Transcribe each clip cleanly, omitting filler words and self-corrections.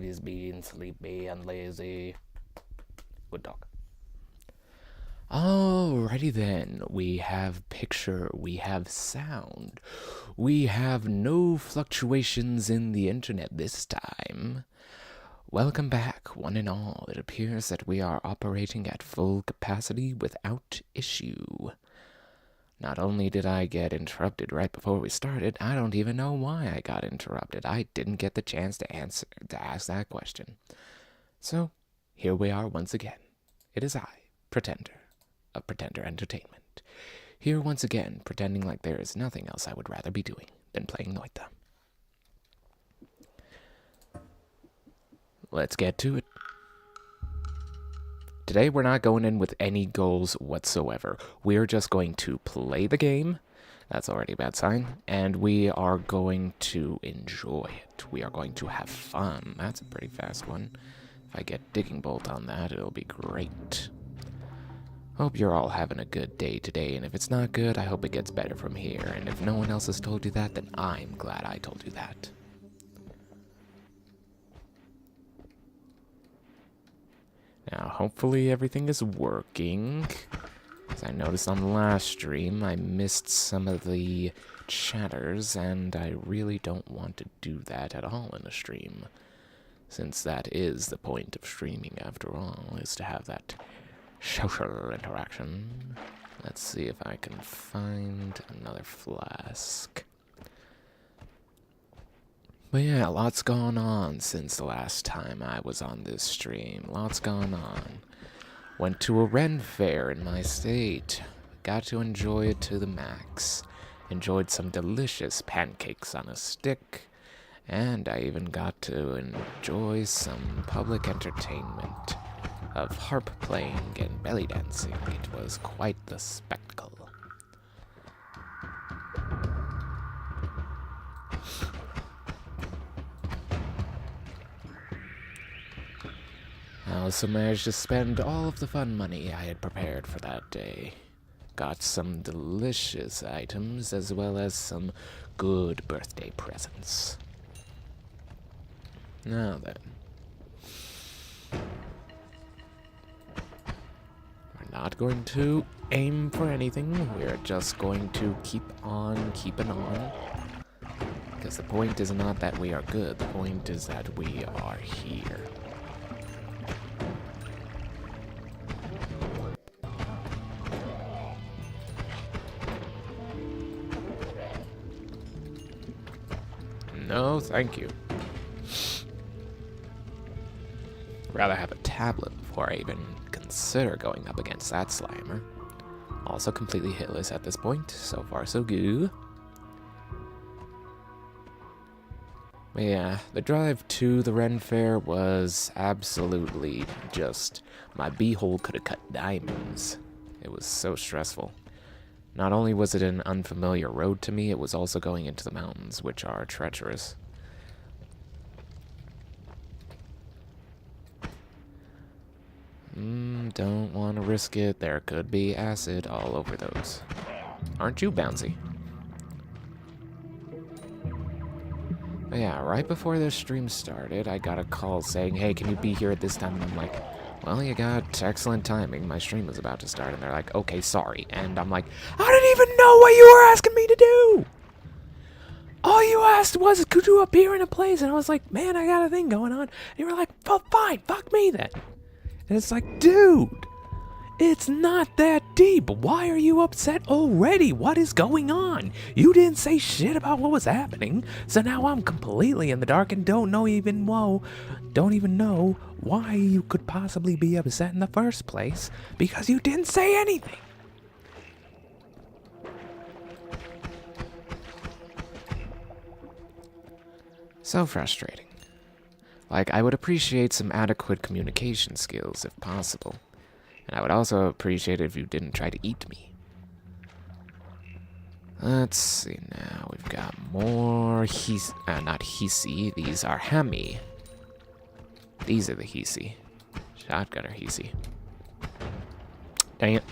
always being sleepy and lazy. Good dog. Alrighty then, we have picture, we have sound, we have no fluctuations in the internet this time. Welcome back, one and all. It appears that we are operating at full capacity without issue. Not only did I get interrupted right before we started, I don't even know why I got interrupted. I didn't get the chance to ask that question. So, here we are once again. It is I, Pretender, of Pretender Entertainment, here once again, pretending like there is nothing else I would rather be doing than playing Noita. Let's get to it. Today we're not going in with any goals whatsoever. We're just going to play the game. That's already a bad sign. And we are going to enjoy it. We are going to have fun. That's a pretty fast one. If I get Digging Bolt on that, it'll be great. Hope you're all having a good day today, and if it's not good, I hope it gets better from here. And if no one else has told you that, then I'm glad I told you that. Now, hopefully everything is working. As I noticed on the last stream, I missed some of the chatters, and I really don't want to do that at all in a stream. Since that is the point of streaming, after all, is to have that social interaction. Let's see if I can find another flask. But yeah, lots gone on since the last time I was on this stream. Lots gone on. Went to a Ren fair in my state. Got to enjoy it to the max. Enjoyed some delicious pancakes on a stick. And I even got to enjoy some public entertainment of harp playing and belly dancing. It was quite the spectacle. I also managed to spend all of the fun money I had prepared for that day. Got some delicious items as well as some good birthday presents. Now then. We're not going to aim for anything. We're just going to keep on keeping on. Because the point is not that we are good. The point is that we are here. No, thank you. Rather have a tablet before I even consider going up against that Slimer. Also completely hitless at this point. So far, so good. But yeah, the drive to the Ren Fair was absolutely just... my beehole could have cut diamonds. It was so stressful. Not only was it an unfamiliar road to me, it was also going into the mountains, which are treacherous. Don't want to risk it. There could be acid all over those. Aren't you bouncy? But yeah, right before this stream started, I got a call saying, hey, can you be here at this time? And I'm like, well, you got excellent timing. My stream was about to start. And they're like, okay, sorry. And I'm like, I didn't even know what you were asking me to do. All you asked was, could you appear in a place? And I was like, man, I got a thing going on. And you were like, well, fine, fuck me then. And it's like, dude, it's not that deep. Why are you upset already? What is going on? You didn't say shit about what was happening. So now I'm completely in the dark and don't even know why you could possibly be upset in the first place because you didn't say anything. So frustrating. Like, I would appreciate some adequate communication skills if possible. And I would also appreciate it if you didn't try to eat me. Let's see now. We've got more not Hisi. These are Hemi. These are the Hisi. Shotgunner Hisi. Dang it.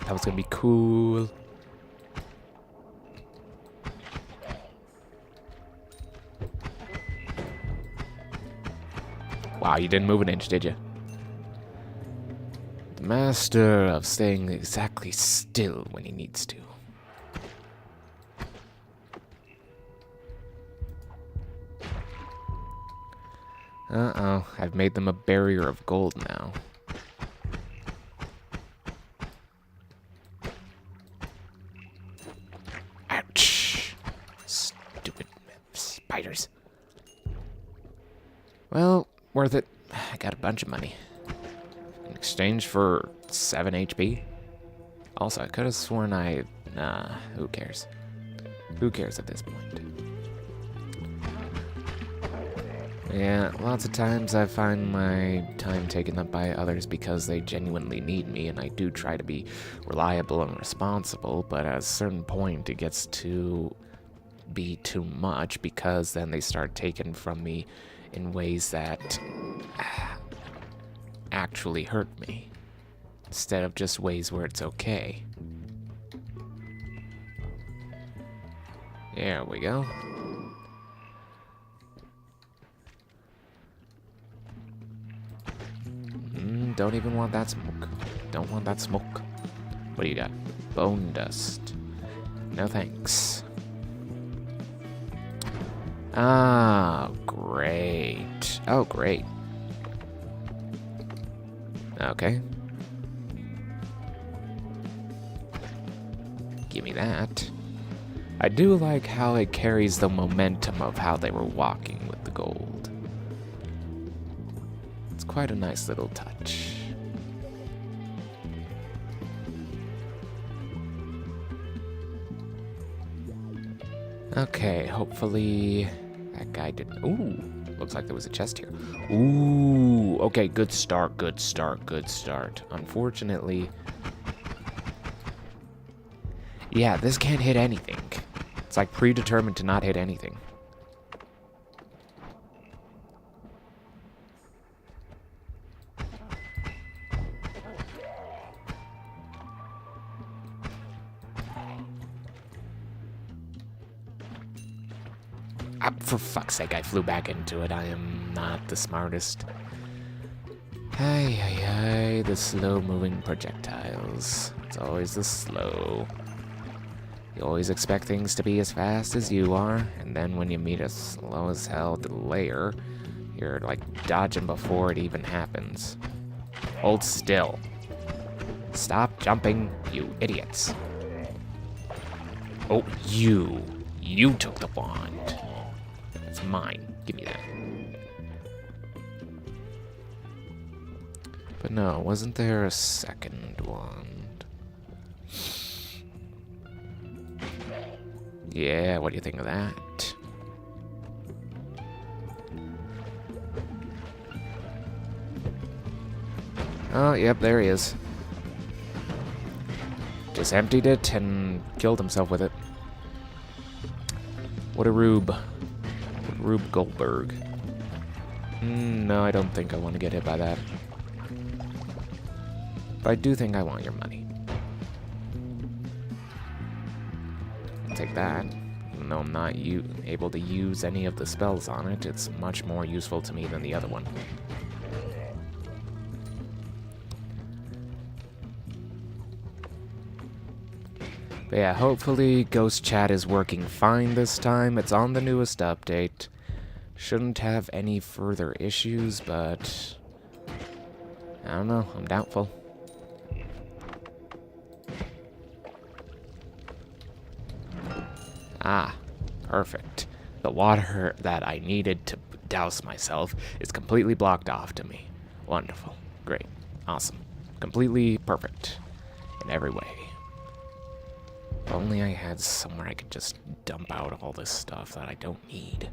That was gonna be cool. Wow, you didn't move an inch, did you? The master of staying exactly still when he needs to. Uh-oh, I've made them a barrier of gold now. Ouch! Stupid spiders. Well, worth it. I got a bunch of money. In exchange for 7 HP? Also, I could have sworn Nah, who cares? Who cares at this point? Yeah, lots of times I find my time taken up by others because they genuinely need me, and I do try to be reliable and responsible, but at a certain point it gets to be too much because then they start taking from me in ways that actually hurt me, instead of just ways where it's okay. There we go. Don't even want that smoke. Don't want that smoke. What do you got? Bone dust. No thanks. Ah, great. Oh, great. Okay. Give me that. I do like how it carries the momentum of how they were walking with the gold. It's quite a nice little touch. Okay, hopefully that guy didn't... Ooh, looks like there was a chest here. Ooh, okay, good start, good start, good start. Unfortunately... Yeah, this can't hit anything. It's like predetermined to not hit anything. For fuck's sake, I flew back into it. I am not the smartest. Hey, the slow-moving projectiles. It's always the slow. You always expect things to be as fast as you are, and then when you meet a slow-as-hell delayer, you're, like, dodging before it even happens. Hold still. Stop jumping, you idiots. Oh, you. You took the wand. It's mine. Give me that. But no, wasn't there a second wand? Yeah, what do you think of that? Oh, yep, there he is. Just emptied it and killed himself with it. What a rube. Rube Goldberg. No, I don't think I want to get hit by that. But I do think I want your money. I'll take that. Even though I'm not able to use any of the spells on it, it's much more useful to me than the other one. But yeah, hopefully Ghost Chat is working fine this time. It's on the newest update. Shouldn't have any further issues, but I don't know. I'm doubtful. Ah, perfect. The water that I needed to douse myself is completely blocked off to me. Wonderful. Great. Awesome. Completely perfect in every way. If only I had somewhere I could just dump out all this stuff that I don't need.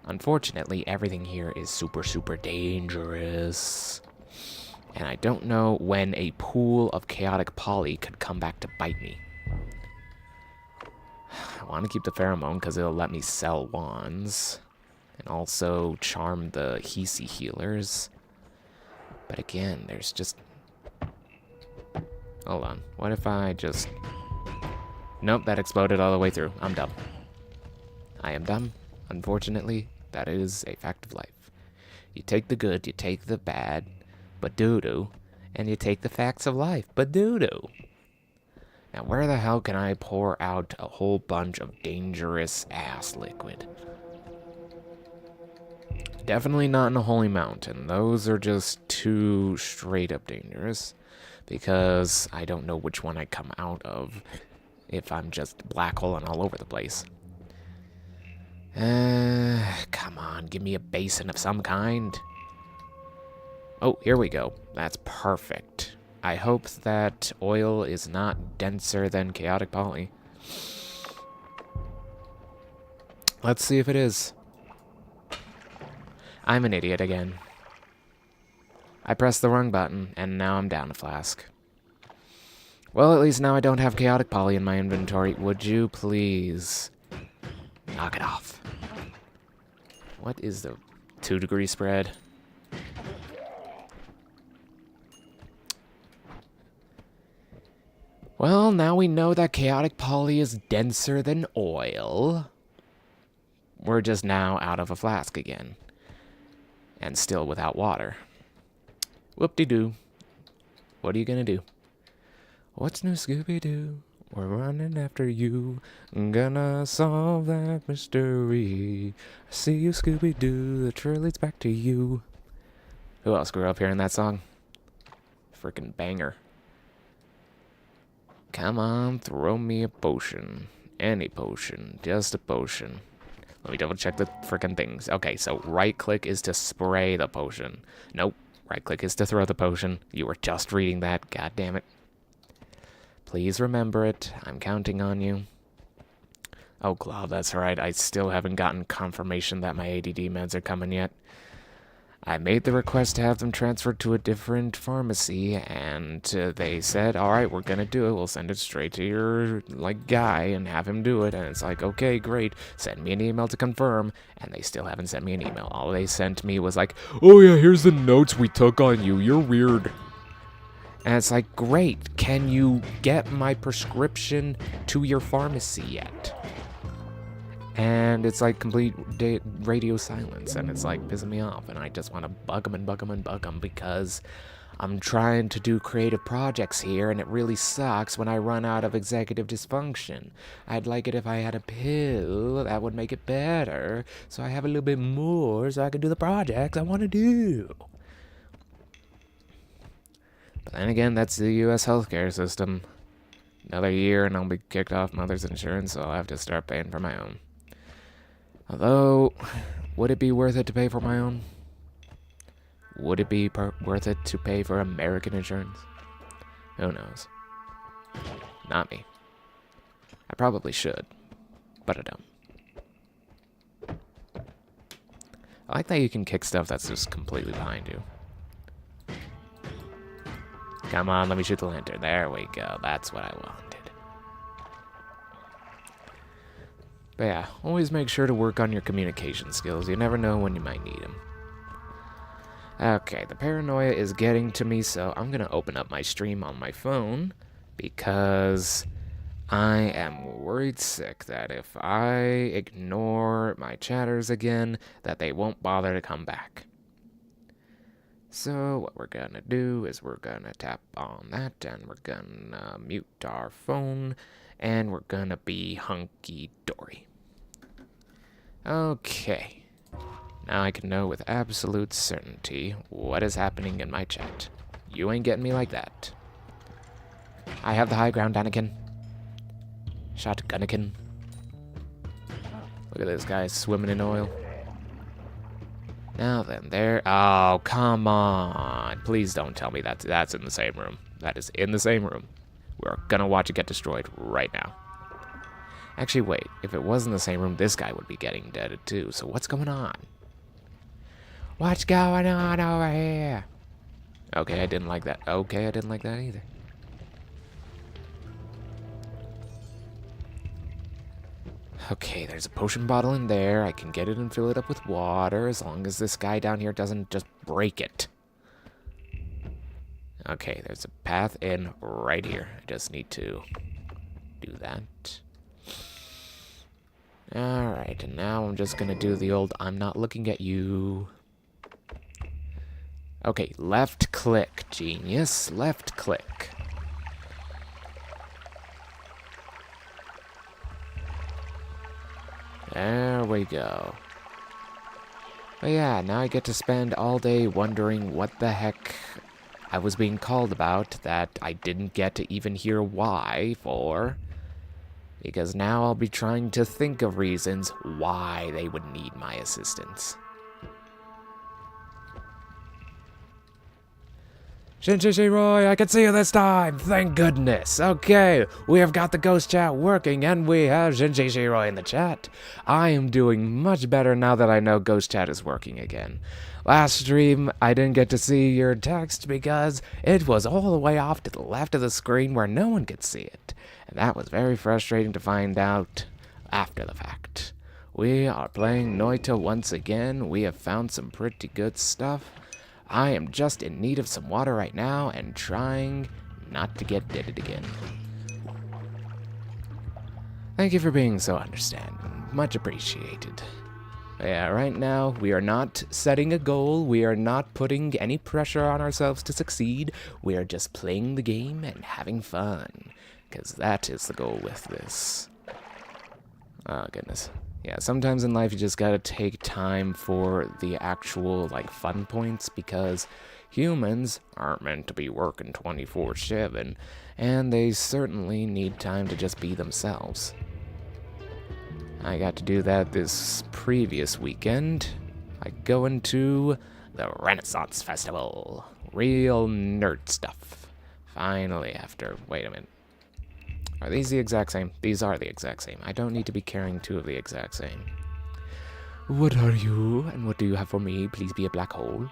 Unfortunately, everything here is super, super dangerous. And I don't know when a pool of chaotic poly could come back to bite me. I want to keep the pheromone because it'll let me sell wands. And also charm the Hisi healers. But again, there's just... Hold on. What if I just... Nope, that exploded all the way through. I'm dumb. I am dumb. Unfortunately, that is a fact of life. You take the good, you take the bad, but doo-doo, and you take the facts of life, but doo-doo. Now, where the hell can I pour out a whole bunch of dangerous ass liquid? Definitely not in a holy mountain. Those are just too straight up dangerous, because I don't know which one I come out of if I'm just black holing all over the place. Come on, give me a basin of some kind. Oh, here we go. That's perfect. I hope that oil is not denser than chaotic poly. Let's see if it is. I'm an idiot again. I pressed the wrong button, and now I'm down a flask. Well, at least now I don't have chaotic poly in my inventory. Would you please knock it off? What is the 2-degree spread? Well, now we know that chaotic poly is denser than oil. We're just now out of a flask again. And still without water. Whoop-de-doo. What are you gonna do? What's new, Scooby-Doo? We're running after you. Gonna solve that mystery. I see you, Scooby-Doo. The trail leads back to you. Who else grew up hearing that song? Frickin' banger. Come on, throw me a potion. Any potion. Just a potion. Let me double check the frickin' things. Okay, so right click is to spray the potion. Nope. Right click is to throw the potion. You were just reading that. God damn it. Please remember it. I'm counting on you. Oh, Cloud, that's right. I still haven't gotten confirmation that my ADD meds are coming yet. I made the request to have them transferred to a different pharmacy, and they said, alright, we're gonna do it. We'll send it straight to your, guy and have him do it. And it's like, okay, great. Send me an email to confirm. And they still haven't sent me an email. All they sent me was like, oh yeah, here's the notes we took on you. You're weird. And it's like, great. Can you get my prescription to your pharmacy yet? And it's like complete radio silence, and it's like pissing me off, and I just want to bug them and bug them and bug them because I'm trying to do creative projects here, and it really sucks when I run out of executive dysfunction. I'd like it if I had a pill that would make it better, so I have a little bit more so I can do the projects I want to do. But then again, that's the U.S. healthcare system. Another year and I'll be kicked off mother's insurance, so I'll have to start paying for my own. Although, would it be worth it to pay for my own? Would it be worth it to pay for American insurance? Who knows? Not me. I probably should, but I don't. I like that you can kick stuff that's just completely behind you. Come on, let me shoot the lantern. There we go. That's what I wanted. But yeah, always make sure to work on your communication skills. You never know when you might need them. Okay, the paranoia is getting to me, so I'm going to open up my stream on my phone because I am worried sick that if I ignore my chatters again, that they won't bother to come back. So what we're going to do is we're going to tap on that, and we're going to mute our phone, and we're going to be hunky-dory. Okay. Now I can know with absolute certainty what is happening in my chat. You ain't getting me like that. I have the high ground, Anakin. Shotgunnikin. Look at this guy swimming in oil. Now then, there... Oh, come on. Please don't tell me that's in the same room. That is in the same room. We're gonna watch it get destroyed right now. Actually, wait. If it was in the same room, this guy would be getting deaded too. So what's going on? What's going on over here? Okay, I didn't like that. Okay, I didn't like that either. Okay, there's a potion bottle in there. I can get it and fill it up with water as long as this guy down here doesn't just break it. Okay, there's a path in right here. I just need to do that. Alright, and now I'm just gonna do the old I'm not looking at you. Okay, left click, genius. Left click. There we go. But yeah, now I get to spend all day wondering what the heck I was being called about that I didn't get to even hear why for. Because now I'll be trying to think of reasons why they would need my assistance. Roy, I can see you this time! Thank goodness! Okay, we have got the ghost chat working, and we have Roy in the chat. I am doing much better now that I know ghost chat is working again. Last stream, I didn't get to see your text because it was all the way off to the left of the screen where no one could see it. And that was very frustrating to find out after the fact. We are playing Noita once again. We have found some pretty good stuff. I am just in need of some water right now and trying not to get deaded again. Thank you for being so understanding. Much appreciated. Yeah, right now, we are not setting a goal. We are not putting any pressure on ourselves to succeed. We are just playing the game and having fun. Because that is the goal with this. Oh, goodness. Yeah, sometimes in life you just gotta take time for the actual, fun points, because humans aren't meant to be working 24/7, and they certainly need time to just be themselves. I got to do that this previous weekend. I go into the Renaissance Festival. Real nerd stuff. Finally, after, wait a minute. Are these the exact same? These are the exact same. I don't need to be carrying two of the exact same. What are you, and what do you have for me? Please be a black hole.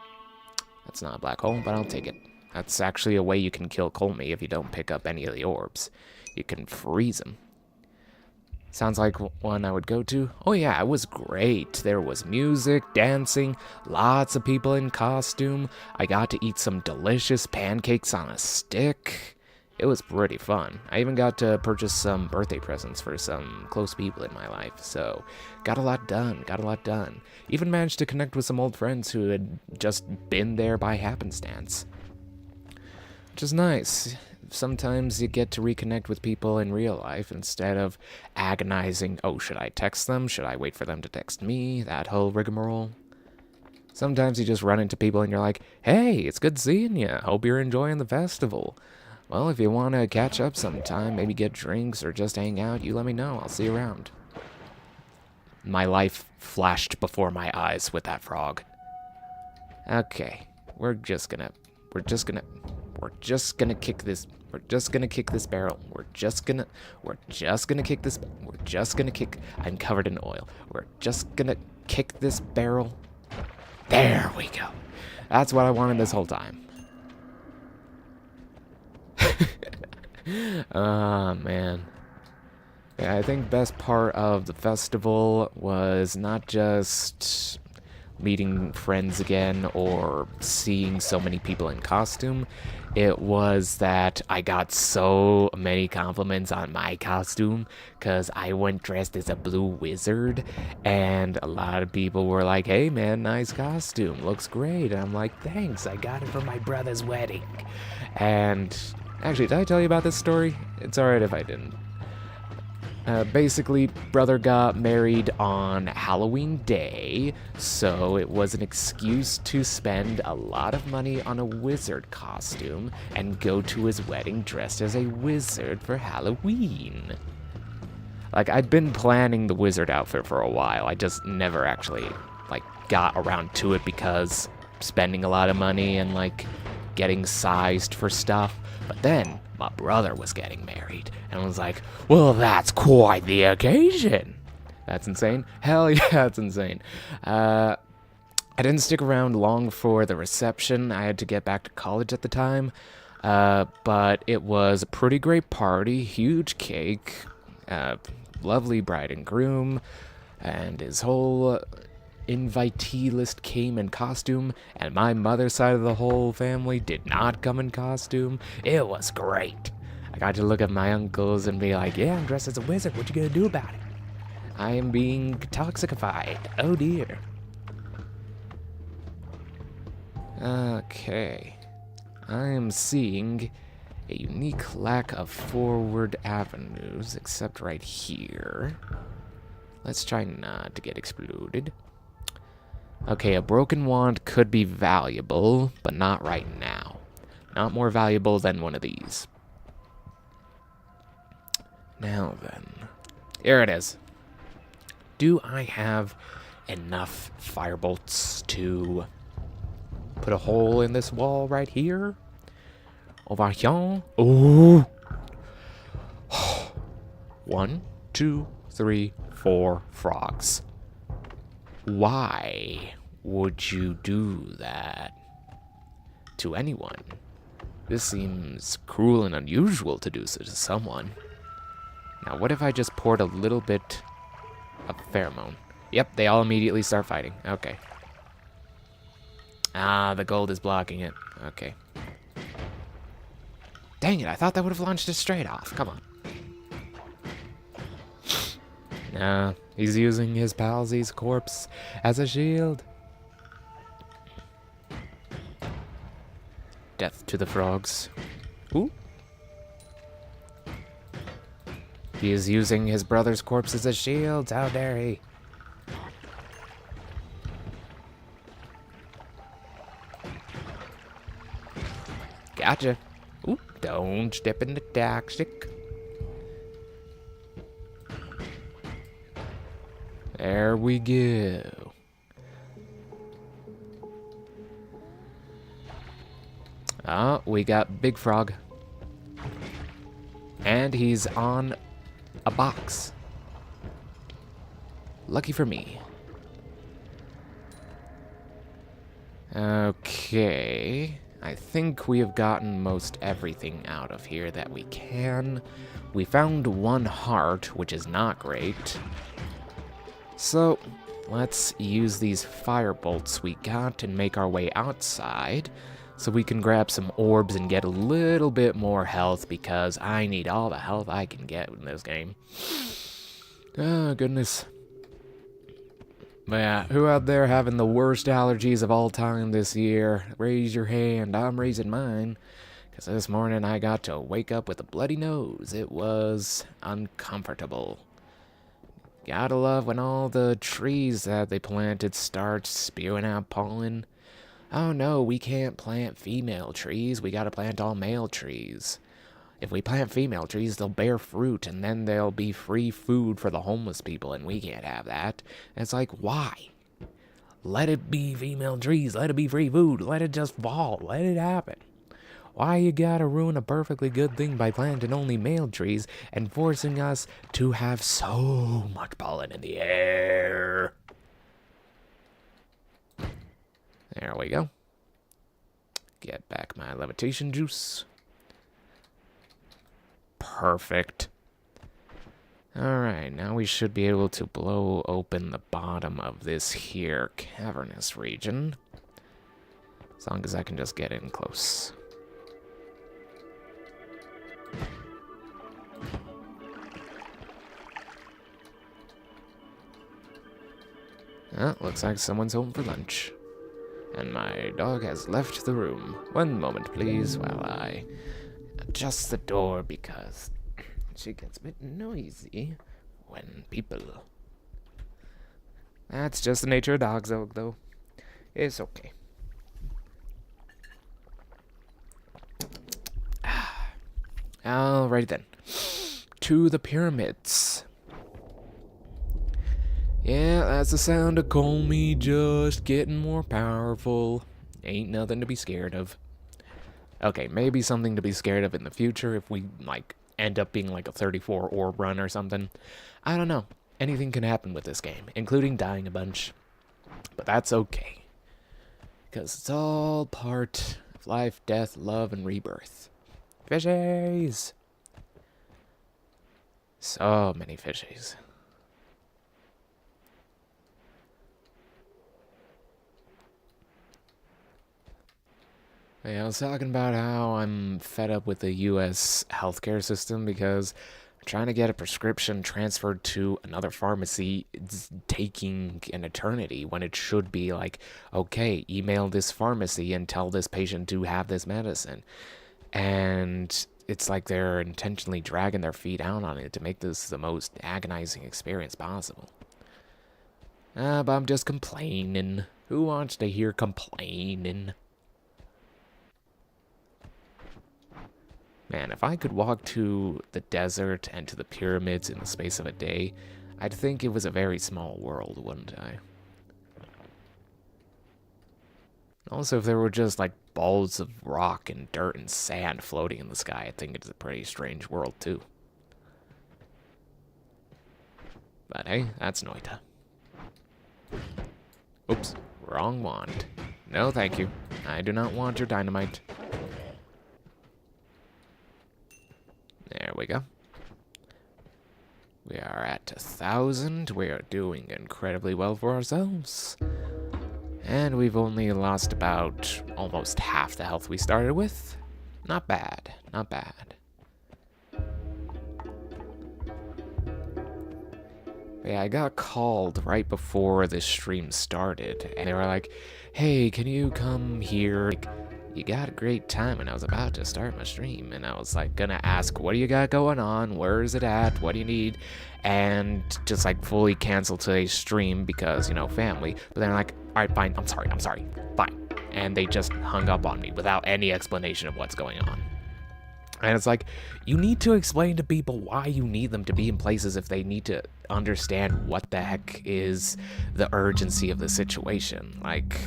That's not a black hole, but I'll take it. That's actually a way you can kill Colmy if you don't pick up any of the orbs. You can freeze them. Sounds like one I would go to. Oh yeah, it was great. There was music, dancing, lots of people in costume. I got to eat some delicious pancakes on a stick. It was pretty fun. I even got to purchase some birthday presents for some close people in my life, so got a lot done. Even managed to connect with some old friends who had just been there by happenstance, which is nice. Sometimes you get to reconnect with people in real life instead of agonizing, oh, should I text them? Should I wait for them to text me? That whole rigmarole. Sometimes you just run into people and you're like, hey, it's good seeing you. Hope you're enjoying the festival. Well, if you want to catch up sometime, maybe get drinks or just hang out, you let me know. I'll see you around. My life flashed before my eyes with that frog. Okay, we're just gonna kick this barrel. I'm covered in oil. We're just gonna kick this barrel. There we go. That's what I wanted this whole time. Ah, man. Yeah, I think best part of the festival was not just meeting friends again or seeing so many people in costume. It was that I got so many compliments on my costume because I went dressed as a blue wizard, and a lot of people were like, hey man, nice costume, looks great. And I'm like, thanks, I got it for my brother's wedding. And actually, did I tell you about this story? It's alright if I didn't. Basically, brother got married on Halloween Day, so it was an excuse to spend a lot of money on a wizard costume and go to his wedding dressed as a wizard for Halloween. I'd been planning the wizard outfit for a while. I just never actually, got around to it because spending a lot of money and, getting sized for stuff. But then my brother was getting married, and I was like, well, that's quite the occasion. That's insane. Hell yeah, that's insane. I didn't stick around long for the reception. I had to get back to college at the time. But it was a pretty great party, huge cake, lovely bride and groom, and his whole invitee list came in costume, and my mother's side of the whole family did not come in costume. It was great. I got to look at my uncles and be like, yeah, I'm dressed as a wizard. What you gonna do about it? I am being toxified. Oh dear. Okay. I am seeing a unique lack of forward avenues, except right here. Let's try not to get exploded. Okay, a broken wand could be valuable, but not right now. Not more valuable than one of these. Now then. Here it is. Do I have enough firebolts to put a hole in this wall right here? Over here? Ooh! 1, 2, 3, 4 frogs. Why would you do that to anyone? This seems cruel and unusual to do so to someone. Now, what if I just poured a little bit of pheromone? Yep, they all immediately start fighting. Okay. Ah, the gold is blocking it. Okay. Dang it, I thought that would have launched it straight off. Come on. Nah, he's using his palsy's corpse as a shield. Death to the frogs. Ooh. He is using his brother's corpse as a shield. How dare he? Gotcha. Ooh, don't step in the toxic. There we go. Oh, we got Big Frog. And he's on a box. Lucky for me. Okay. I think we have gotten most everything out of here that we can. We found one heart, which is not great. So, let's use these fire bolts we got and make our way outside so we can grab some orbs and get a little bit more health because I need all the health I can get in this game. Oh, goodness. But yeah, who out there having the worst allergies of all time this year? Raise your hand. I'm raising mine. Because this morning I got to wake up with a bloody nose. It was uncomfortable. Gotta love when all the trees that they planted start spewing out pollen. Oh no, we can't plant female trees. We gotta plant all male trees. If we plant female trees, they'll bear fruit, and then there'll be free food for the homeless people, and we can't have that. And it's like, why? Let it be female trees. Let it be free food. Let it just fall. Let it happen. Why you gotta ruin a perfectly good thing by planting only male trees and forcing us to have so much pollen in the air? There we go. Get back my levitation juice. Perfect. Alright, now we should be able to blow open the bottom of this here cavernous region. As long as I can just get in close. Oh, looks like someone's home for lunch. And my dog has left the room. One moment, please, while I adjust the door because she gets a bit noisy when people... That's just the nature of dogs, though. It's okay. Alright then. To the pyramids. Yeah, that's the sound of Comey just getting more powerful. Ain't nothing to be scared of. Okay, maybe something to be scared of in the future if we, like, end up being like a 34 orb run or something. I don't know. Anything can happen with this game, including dying a bunch. But that's okay. Because it's all part of life, death, love, and rebirth. Fishies! So many fishies. Yeah, I was talking about how I'm fed up with the U.S. healthcare system because Trying to get a prescription transferred to another pharmacy is taking an eternity when it should be like, okay, email this pharmacy and tell this patient to have this medicine. And it's like they're intentionally dragging their feet out on it to make this the most agonizing experience possible. But I'm just complaining. Who wants to hear complaining? Man, if I could walk to the desert and to the pyramids in the space of a day, I'd think it was a very small world, wouldn't I? Also, if there were just like balls of rock and dirt and sand floating in the sky, I think it's a pretty strange world too. But hey, that's Noita. Oops, wrong wand. No, thank you. I do not want your dynamite. There we go. We are at 1,000. We are doing incredibly well for ourselves. And we've only lost about almost half the health we started with. Not bad, not bad. Yeah, I got called right before this stream started, and they were like, hey, can you come here? Like, you got a great time, and I was about to start my stream, and I was like gonna ask, what do you got going on? Where is it at? What do you need? And just like fully cancel today's stream because, you know, family. But then like, all right, fine, I'm sorry, fine. And they just hung up on me without any explanation of what's going on. And it's like, you need to explain to people why you need them to be in places if they need to understand what the heck is the urgency of the situation. Like,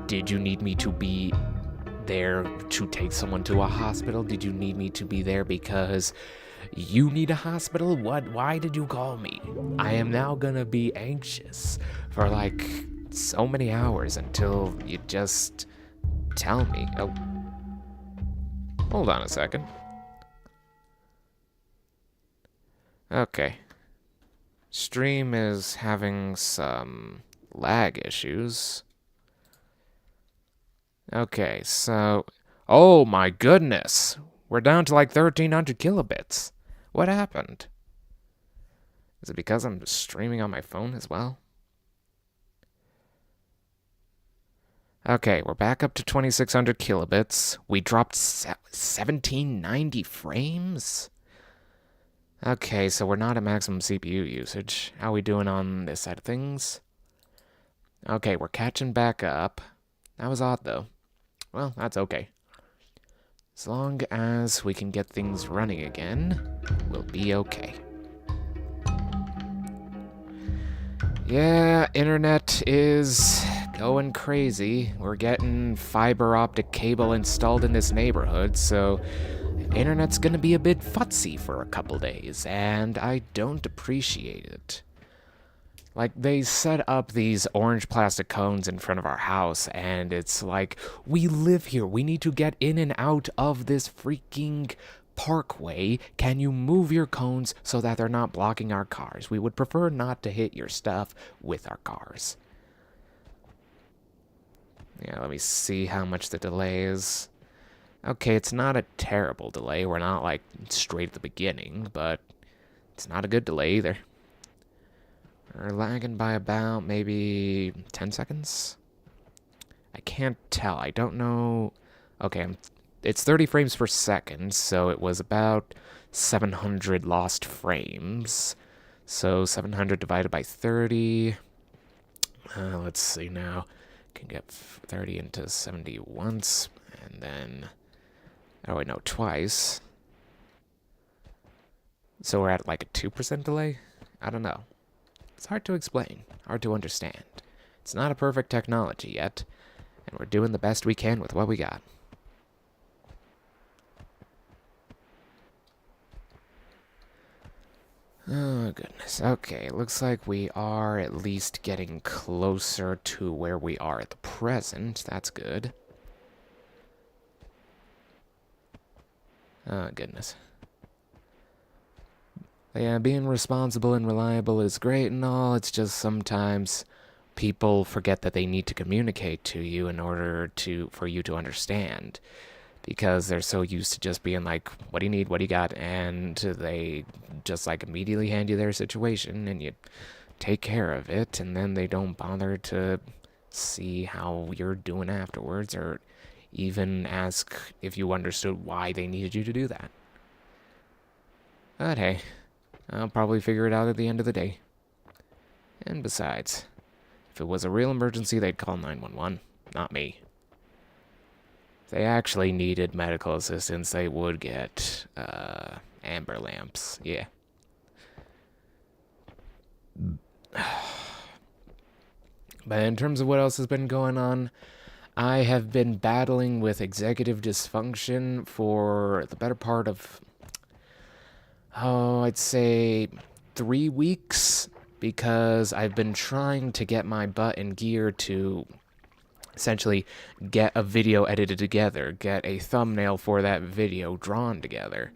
did you need me to be there to take someone to a hospital? Did you need me to be there because you need a hospital? What? Why did you call me? I am now gonna be anxious for like so many hours until you just tell me. Oh. Hold on a second. Okay. Stream is having some lag issues. Okay, so... Oh my goodness! We're down to like 1,300 kilobits. What happened? Is it because I'm streaming on my phone as well? Okay, we're back up to 2,600 kilobits. We dropped 1,790 frames? Okay, so we're not at maximum CPU usage. How are we doing on this side of things? Okay, we're catching back up. That was odd, though. Well, that's okay. As long as we can get things running again, we'll be okay. Yeah, internet is going crazy. We're getting fiber optic cable installed in this neighborhood, so internet's gonna be a bit futzy for a couple days, and I don't appreciate it. Like, they set up these orange plastic cones in front of our house, and it's like, we live here. We need to get in and out of this freaking parkway. Can you move your cones so that they're not blocking our cars? We would prefer not to hit your stuff with our cars. Yeah, let me see how much the delay is. Okay, it's not a terrible delay. We're not, like, straight at the beginning, but it's not a good delay either. We're lagging by about maybe 10 seconds? I can't tell. I don't know. Okay, it's 30 frames per second, so it was about 700 lost frames. So 700 divided by 30. Let's see now. Can get 30 into 70 once, and then... Oh, wait, no, twice. So we're at like a 2% delay? I don't know. It's hard to explain, hard to understand. It's not a perfect technology yet, and we're doing the best we can with what we got. Oh, goodness. Okay, looks like we are at least getting closer to where we are at the present. That's good. Oh, goodness. Yeah, being responsible and reliable is great and all. It's just sometimes people forget that they need to communicate to you in order for you to understand. because they're so used to just being like, what do you need, what do you got, and they just like immediately hand you their situation and you take care of it, and then they don't bother to see how you're doing afterwards or even ask if you understood why they needed you to do that. But hey, I'll probably figure it out at the end of the day. And besides, if it was a real emergency, they'd call 911, not me. If they actually needed medical assistance, they would get, amber lamps, yeah. But in terms of what else has been going on, I have been battling with executive dysfunction for the better part of, I'd say 3 weeks, because I've been trying to get my butt in gear to essentially get a video edited together, get a thumbnail for that video drawn together.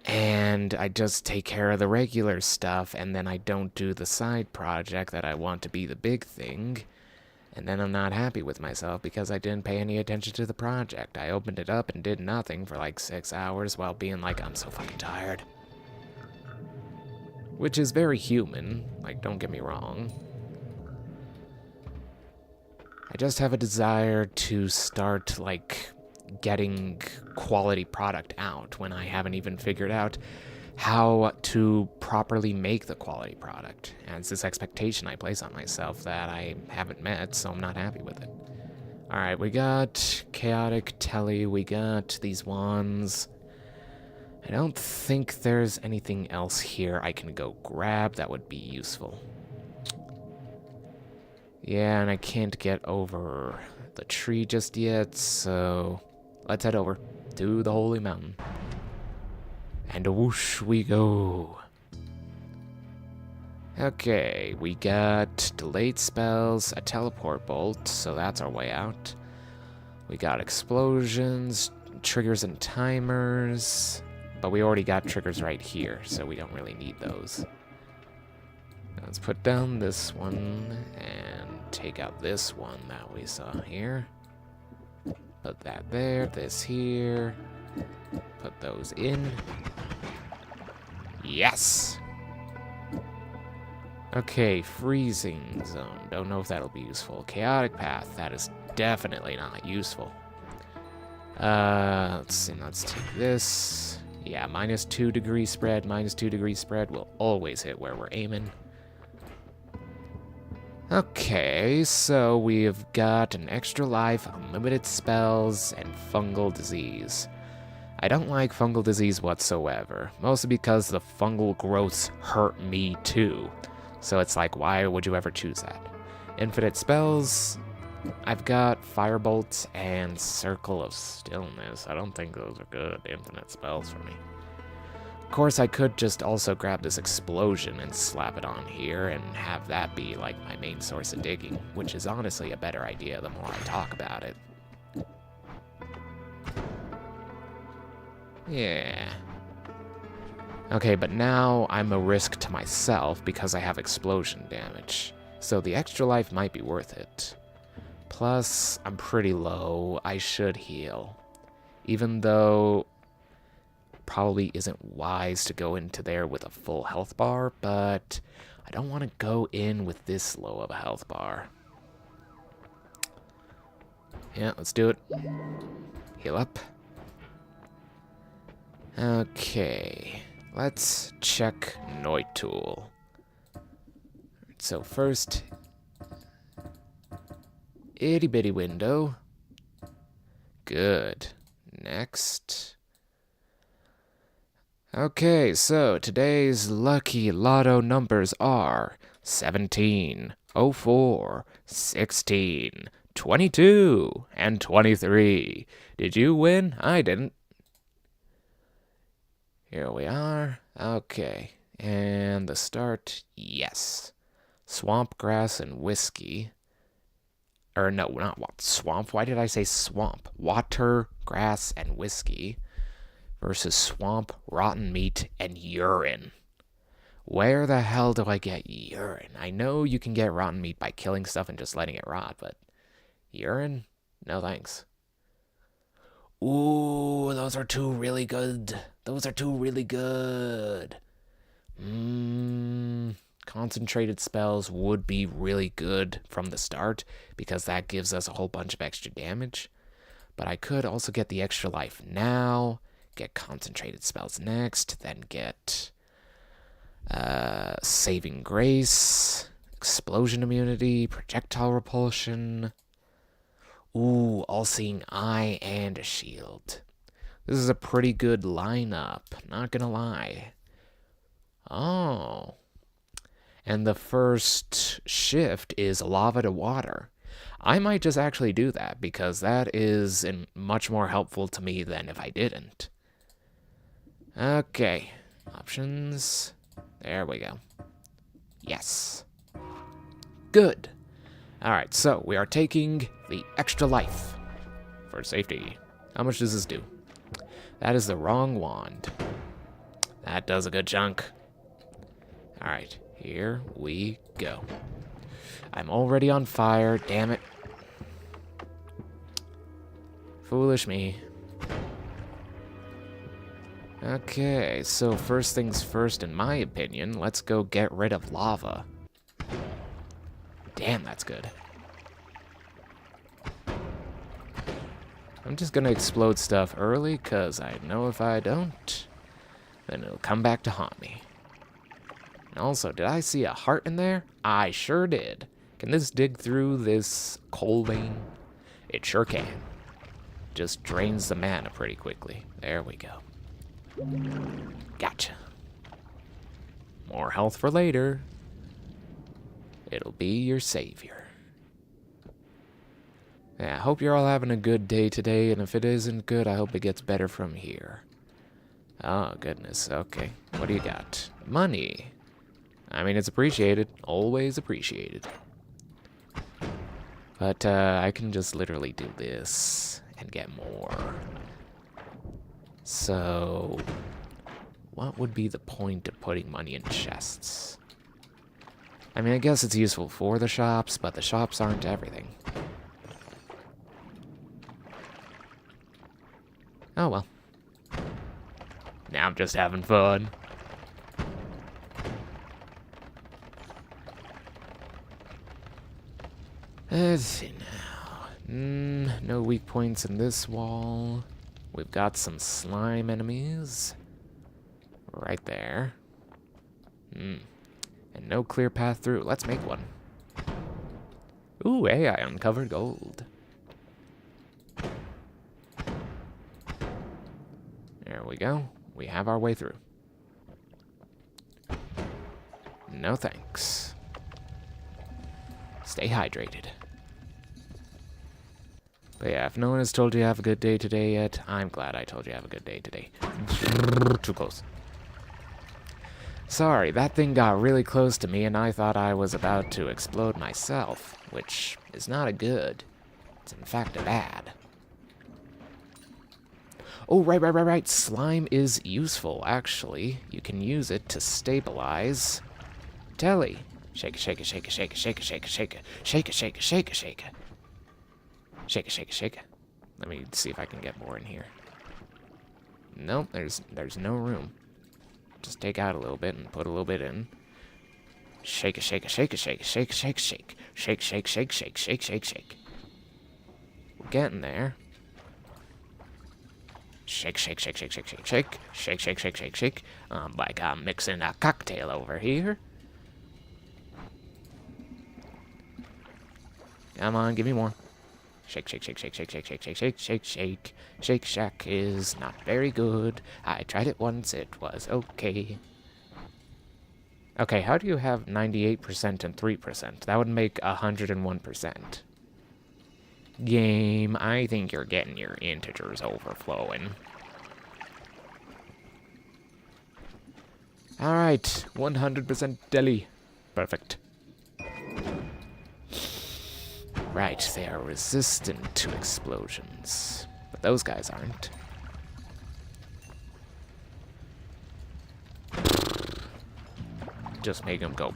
And I just take care of the regular stuff, and then I don't do the side project that I want to be the big thing. And then I'm not happy with myself because I didn't pay any attention to the project. I opened it up and did nothing for like 6 hours while being like, I'm so fucking tired. Which is very human, like, don't get me wrong. I just have a desire to start, like, getting quality product out when I haven't even figured out how to properly make the quality product. And it's this expectation I place on myself that I haven't met, so I'm not happy with it. Alright, we got chaotic telly, we got these wands. I don't think there's anything else here I can go grab that would be useful. Yeah, and I can't get over the tree just yet, so let's head over to the Holy Mountain. And whoosh we go. Okay, we got delayed spells, a teleport bolt, so that's our way out. We got explosions, triggers and timers, but we already got triggers right here, so we don't really need those. Let's put down this one and take out this one that we saw here. Put that there, this here. Put those in. Yes! Okay, freezing zone. Don't know if that'll be useful. Chaotic path. That is definitely not useful. Let's see. Let's take this. Yeah, -2 degree spread. -2 degree spread will always hit where we're aiming. Okay, so we've got an extra life, unlimited spells, and fungal disease. I don't like fungal disease whatsoever, mostly because the fungal growths hurt me too. So it's like, why would you ever choose that? Infinite spells, I've got Firebolt and Circle of Stillness. I don't think those are good infinite spells for me. Of course, I could just also grab this explosion and slap it on here and have that be like my main source of digging, which is honestly a better idea the more I talk about it. Yeah. Okay, but now I'm a risk to myself because I have explosion damage, so the extra life might be worth it. Plus, I'm pretty low. I should heal. Even though probably isn't wise to go into there with a full health bar, but I don't want to go in with this low of a health bar. Yeah, let's do it. Heal up. Okay, let's check Noita. So first, itty bitty window. Good. Next. Okay, so today's lucky lotto numbers are 17, 04, 16, 22, and 23. Did you win? I didn't. Here we are. Okay, and the start, yes. Swamp grass and whiskey. Or no, not what? Swamp? Why did I say swamp? Water, grass, and whiskey versus swamp, rotten meat, and urine. Where the hell do I get urine? I know you can get rotten meat by killing stuff and just letting it rot, but urine? No thanks. Ooh, those are two really good. Those are two really good. Concentrated spells would be really good from the start because that gives us a whole bunch of extra damage. But I could also get the extra life now, get concentrated spells next, then get saving grace, explosion immunity, projectile repulsion. Ooh, all-seeing eye and a shield. This is a pretty good lineup, not gonna lie. Oh. And the first shift is lava to water. I might just actually do that because that is much more helpful to me than if I didn't. Okay. Options. There we go. Yes. Good. Alright, so we are taking the extra life for safety. How much does this do? That is the wrong wand. That does a good chunk. Alright, here we go. I'm already on fire, damn it. Foolish me. Okay, so first things first, in my opinion, let's go get rid of lava. Damn, that's good. I'm just gonna explode stuff early, because I know if I don't, then it'll come back to haunt me. And also, did I see a heart in there? I sure did. Can this dig through this coal vein? It sure can. Just drains the mana pretty quickly. There we go. Gotcha. More health for later. It'll be your savior. Yeah, I hope you're all having a good day today, and if it isn't good, I hope it gets better from here. Oh, goodness. Okay. What do you got? Money. I mean, it's appreciated. Always appreciated. But I can just literally do this and get more. So, what would be the point of putting money in chests? I mean, I guess it's useful for the shops, but the shops aren't everything. Oh well. Now I'm just having fun. Let's see now. No weak points in this wall. We've got some slime enemies. Right there. And no clear path through. Let's make one. Ooh, hey, I uncovered gold. There we go. We have our way through. No thanks. Stay hydrated. But yeah, if no one has told you have a good day today yet, I'm glad I told you have a good day today. Too close. Sorry, that thing got really close to me and I thought I was about to explode myself, which is not a good. It's in fact a bad. Oh, right. Slime is useful, actually. You can use it to stabilize Telly. Shake it, shake it, shake it, shake it, shake it, shake it, shake it, shake it, shake it, shake it, shake it. Shake it, shake it, shake it. Let me see if I can get more in here. Nope, there's no room. Just take out a little bit and put a little bit in. Shake it, shake it, shake it, shake it, shake, shake, shake. Shake, shake, shake, shake, shake, shake, shake. We're getting there. Shake, shake, shake, shake, shake, shake, shake. Shake, shake, shake, shake, shake. Like I'm mixing a cocktail over here. Come on, give me more. Shake, shake, shake, shake, shake, shake, shake, shake, shake, shake, shake. Shake Shack is not very good. I tried it once, it was okay. Okay, how do you have 98% and 3%? That would make 101%. Game, I think you're getting your integers overflowing. Alright, 100% deli. Perfect. Right, they are resistant to explosions. But those guys aren't. Just make them go.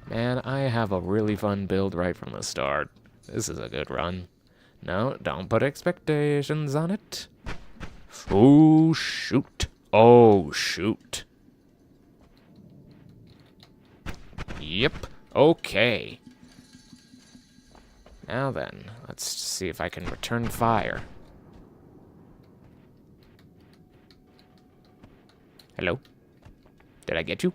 Man, I have a really fun build right from the start. This is a good run. No, don't put expectations on it. Oh, shoot. Oh, shoot. Yep. Okay. Now then, let's see if I can return fire. Hello? Did I get you?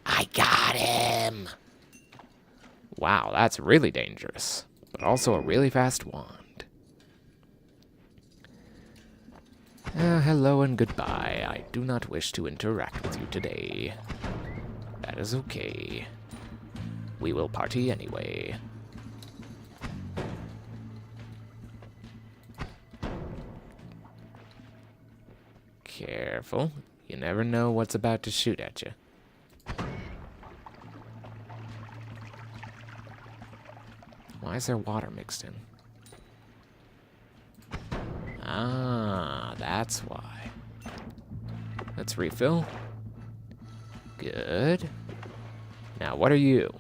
I got him! Wow, that's really dangerous, but also a really fast wand. Hello and goodbye. I do not wish to interact with you today. That is okay. We will party anyway. Careful. You never know what's about to shoot at you. Why is there water mixed in? Ah, that's why. Let's refill. Good. Now, what are you?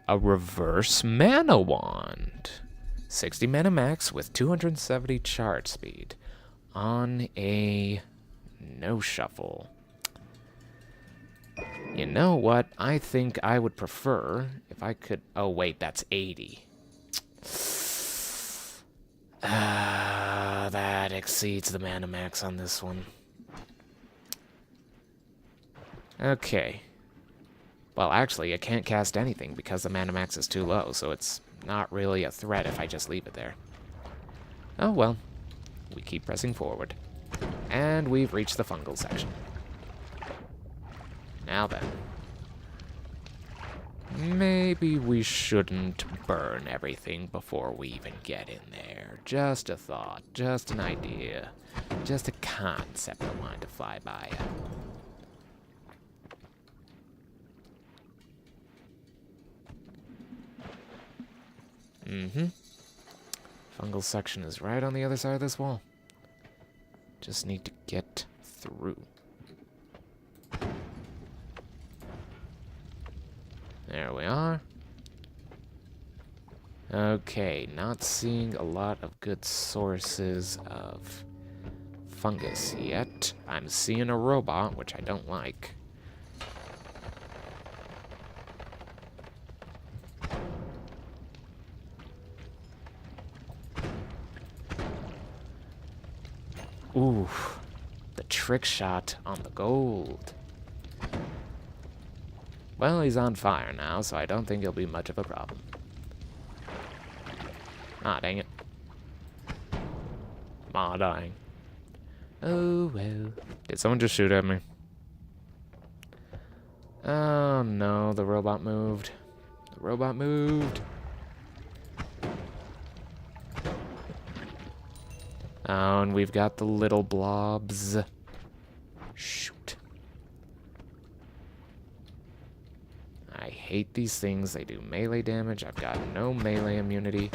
A reverse mana wand. 60 mana max with 270 charge speed on a no shuffle. You know what? I think I would prefer if I could... Oh, wait, that's 80. That exceeds the mana max on this one. Okay. Well, actually, I can't cast anything because the mana max is too low, so it's not really a threat if I just leave it there. Oh, well. We keep pressing forward. And we've reached the fungal section. Now then. Maybe we shouldn't burn everything before we even get in there. Just a thought, just an idea, just a concept I wanted to fly by. Fungal section is right on the other side of this wall. Just need to get through. There we are. Okay, not seeing a lot of good sources of fungus yet. I'm seeing a robot, which I don't like. Ooh, the trick shot on the gold. Well, he's on fire now, so I don't think he'll be much of a problem. Ah, dang it. Aw, dying. Oh, well. Did someone just shoot at me? Oh, no, the robot moved. The robot moved. Oh, and we've got the little blobs. Shoot. I hate these things. They do melee damage. I've got no melee immunity.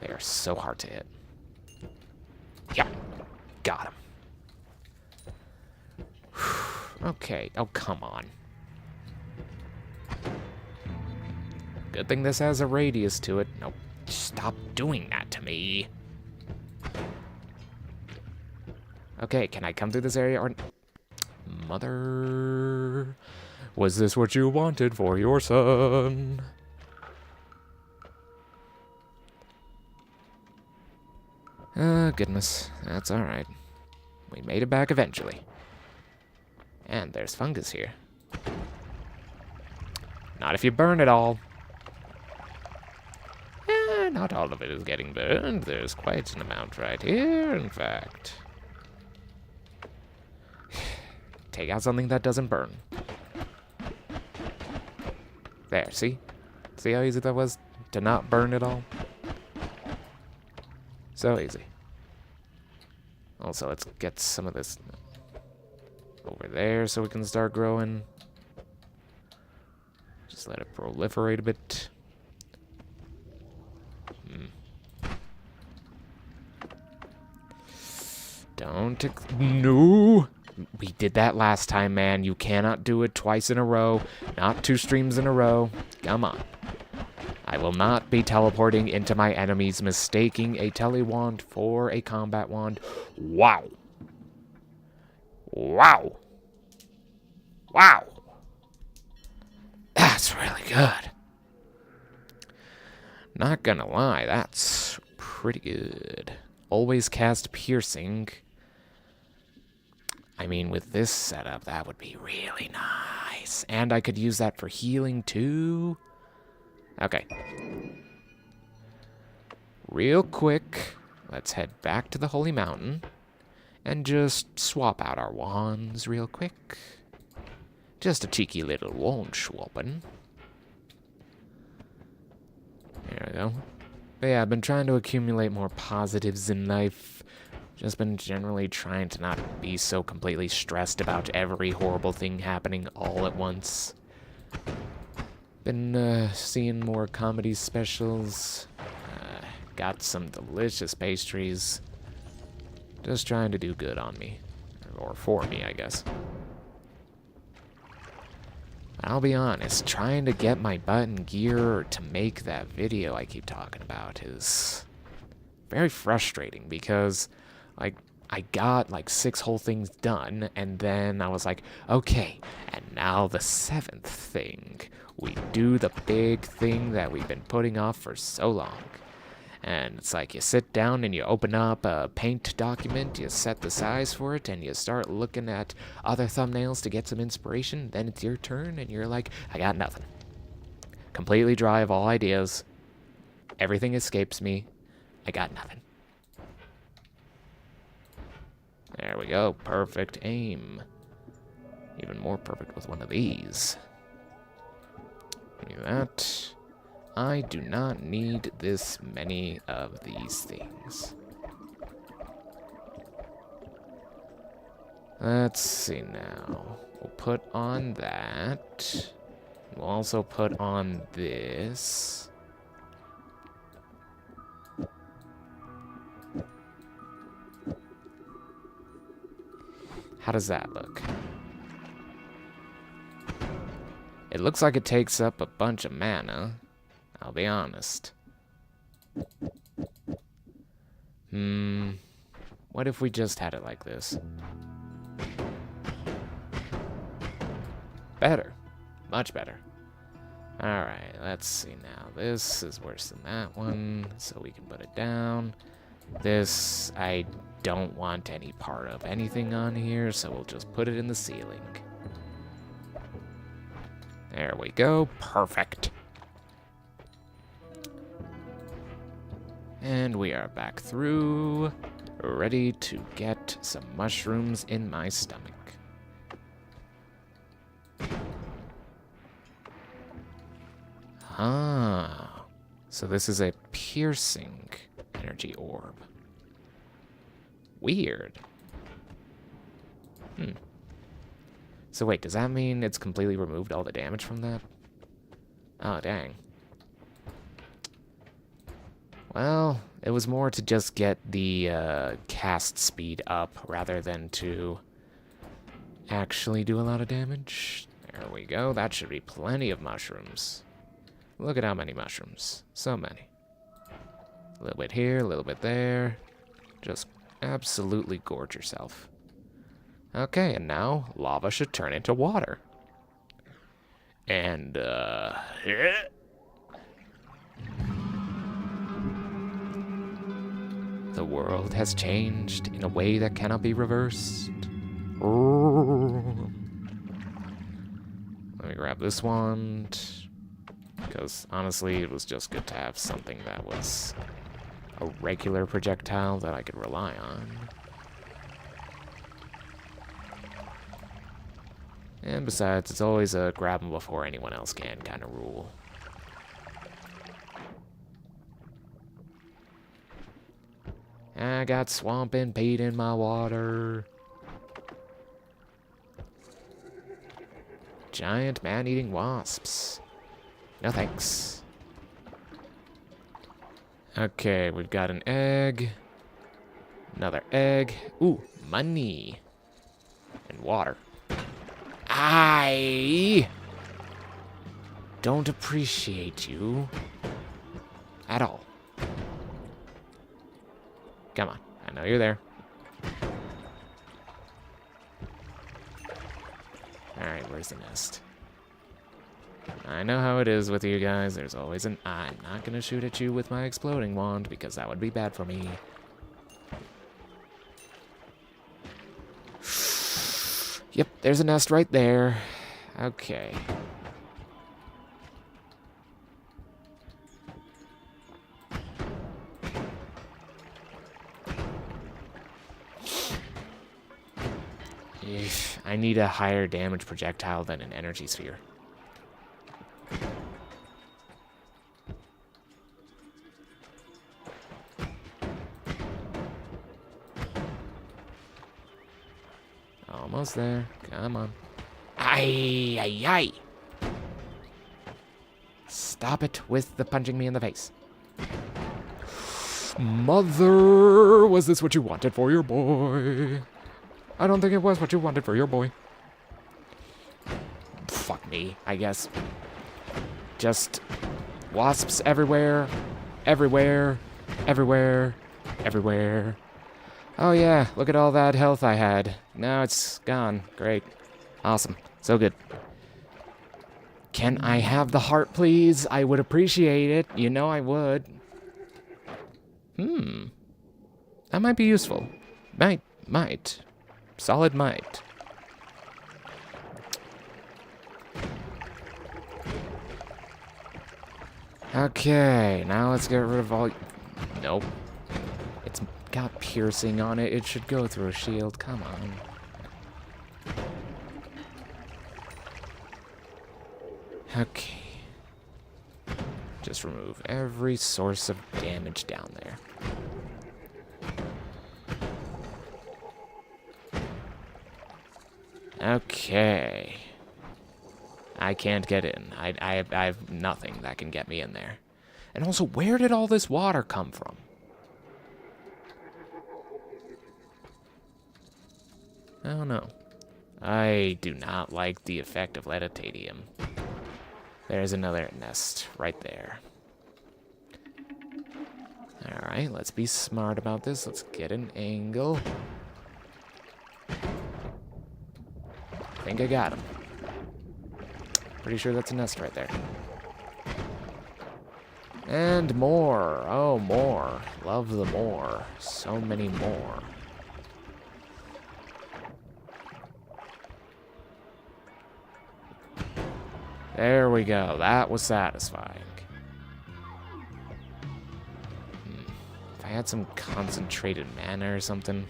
They are so hard to hit. Yeah. Got him. Okay. Oh, come on. Good thing this has a radius to it. No, stop doing that to me. Okay, can I come through this area or... Mother... Was this what you wanted for your son? Goodness. That's alright. We made it back eventually. And there's fungus here. Not if you burn it all. Not all of it is getting burned. There's quite an amount right here, in fact. Take out something that doesn't burn. There, see? See how easy that was to not burn it all? So easy. Also, let's get some of this over there so we can start growing. Just let it proliferate a bit. Don't... No! We did that last time, man. You cannot do it twice in a row. Not 2 streams in a row. Come on. I will not be teleporting into my enemies, mistaking a tele-wand for a combat wand. Wow. Wow. Wow. That's really good. Not gonna lie, that's pretty good. Always cast piercing. I mean, with this setup, that would be really nice. And I could use that for healing, too. Okay. Real quick, let's head back to the Holy Mountain and just swap out our wands real quick. Just a cheeky little wand swapping. There we go. But yeah, I've been trying to accumulate more positives in life. Just been generally trying to not be so completely stressed about every horrible thing happening all at once. Been seeing more comedy specials. Got some delicious pastries. Just trying to do good on me. Or for me, I guess. I'll be honest, trying to get my butt in gear to make that video I keep talking about is very frustrating because, like, I got like 6 whole things done, and then I was like, okay, and now the 7th thing. We do the big thing that we've been putting off for so long. And it's like you sit down and you open up a paint document, you set the size for it, and you start looking at other thumbnails to get some inspiration. Then it's your turn, and you're like, I got nothing. Completely dry of all ideas. Everything escapes me. I got nothing. There we go. Perfect aim. Even more perfect with one of these. Look at that. I do not need this many of these things. Let's see now. We'll put on that. We'll also put on this. How does that look? It looks like it takes up a bunch of mana. I'll be honest. What if we just had it like this? Better. Much better. Alright, let's see now. This is worse than that one, so we can put it down. This, I don't want any part of anything on here, so we'll just put it in the ceiling. There we go. Perfect. And we are back through, ready to get some mushrooms in my stomach. Ah, so this is a piercing energy orb. Weird. So wait, does that mean it's completely removed all the damage from that? Oh, dang. Well, it was more to just get the cast speed up rather than to actually do a lot of damage. There we go. That should be plenty of mushrooms. Look at how many mushrooms. So many. A little bit here, a little bit there. Just absolutely gorge yourself. Okay, and now lava should turn into water. And, the world has changed in a way that cannot be reversed. Let me grab this wand. Because, honestly, it was just good to have something that was a regular projectile that I could rely on. And besides, it's always a grab them before anyone else can kind of rule. I got swamp and peat in my water. Giant man-eating wasps. No thanks. Okay, we've got an egg. Another egg. Ooh, money. And water. I don't appreciate you at all. Come on, I know you're there. Alright, where's the nest? I know how it is with you guys. There's always an... I'm not gonna shoot at you with my exploding wand because that would be bad for me. Yep, there's a nest right there. Okay. I need a higher damage projectile than an energy sphere. Almost there. Come on. Ay, ay, ay. Stop it with the punching me in the face. Mother, was this what you wanted for your boy? I don't think it was what you wanted for your boy. Fuck me, I guess. Just wasps everywhere, everywhere, everywhere, everywhere. Oh yeah, look at all that health I had. Now it's gone. Great. Awesome. So good. Can I have the heart, please? I would appreciate it. You know I would. That might be useful. Might. Solid might. Okay, now let's get rid of all... Nope. It's got piercing on it. It should go through a shield. Come on. Okay. Just remove every source of damage down there. Okay. I can't get in. I have nothing that can get me in there. And also, where did all this water come from? I don't know. I do not like the effect of letatanium. There's another nest right there. Alright, let's be smart about this. Let's get an angle. I think I got him. Pretty sure that's a nest right there. And more. Oh, more. Love the more. So many more. There we go. That was satisfying. If I had some concentrated mana or something.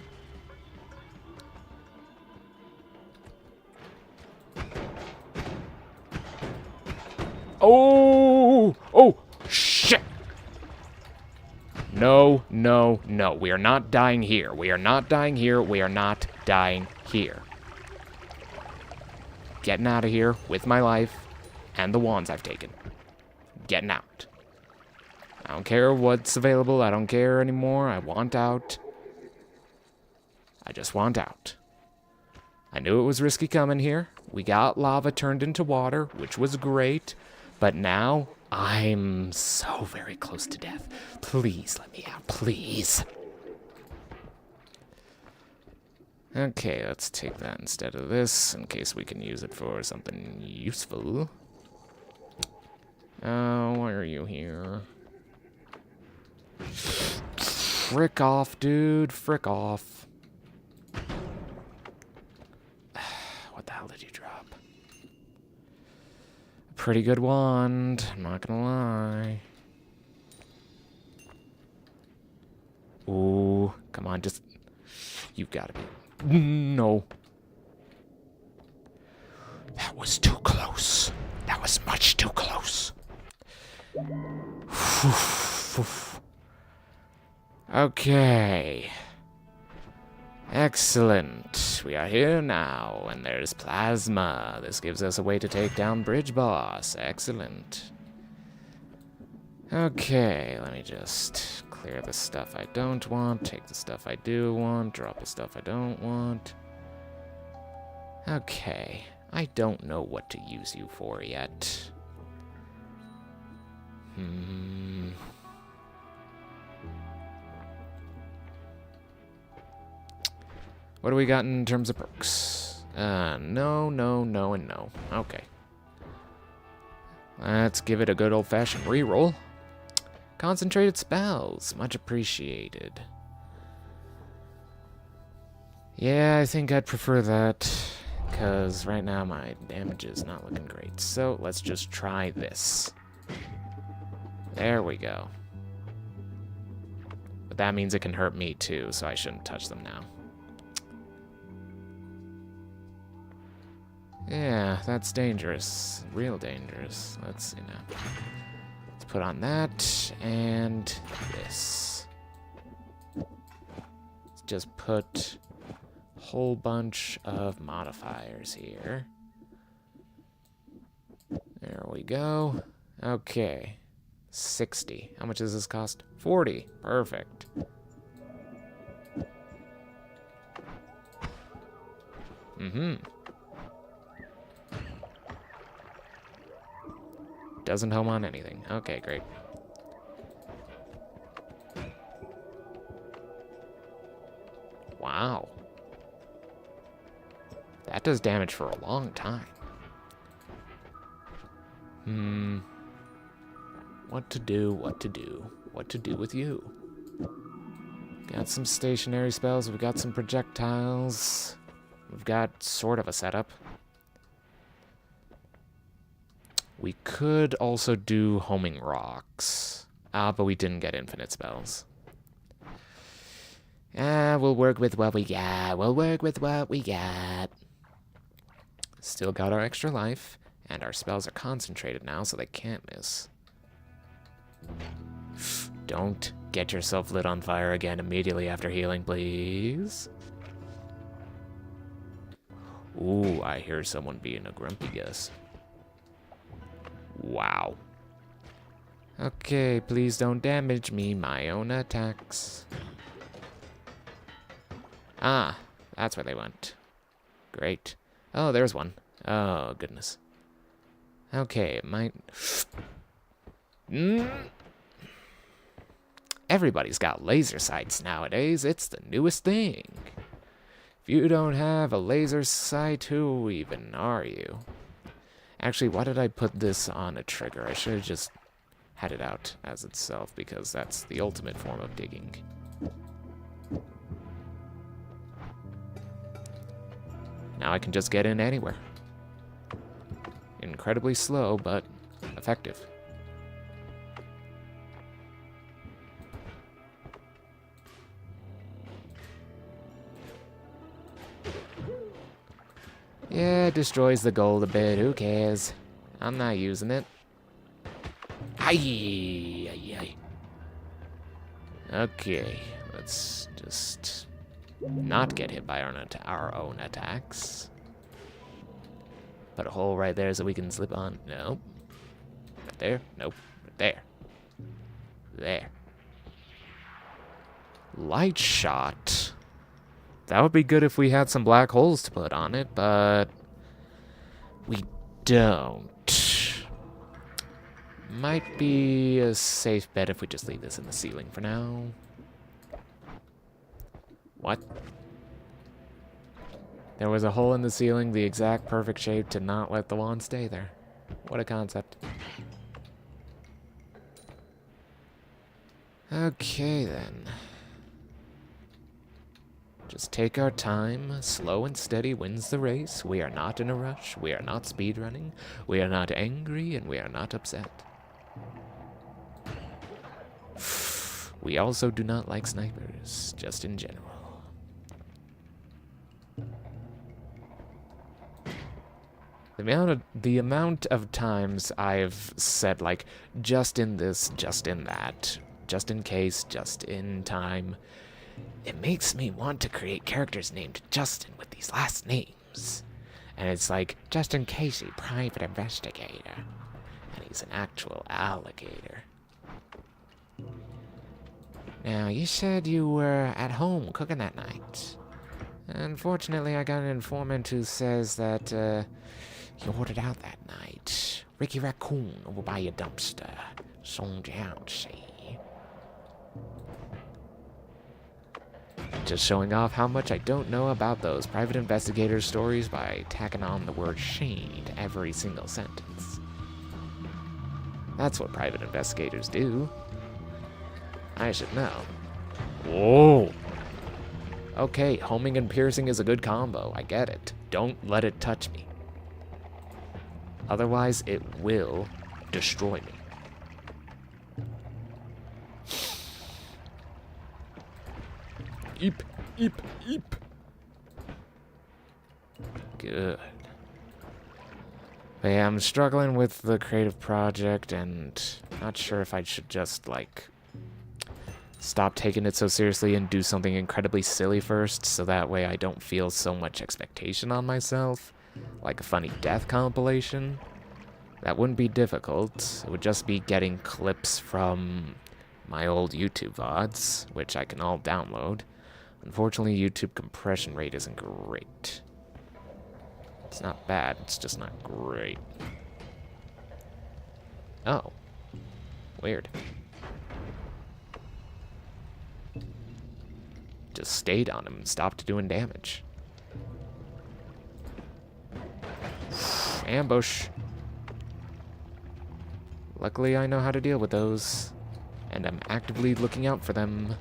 Oh! Oh! Shit! No, no, no. We are not dying here. We are not dying here. We are not dying here. Getting out of here with my life and the wands I've taken. Getting out. I don't care what's available. I don't care anymore. I want out. I just want out. I knew it was risky coming here. We got lava turned into water, which was great. But now, I'm so very close to death. Please let me out, please. Okay, let's take that instead of this, in case we can use it for something useful. Why are you here? Frick off, dude. Frick off. What the hell did you drop? Pretty good wand, I'm not gonna lie. Ooh, come on, just... You've gotta be... No. That was too close. That was much too close. Okay. Excellent. We are here now, and there's plasma. This gives us a way to take down Bridge Boss. Excellent. Okay, let me just clear the stuff I don't want, take the stuff I do want, drop the stuff I don't want. Okay. I don't know what to use you for yet. What do we got in terms of perks? No, no, no, and no. Okay. Let's give it a good old-fashioned reroll. Concentrated spells. Much appreciated. Yeah, I think I'd prefer that, because right now my damage is not looking great. So let's just try this. There we go. But that means it can hurt me too, so I shouldn't touch them now. Yeah, that's dangerous. Real dangerous. Let's put on that and this. Let's just put a whole bunch of modifiers here. There we go. Okay. 60. How much does this cost? 40. Perfect. Doesn't home on anything. Okay, great. Wow. That does damage for a long time. What to do, what to do, what to do with you. Got some stationary spells, we've got some projectiles. We've got sort of a setup. We could also do homing rocks. But we didn't get infinite spells. We'll work with what we got. We'll work with what we got. Still got our extra life, and our spells are concentrated now, so they can't miss. Don't get yourself lit on fire again immediately after healing, please. Ooh, I hear someone being a grumpy guess. Wow. Okay, please don't damage me, my own attacks. Ah, that's where they went. Great. Oh, there's one. Oh, goodness. Okay, it might... Everybody's got laser sights nowadays. It's the newest thing. If you don't have a laser sight, who even are you? Actually, why did I put this on a trigger? I should have just had it out as itself, because that's the ultimate form of digging. Now I can just get in anywhere. Incredibly slow, but effective. Yeah, it destroys the gold a bit. Who cares? I'm not using it. Aye, aye, aye. Okay, let's just not get hit by our own attacks. Put a hole right there so we can slip on. Nope. Right there. Nope. Right there. There. Light shot. That would be good if we had some black holes to put on it, but we don't. Might be a safe bet if we just leave this in the ceiling for now. What? There was a hole in the ceiling, the exact perfect shape to not let the wand stay there. What a concept. Okay, then. Just take our time. Slow and steady wins the race. We are not in a rush. We are not speedrunning. We are not angry, and we are not upset. We also do not like snipers, just in general. The amount of times I've said, like, just in this, just in that, just in case, just in time, it makes me want to create characters named Justin with these last names. And it's like, Justin Casey, private investigator. And he's an actual alligator. Now, you said you were at home cooking that night. Unfortunately, I got an informant who says that, he ordered out that night. Ricky Raccoon over by your dumpster. Sold you out, see? Just showing off how much I don't know about those private investigator stories by tacking on the word Shane to every single sentence. That's what private investigators do. I should know. Whoa! Okay, homing and piercing is a good combo. I get it. Don't let it touch me. Otherwise, it will destroy me. Eep, eep, eep. Good. But yeah, I'm struggling with the creative project and not sure if I should just, like, stop taking it so seriously and do something incredibly silly first, so that way I don't feel so much expectation on myself. Like a funny death compilation. That wouldn't be difficult. It would just be getting clips from my old YouTube VODs, which I can all download. Unfortunately, YouTube compression rate isn't great. It's not bad, it's just not great. Oh. Weird. Just stayed on him and stopped doing damage. Ambush. Luckily, I know how to deal with those, and I'm actively looking out for them.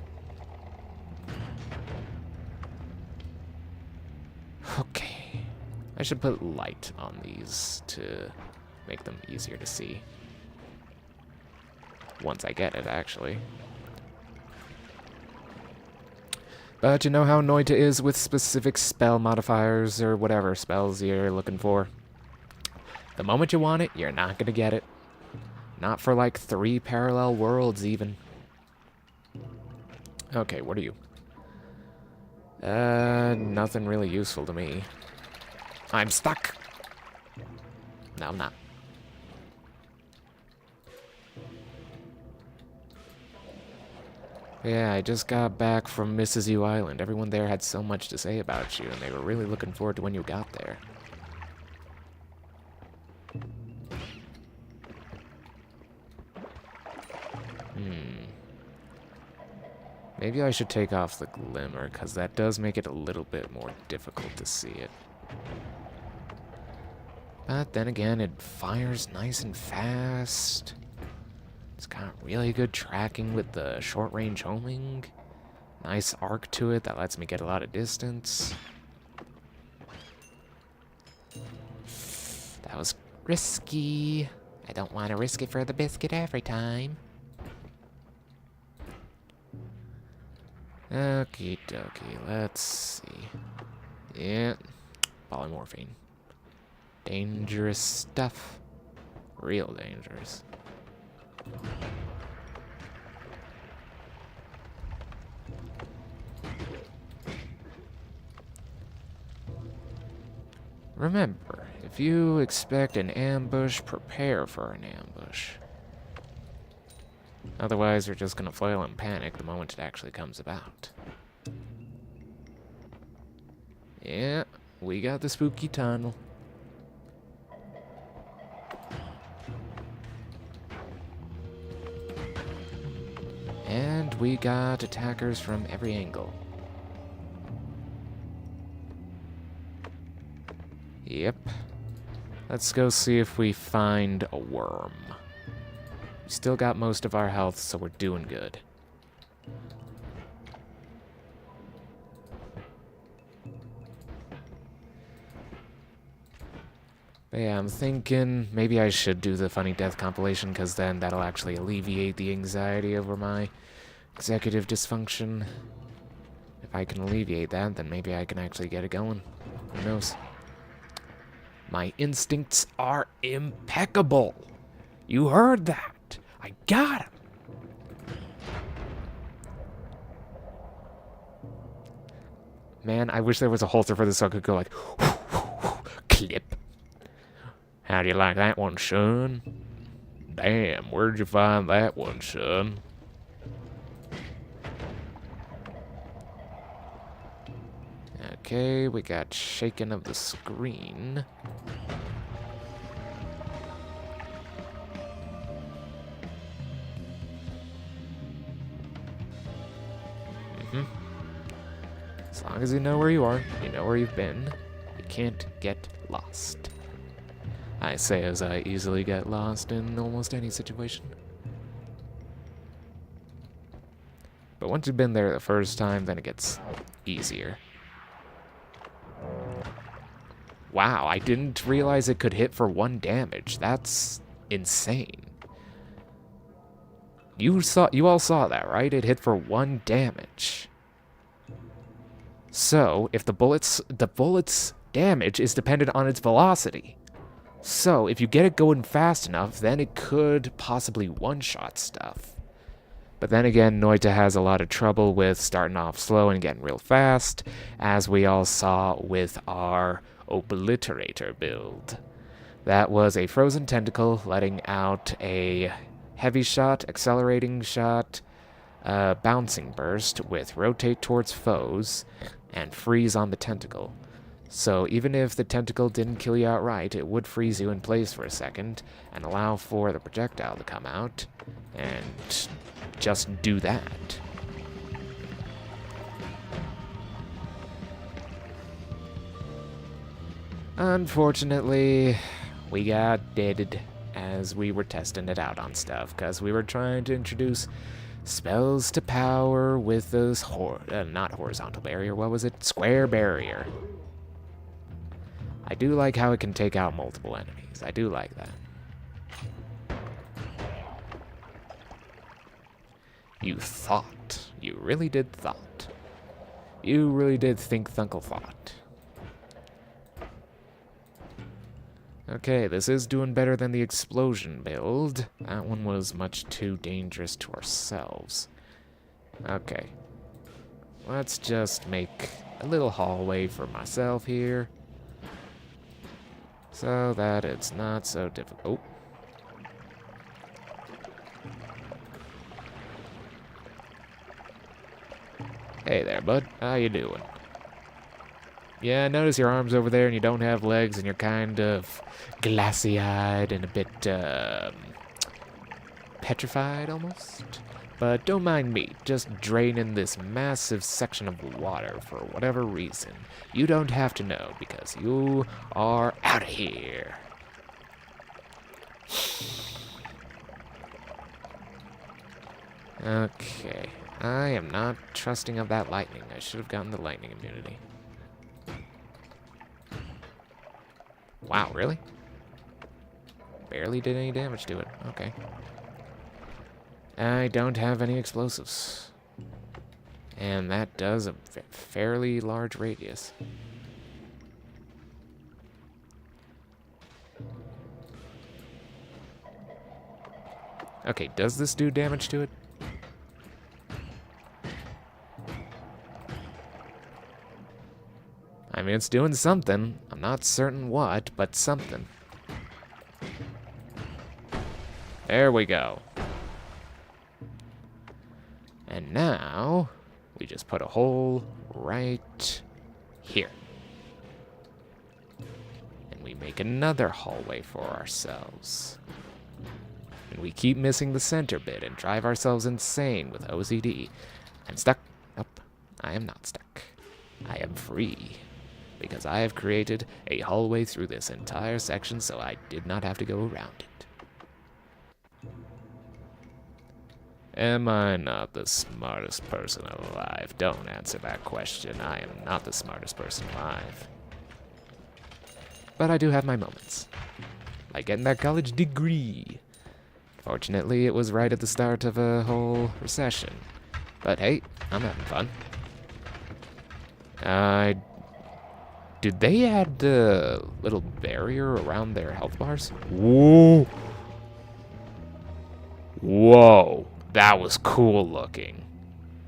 Okay. I should put light on these to make them easier to see. Once I get it, actually. But you know how Noita is with specific spell modifiers or whatever spells you're looking for. The moment you want it, you're not gonna get it. Not for like 3 parallel worlds, even. Okay, what are you? Nothing really useful to me. I'm stuck! No, I'm not. Yeah, I just got back from Mrs. U Island. Everyone there had so much to say about you, and they were really looking forward to when you got there. Maybe I should take off the glimmer, because that does make it a little bit more difficult to see it. But then again, it fires nice and fast. It's got really good tracking with the short-range homing. Nice arc to it that lets me get a lot of distance. That was risky. I don't want to risk it for the biscuit every time. Okie dokie, let's see. Yeah, polymorphine. Dangerous stuff. Real dangerous. Remember, if you expect an ambush, prepare for an ambush. Otherwise, you're just gonna flail and panic the moment it actually comes about. Yeah, we got the spooky tunnel. And we got attackers from every angle. Yep. Let's go see if we find a worm. We still got most of our health, so we're doing good. But yeah, I'm thinking maybe I should do the funny death compilation, because then that'll actually alleviate the anxiety over my executive dysfunction. If I can alleviate that, then maybe I can actually get it going. Who knows? My instincts are impeccable. You heard that. I got him. Man, I wish there was a halter for this so I could go like, clip. How do you like that one, son? Damn, where'd you find that one, son? Okay, we got shaking of the screen. As long as you know where you are, you know where you've been, you can't get lost. I say as I easily get lost in almost any situation. But once you've been there the first time, then it gets easier. Wow, I didn't realize it could hit for 1 damage. That's insane. You all saw that, right? It hit for 1 damage. So, if the bullet's damage is dependent on its velocity. So, if you get it going fast enough, then it could possibly one-shot stuff. But then again, Noita has a lot of trouble with starting off slow and getting real fast, as we all saw with our Obliterator build. That was a frozen tentacle letting out a heavy shot, accelerating shot, bouncing burst with rotate towards foes, and freeze on the tentacle. So even if the tentacle didn't kill you outright, it would freeze you in place for a second and allow for the projectile to come out and just do that. Unfortunately, we got deaded as we were testing it out on stuff, because we were trying to introduce spells to power with this not horizontal barrier, what was it? Square barrier. I do like how it can take out multiple enemies. I do like that. You thought. You really did thought. You really did think Thunkle thought. Okay, this is doing better than the explosion build. That one was much too dangerous to ourselves. Okay. Let's just make a little hallway for myself here, so that it's not so difficult. Hey there, bud. How you doing? Yeah, notice your arms over there and you don't have legs and you're kind of glassy-eyed and a bit, petrified almost. But don't mind me, just draining this massive section of water for whatever reason. You don't have to know because you are out of here. Okay, I am not trusting of that lightning. I should have gotten the lightning immunity. Wow, really? Barely did any damage to it. Okay. I don't have any explosives. And that does a fairly large radius. Okay, does this do damage to it? I mean, it's doing something. I'm not certain what, but something. There we go. And now, we just put a hole right here. And we make another hallway for ourselves. And we keep missing the center bit and drive ourselves insane with OCD. I'm stuck. Nope, I am not stuck. I am free. Because I have created a hallway through this entire section so I did not have to go around it. Am I not the smartest person alive? Don't answer that question. I am not the smartest person alive. But I do have my moments. Like getting that college degree. Fortunately, it was right at the start of a whole recession. But hey, I'm having fun. Did they add the little barrier around their health bars? Whoa. Whoa. That was cool looking.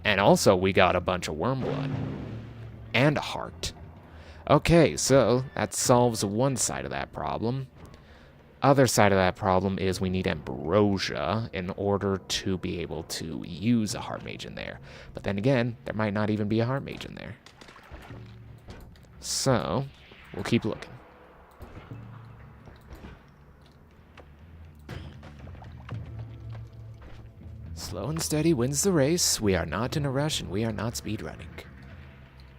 And also, we got a bunch of worm blood. And a heart. Okay, so that solves one side of that problem. Other side of that problem is we need ambrosia in order to be able to use a heart mage in there. But then again, there might not even be a heart mage in there. So, we'll keep looking. Slow and steady wins the race. We are not in a rush and we are not speedrunning.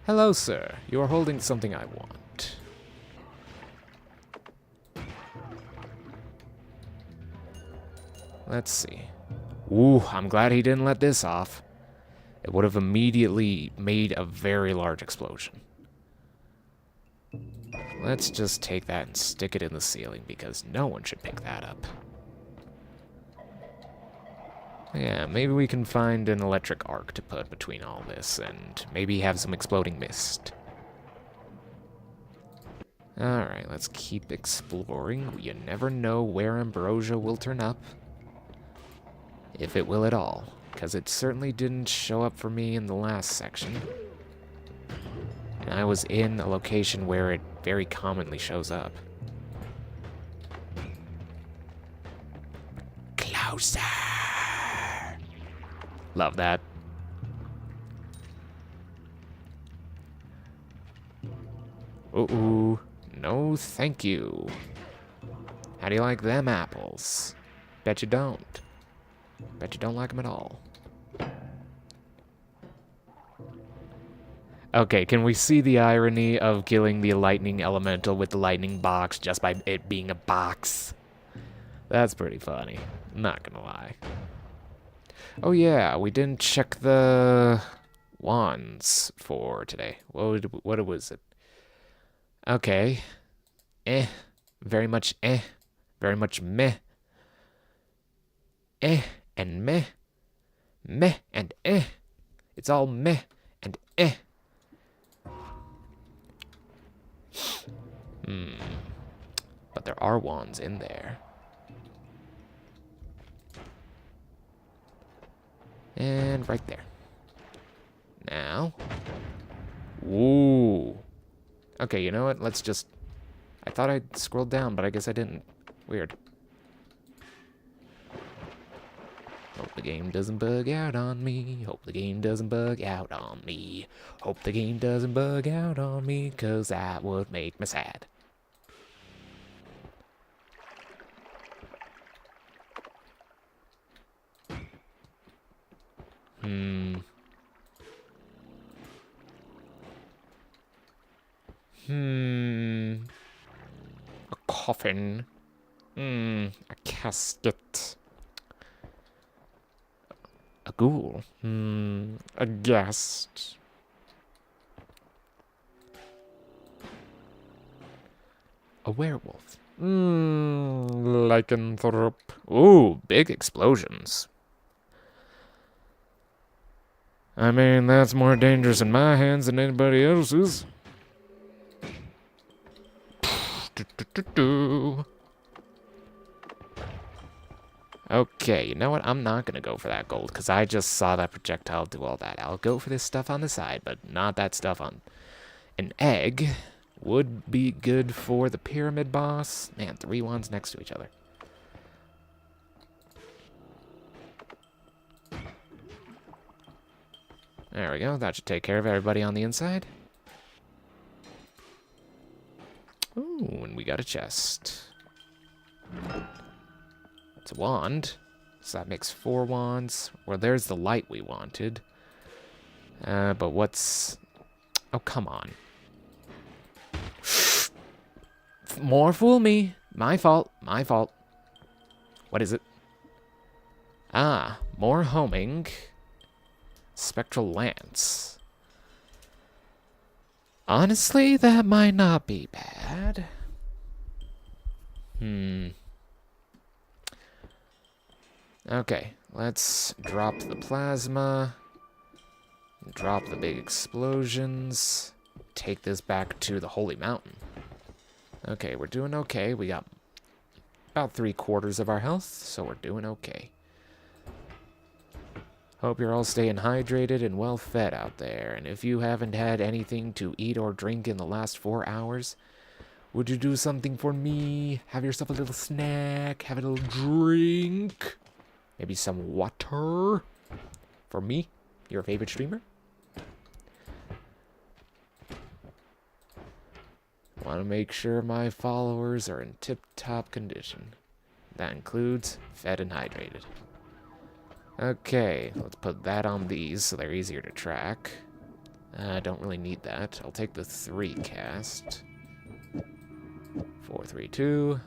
Hello, sir. You are holding something I want. Let's see. Ooh, I'm glad he didn't let this off. It would have immediately made a very large explosion. Let's just take that and stick it in the ceiling because no one should pick that up. Yeah, maybe we can find an electric arc to put between all this and maybe have some exploding mist. Alright, let's keep exploring. You never know where ambrosia will turn up. If it will at all. Because it certainly didn't show up for me in the last section. And I was in a location where it very commonly shows up. Closer! Love that. Uh-oh. No, thank you. How do you like them apples? Bet you don't. Bet you don't like them at all. Okay, can we see the irony of killing the lightning elemental with the lightning box just by it being a box? That's pretty funny. Not gonna lie. Oh yeah, we didn't check the wands for today. What was it? Okay. Very much very much meh. And meh. Meh and It's all meh and But there are wands in there. And right there. Now. Ooh. Okay, you know what? Let's just... I thought I scrolled down, but I guess I didn't. Weird. Hope the game doesn't bug out on me. Hope the game doesn't bug out on me. Hope the game doesn't bug out on me, 'cause that would make me sad. A coffin. A casket. A ghoul. A guest. A werewolf. Lycanthrope. Ooh, big explosions. I mean, that's more dangerous in my hands than anybody else's. Okay, you know what? I'm not going to go for that gold, because I just saw that projectile do all that. I'll go for this stuff on the side, but not that stuff on... An egg would be good for the pyramid boss. Man, 3 wands next to each other. There we go. That should take care of everybody on the inside. Ooh, and we got a chest. It's a wand. So that makes 4 wands. Well, there's the light we wanted. But what's... Oh, come on. More fool me. My fault. My fault. What is it? Ah, more homing. Spectral lance. Honestly, that might not be bad. Okay, let's drop the plasma. Drop the big explosions. Take this back to the Holy Mountain. Okay, we're doing okay. We got about 3/4 of our health, so we're doing okay. Hope you're all staying hydrated and well fed out there. And if you haven't had anything to eat or drink in the last 4 hours, would you do something for me? Have yourself a little snack, have a little drink, maybe some water for me, your favorite streamer. Want to make sure my followers are in tip-top condition. That includes fed and hydrated. Okay, let's put that on these so they're easier to track. I don't really need that. I'll take the 3 cast. 4, 3, 2.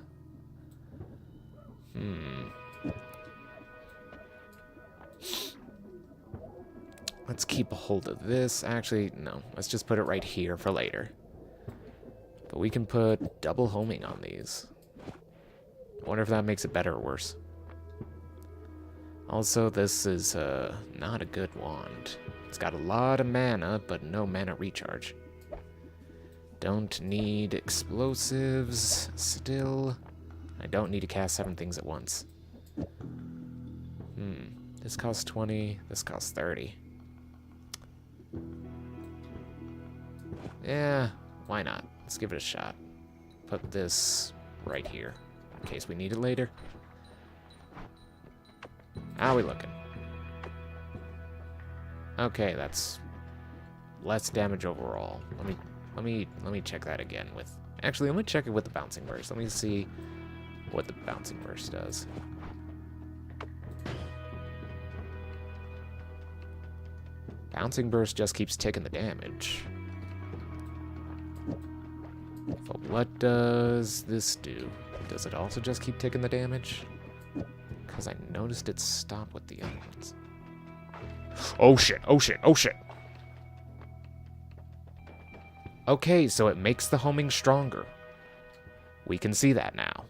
Let's keep a hold of this. Actually, no. Let's just put it right here for later. But we can put double homing on these. I wonder if that makes it better or worse. Also, this is not a good wand. It's got a lot of mana, but no mana recharge. Don't need explosives still. I don't need to cast 7 things at once. This costs 20, this costs 30. Yeah, why not? Let's give it a shot. Put this right here, in case we need it later. How are we looking? Okay, that's less damage overall. Let me check that again with. Actually, let me check it with the bouncing burst. Let me see what the bouncing burst does. Bouncing burst just keeps ticking the damage. But what does this do? Does it also just keep ticking the damage? Because I noticed it stopped with the other ones. Oh shit, oh shit, oh shit. Okay, so it makes the homing stronger. We can see that now.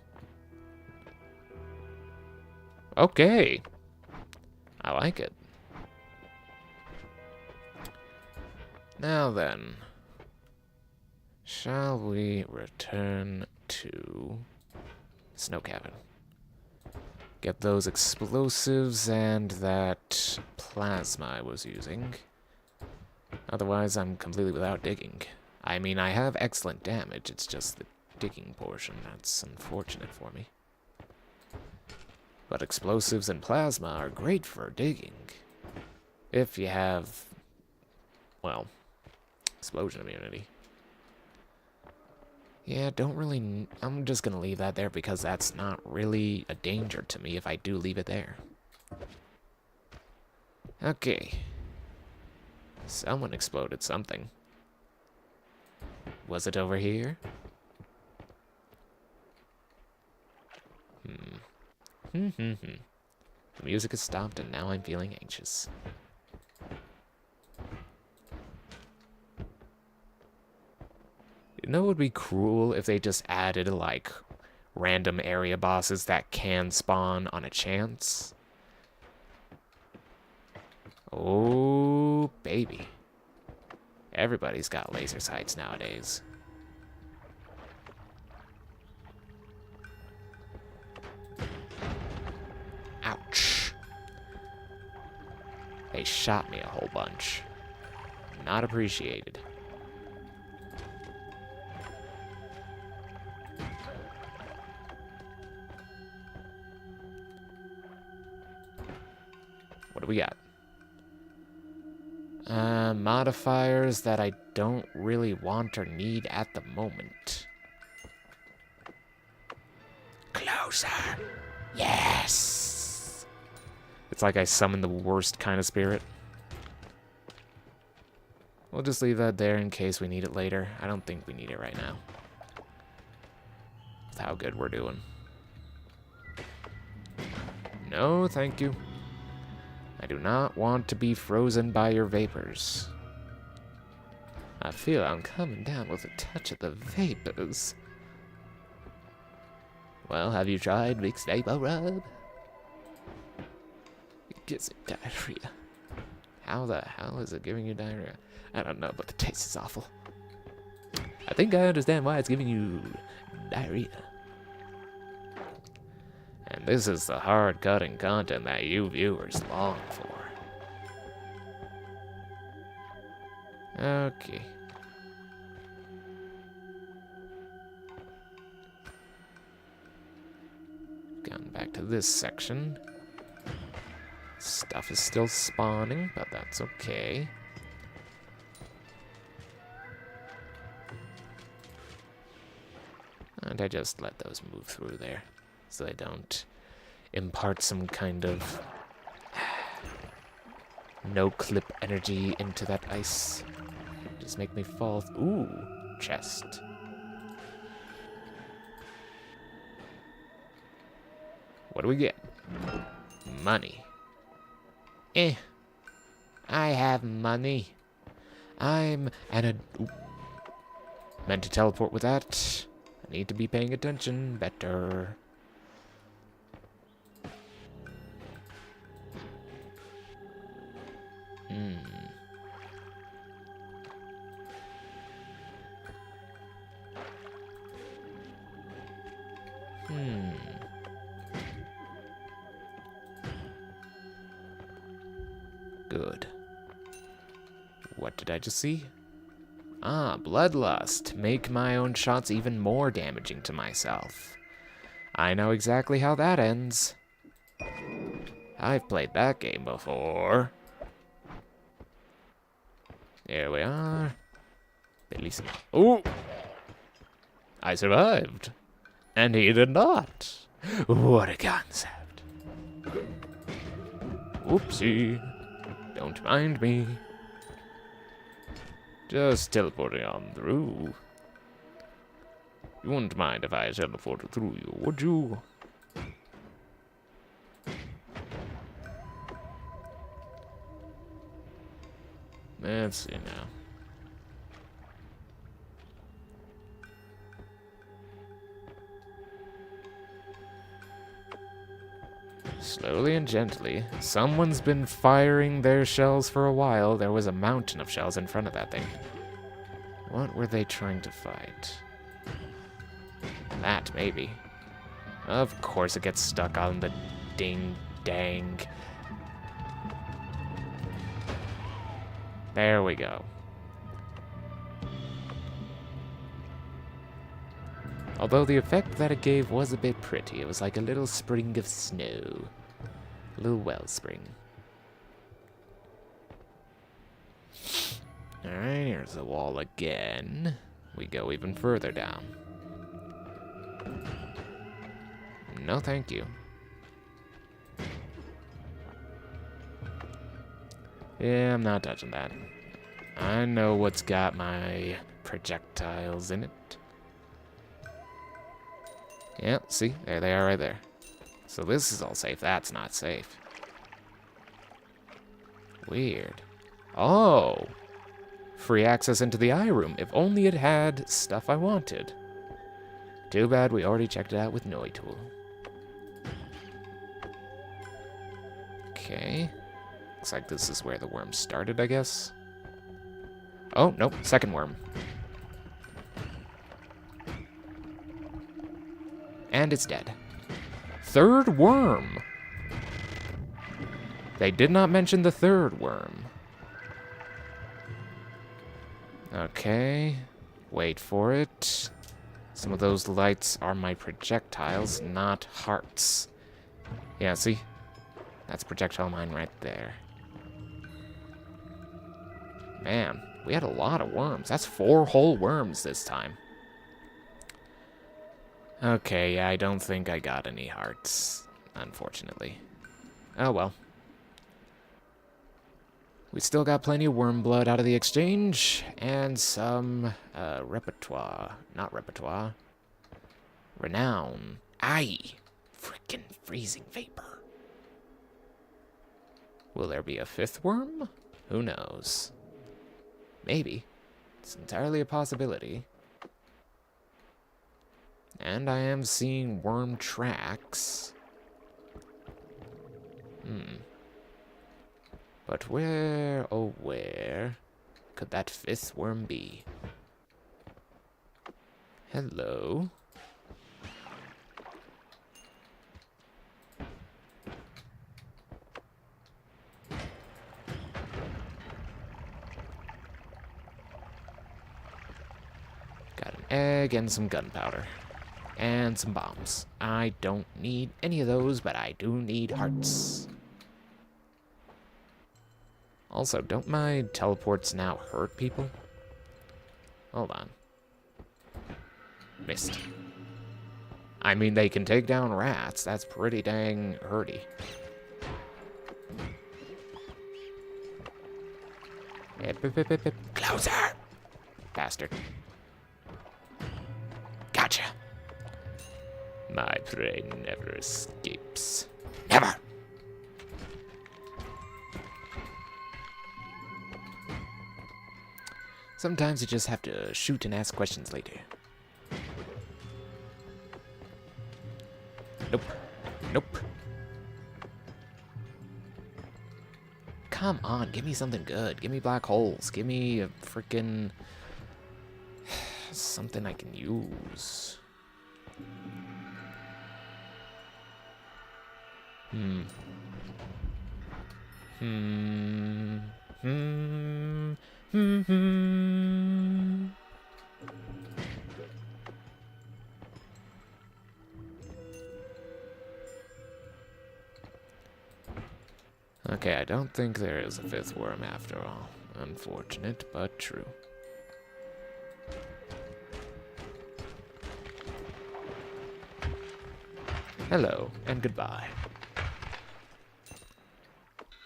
Okay. I like it. Now then, shall we return to Snow Cabin? Get those explosives and that plasma I was using. Otherwise, I'm completely without digging. I mean, I have excellent damage, it's just the digging portion that's unfortunate for me. But explosives and plasma are great for digging. If you have, well, explosion immunity. Yeah, don't really. I'm just gonna leave that there because that's not really a danger to me if I do leave it there. Okay. Someone exploded something. Was it over here? The music has stopped and now I'm feeling anxious. You know what would be cruel if they just added, like, random area bosses that can spawn on a chance? Oh, baby. Everybody's got laser sights nowadays. Ouch. They shot me a whole bunch. Not appreciated. What do we got? Modifiers that I don't really want or need at the moment. Closer. Yes. It's like I summoned the worst kind of spirit. We'll just leave that there in case we need it later. I don't think we need it right now. With how good we're doing. No, thank you. I do not want to be frozen by your vapors. I feel I'm coming down with a touch of the vapors. Well, have you tried mixed vapor rub? It gives it diarrhea. How the hell is it giving you diarrhea? I don't know, but the taste is awful. I think I understand why it's giving you diarrhea. And this is the hard-cutting content that you viewers long for. Okay. Gotten back to this section. Stuff is still spawning, but that's okay. I just let those move through there so they don't impart some kind of no-clip energy into that ice? Just make me fall. Ooh, chest. What do we get? Money. I have money. I'm meant to teleport with that. I need to be paying attention better. Good. What did I just see? Ah, bloodlust. Make my own shots even more damaging to myself. I know exactly how that ends. I've played that game before. Here we are. Ooh! I survived. And he did not. What a concept. Whoopsie. Don't mind me. Just teleporting on through. You wouldn't mind if I teleported through you, would you? Let's see now. Slowly and gently. Someone's been firing their shells for a while. There was a mountain of shells in front of that thing. What were they trying to fight? That, maybe. Of course it gets stuck on the ding-dang. There we go. Although the effect that it gave was a bit pretty. It was like a little spring of snow. A little wellspring. Alright, here's the wall again. We go even further down. No, thank you. Yeah, I'm not touching that. I know what's got my projectiles in it. Yeah, see? There they are right there. So this is all safe. That's not safe. Weird. Oh! Free access into the eye room. If only it had stuff I wanted. Too bad we already checked it out with Noita. Okay. Looks like this is where the worm started, I guess. Oh, nope. Second worm. And it's dead. Third worm! They did not mention the third worm. Okay. Wait for it. Some of those lights are my projectiles, not hearts. Yeah, see? That's projectile mine right there. Man, we had a lot of worms. That's 4 whole worms this time. Okay, I don't think I got any hearts, unfortunately. Oh well. We still got plenty of worm blood out of the exchange, and some repertoire. Not repertoire. Renown. Aye! Frickin' freezing vapor. Will there be a 5th worm? Who knows? Maybe. It's entirely a possibility. And I am seeing worm tracks. But where, oh where, could that 5th worm be? Hello? Got an egg and some gunpowder. And some bombs. I don't need any of those, but I do need hearts. Also, don't my teleports now hurt people? Hold on. Missed. I mean, they can take down rats. That's pretty dang hurty. Closer! Bastard. Gotcha. My prey never escapes. Never! Sometimes you just have to shoot and ask questions later. Nope. Nope. Come on, give me something good. Give me black holes. Give me a freaking something I can use. Okay, I don't think there is a fifth worm after all. Unfortunate, but true. Hello, and goodbye.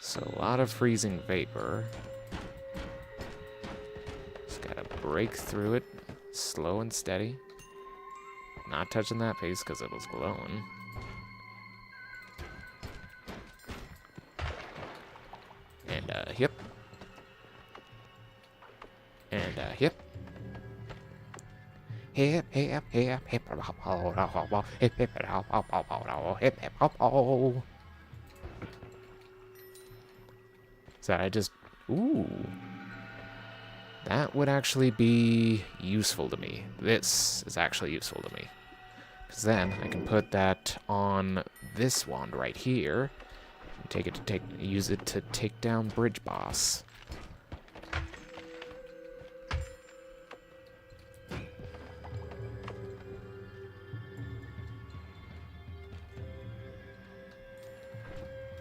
So, a lot of freezing vapor. Just gotta break through it, slow and steady. Not touching that piece because it was glowing. And, yep. And, yep. Hip, hip, hip, hip, hip, hip, hip, hip, so I just... Ooh. That would actually be useful to me. This is actually useful to me. Because then I can put that on this wand right here. And use it to take down Bridge Boss.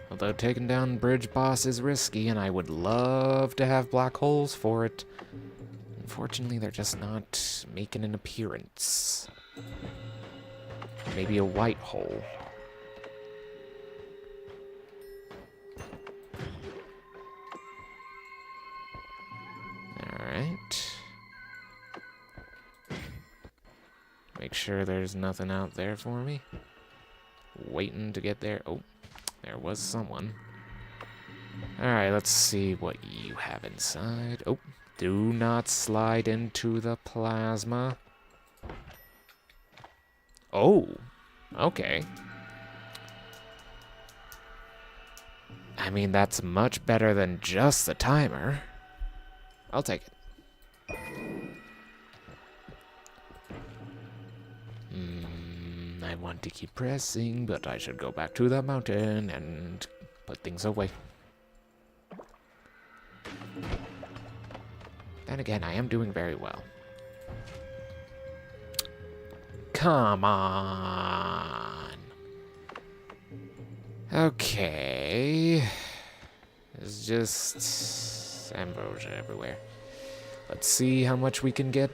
Although taking down Bridge Boss is risky, and I would love to have black holes for it. Unfortunately, they're just not making an appearance. Maybe a white hole. Alright. Make sure there's nothing out there for me. Waiting to get there. Oh. There was someone. Alright, let's see what you have inside. Oh, do not slide into the plasma. Oh, okay. I mean, that's much better than just the timer. I'll take it. I want to keep pressing, but I should go back to the mountain and put things away. Then again, I am doing very well. Come on. Okay. There's just ambrosia everywhere. Let's see how much we can get.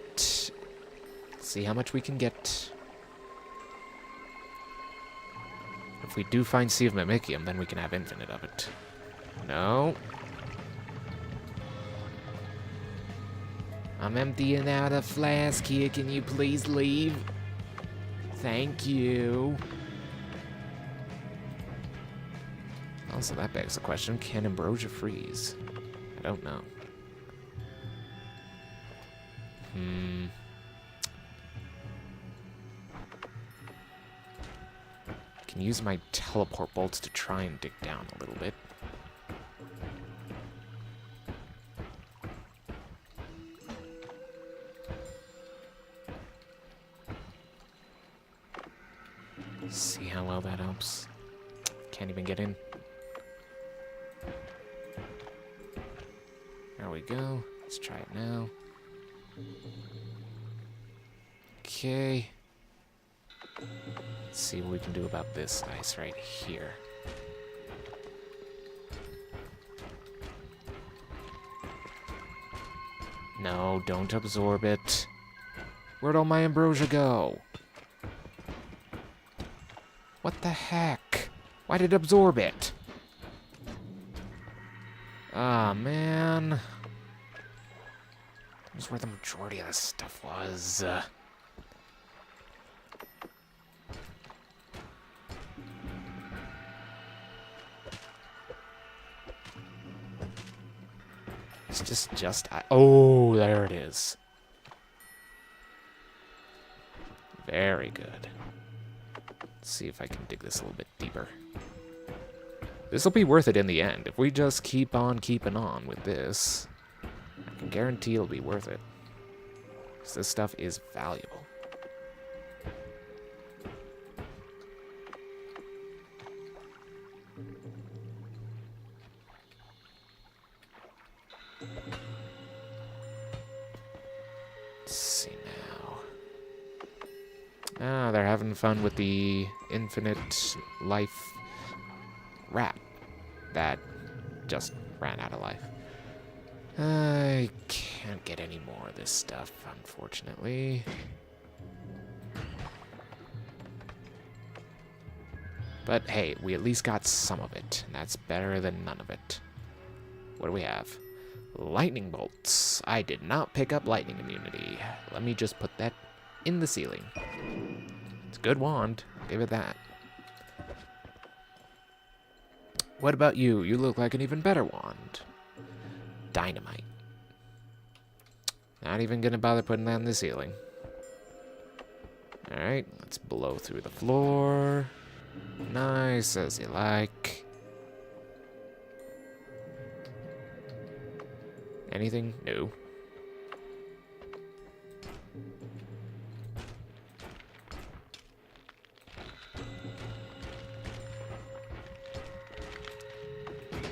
Let's see how much we can get. If we do find Sea of Mimicium, then we can have infinite of it. No. I'm emptying out a flask here. Can you please leave? Thank you. Also, that begs the question, can ambrosia freeze? I don't know. I can use my teleport bolts to try and dig down a little bit. See how well that helps. Can't even get in. There we go. Let's try it now. Okay. Let's see what we can do about this ice right here. No, don't absorb it. Where'd all my ambrosia go? What the heck? Why did it absorb it? Ah, man. That was where the majority of this stuff was. It's just... oh, there it is. Very good. Let's see if I can dig this a little bit deeper. This will be worth it in the end. If we just keep on keeping on with this, I can guarantee it'll be worth it. Because this stuff is valuable. Let's see now. Ah, they're having fun with the infinite life rat that just ran out of life. I can't get any more of this stuff, unfortunately. But hey, we at least got some of it, and that's better than none of it. What do we have? Lightning bolts. I did not pick up lightning immunity. Let me just put that in the ceiling. It's a good wand. Give it that. What about you? You look like an even better wand. Dynamite. Not even gonna bother putting that in the ceiling. Alright, let's blow through the floor. Nice as you like. Anything? No.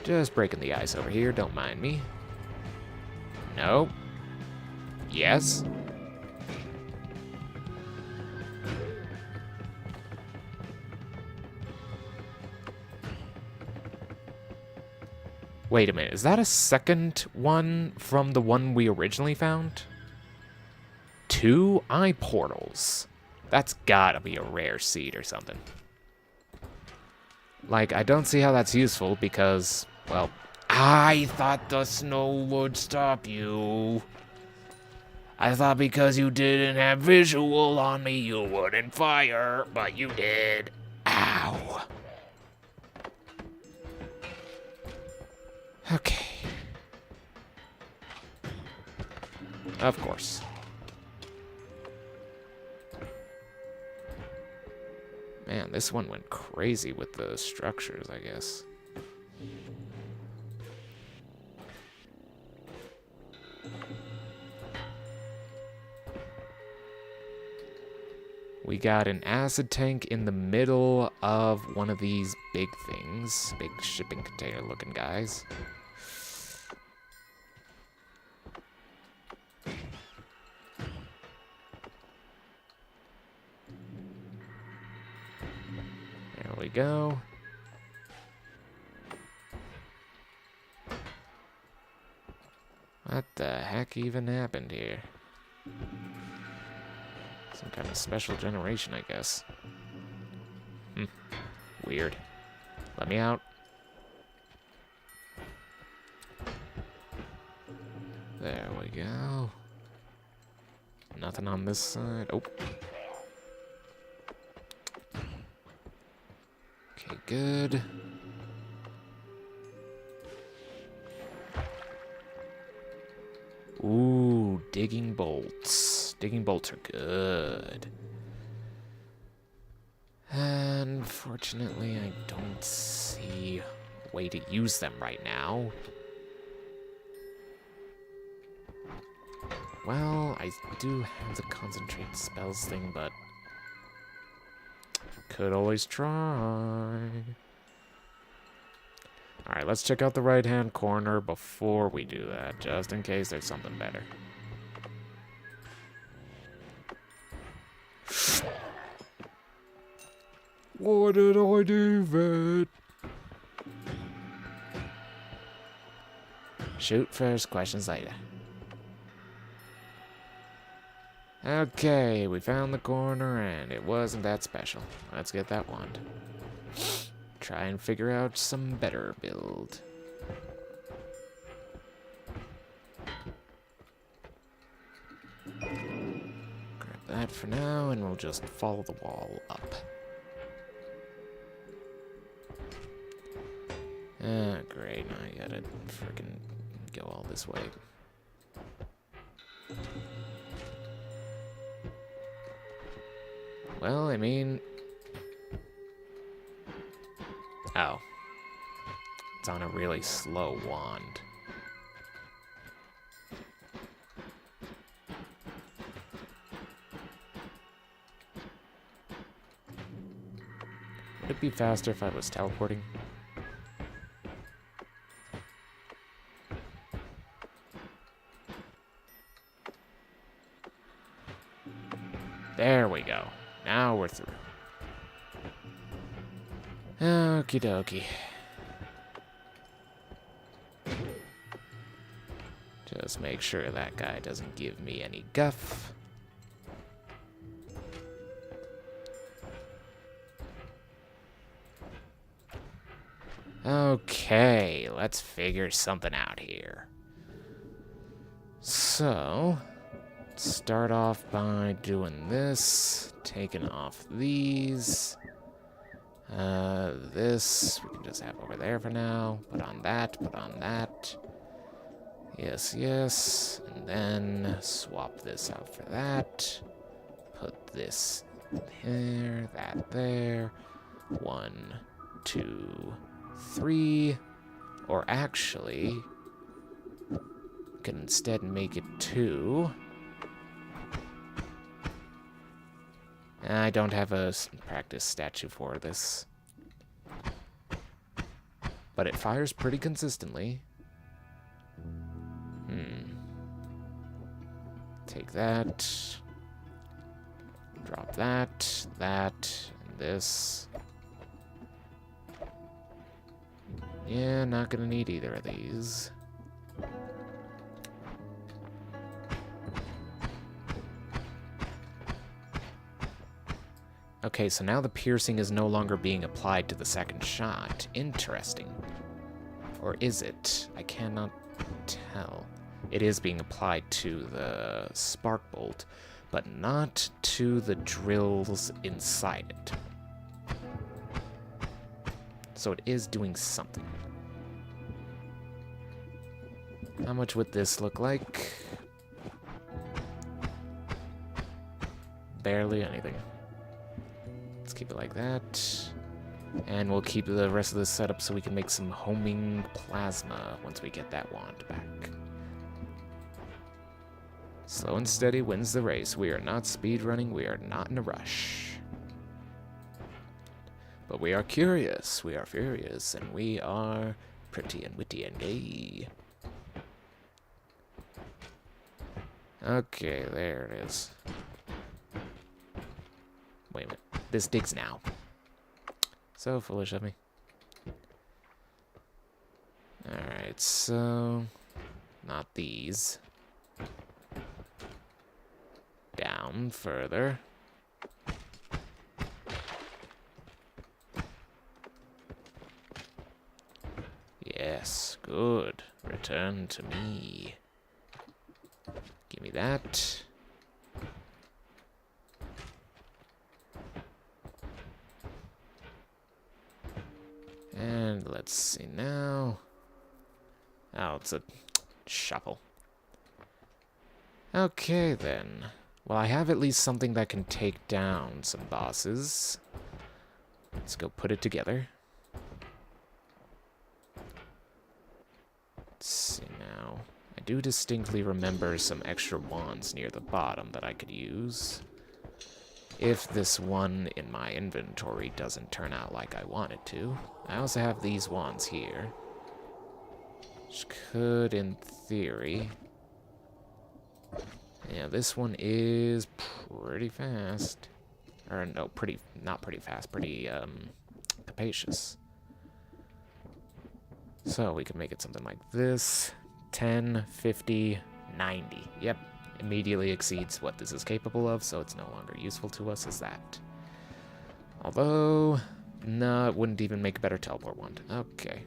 Just breaking the ice over here, don't mind me. No. Yes. Wait a minute, is that a second one from the one we originally found? 2 eye portals. That's gotta be a rare seed or something. Like, I don't see how that's useful because, well, I thought the snow would stop you. I thought because you didn't have visual on me, you wouldn't fire, but you did. Ow. Okay. Of course. Man, this one went crazy with the structures, I guess. We got an acid tank in the middle of one of these big things. Big shipping container looking guys. There we go. What the heck even happened here? Some kind of special generation, I guess. Weird. Let me out. There we go. Nothing on this side. Oh. Okay, good. Ooh, digging bolts. Digging bolts are good. Unfortunately, I don't see a way to use them right now. Well, I do have the concentrate spells thing, but could always try. Alright, let's check out the right-hand corner before we do that, just in case there's something better. What did I do, Vet? Shoot first, questions later. Okay, we found the corner, and it wasn't that special. Let's get that wand. Try and figure out some better build. Grab that for now, and we'll just follow the wall up. Ah, great. Now I gotta frickin' go all this way. Well, I mean... Oh. It's on a really slow wand. Would it be faster if I was teleporting? There we go. Now we're through. Okie dokie. Just make sure that guy doesn't give me any guff. Okay, let's figure something out here. So, start off by doing this, taking off these. This we can just have over there for now. Put on that, put on that. Yes, yes. And then swap this out for that. Put this there, that there. 1, 2, 3. Or actually, can instead make it 2. I don't have a practice statue for this. But it fires pretty consistently. Take that. Drop that, that, and this. Yeah, not gonna need either of these. Okay, so now the piercing is no longer being applied to the second shot. Interesting. Or is it? I cannot tell. It is being applied to the spark bolt, but not to the drills inside it. So it is doing something. How much would this look like? Barely anything. Let's keep it like that. And we'll keep the rest of this set up so we can make some homing plasma once we get that wand back. Slow and steady wins the race. We are not speedrunning. We are not in a rush. But we are curious. We are furious. And we are pretty and witty and gay. Okay, there it is. Wait a minute. This digs now. So foolish of me. Alright, so... not these. Down further. Yes, good. Return to me. Give me that. And let's see now. Oh, it's a shuffle. Okay, then. Well, I have at least something that can take down some bosses. Let's go put it together. Let's see now. I do distinctly remember some extra wands near the bottom that I could use. If this one in my inventory doesn't turn out like I want it to. I also have these wands here, which could, in theory... Yeah, this one is pretty fast. Or, no, not pretty fast, pretty, capacious. So, we can make it something like this. 10, 50, 90. Yep, immediately exceeds what this is capable of, so it's no longer useful to us as that. Although, no, it wouldn't even make a better teleport wand. Okay.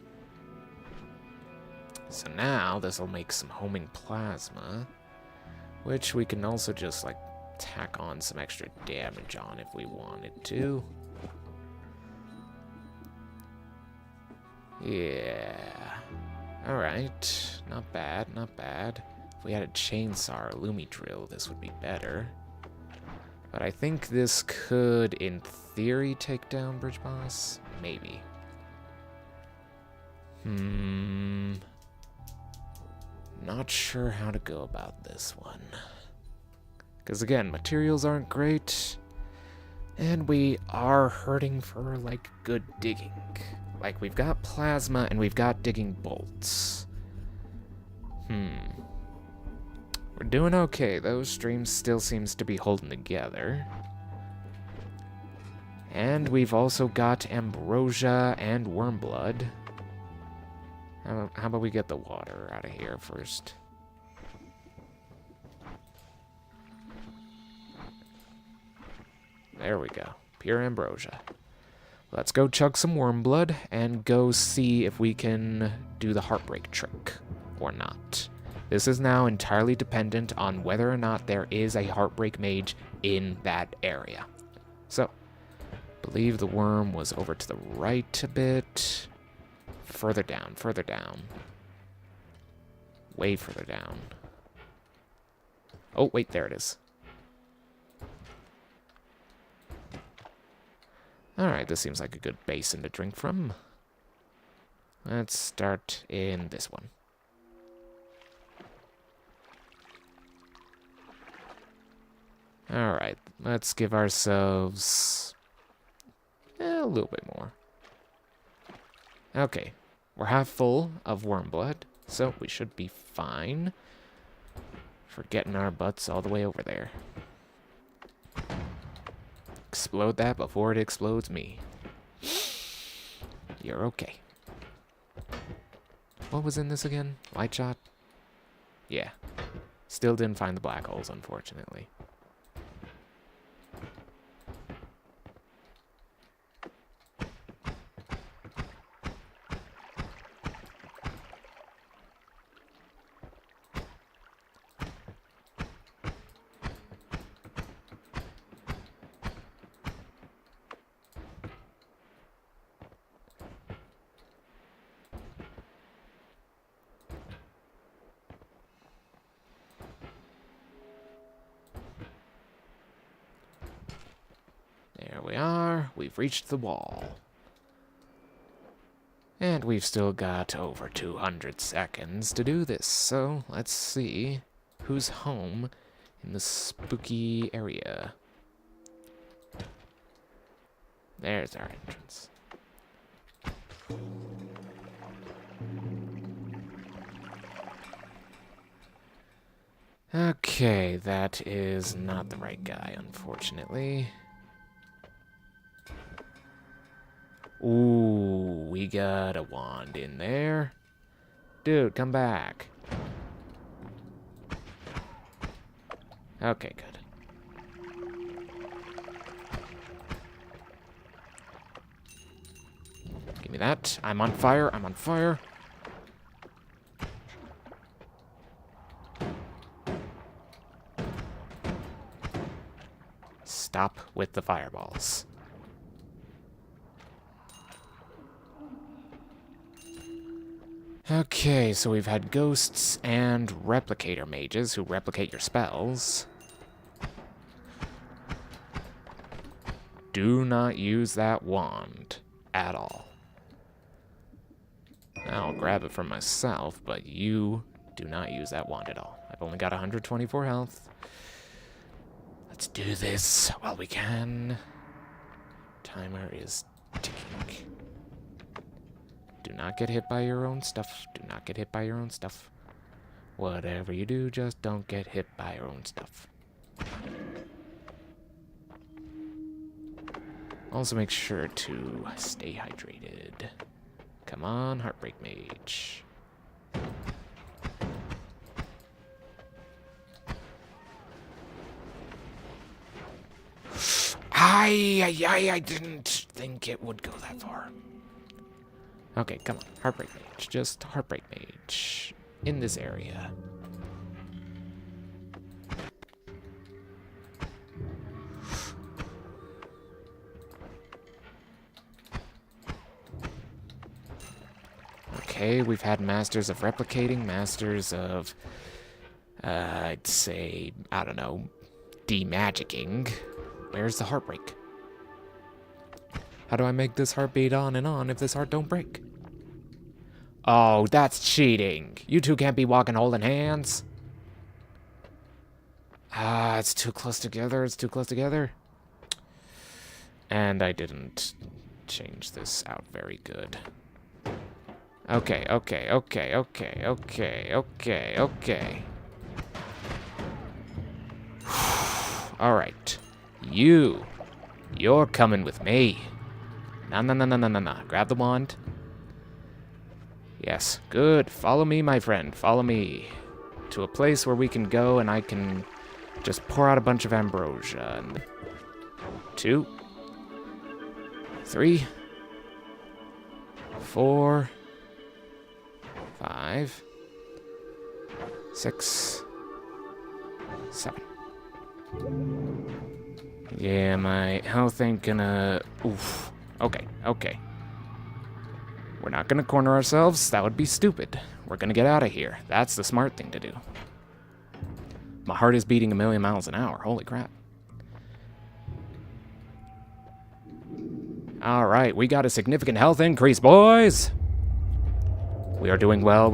So now this will make some homing plasma, which we can also just, like, tack on some extra damage on if we wanted to. Yeah. Alright. Not bad, not bad. If we had a chainsaw or a lumi drill, this would be better. But I think this could, in theory, take down Bridge Boss. Maybe. Not sure how to go about this one. Because again, materials aren't great. And we are hurting for, like, good digging. Like, we've got plasma and we've got digging bolts. We're doing okay, though. Stream still seems to be holding together. And we've also got ambrosia and wormblood. How about we get the water out of here first? There we go. Pure ambrosia. Let's go chug some wormblood and go see if we can do the heartbreak trick or not. This is now entirely dependent on whether or not there is a heartbreak mage in that area. So, I believe the worm was over to the right a bit. Further down, further down. Way further down. Oh, wait, there it is. Alright, this seems like a good basin to drink from. Let's start in this one. Alright, let's give ourselves a little bit more. Okay, we're half full of wormblood, so we should be fine for getting our butts all the way over there. Explode that before it explodes me. You're okay. What was in this again? Light shot? Yeah. Still didn't find the black holes, unfortunately. There we are. We've reached the wall. And we've still got over 200 seconds to do this, so let's see who's home in the spooky area. There's our entrance. Okay, that is not the right guy, unfortunately. Ooh, we got a wand in there. Dude, come back. Okay, good. Give me that. I'm on fire. I'm on fire. Stop with the fireballs. Okay, so we've had ghosts and replicator mages who replicate your spells. Do not use that wand at all. I'll grab it for myself, but you do not use that wand at all. I've only got 124 health. Let's do this while we can. Timer is ticking. Do not get hit by your own stuff. Do not get hit by your own stuff. Whatever you do, just don't get hit by your own stuff. Also make sure to stay hydrated. Come on, Heartbreak Mage. I didn't think it would go that far. Okay, come on. Heartbreak Mage. Just Heartbreak Mage. In this area. Okay, we've had Masters of Replicating, Masters of, I'd say, I don't know, demagicking. Where's the Heartbreak? How do I make this heart beat on and on if this heart don't break? Oh, that's cheating. You two can't be walking holding hands. Ah, it's too close together. It's too close together. And I didn't change this out very good. Okay. Alright. You're coming with me. No. Grab the wand. Yes, good. Follow me, my friend. Follow me. To a place where we can go and I can just pour out a bunch of ambrosia. 2, 3, 4, 5, 6, 7. Yeah, my health ain't gonna... Oof. Okay. We're not gonna corner ourselves. That would be stupid. We're gonna get out of here. That's the smart thing to do. My heart is beating 1,000,000 miles an hour. Holy crap. Alright, we got a significant health increase, boys! We are doing well.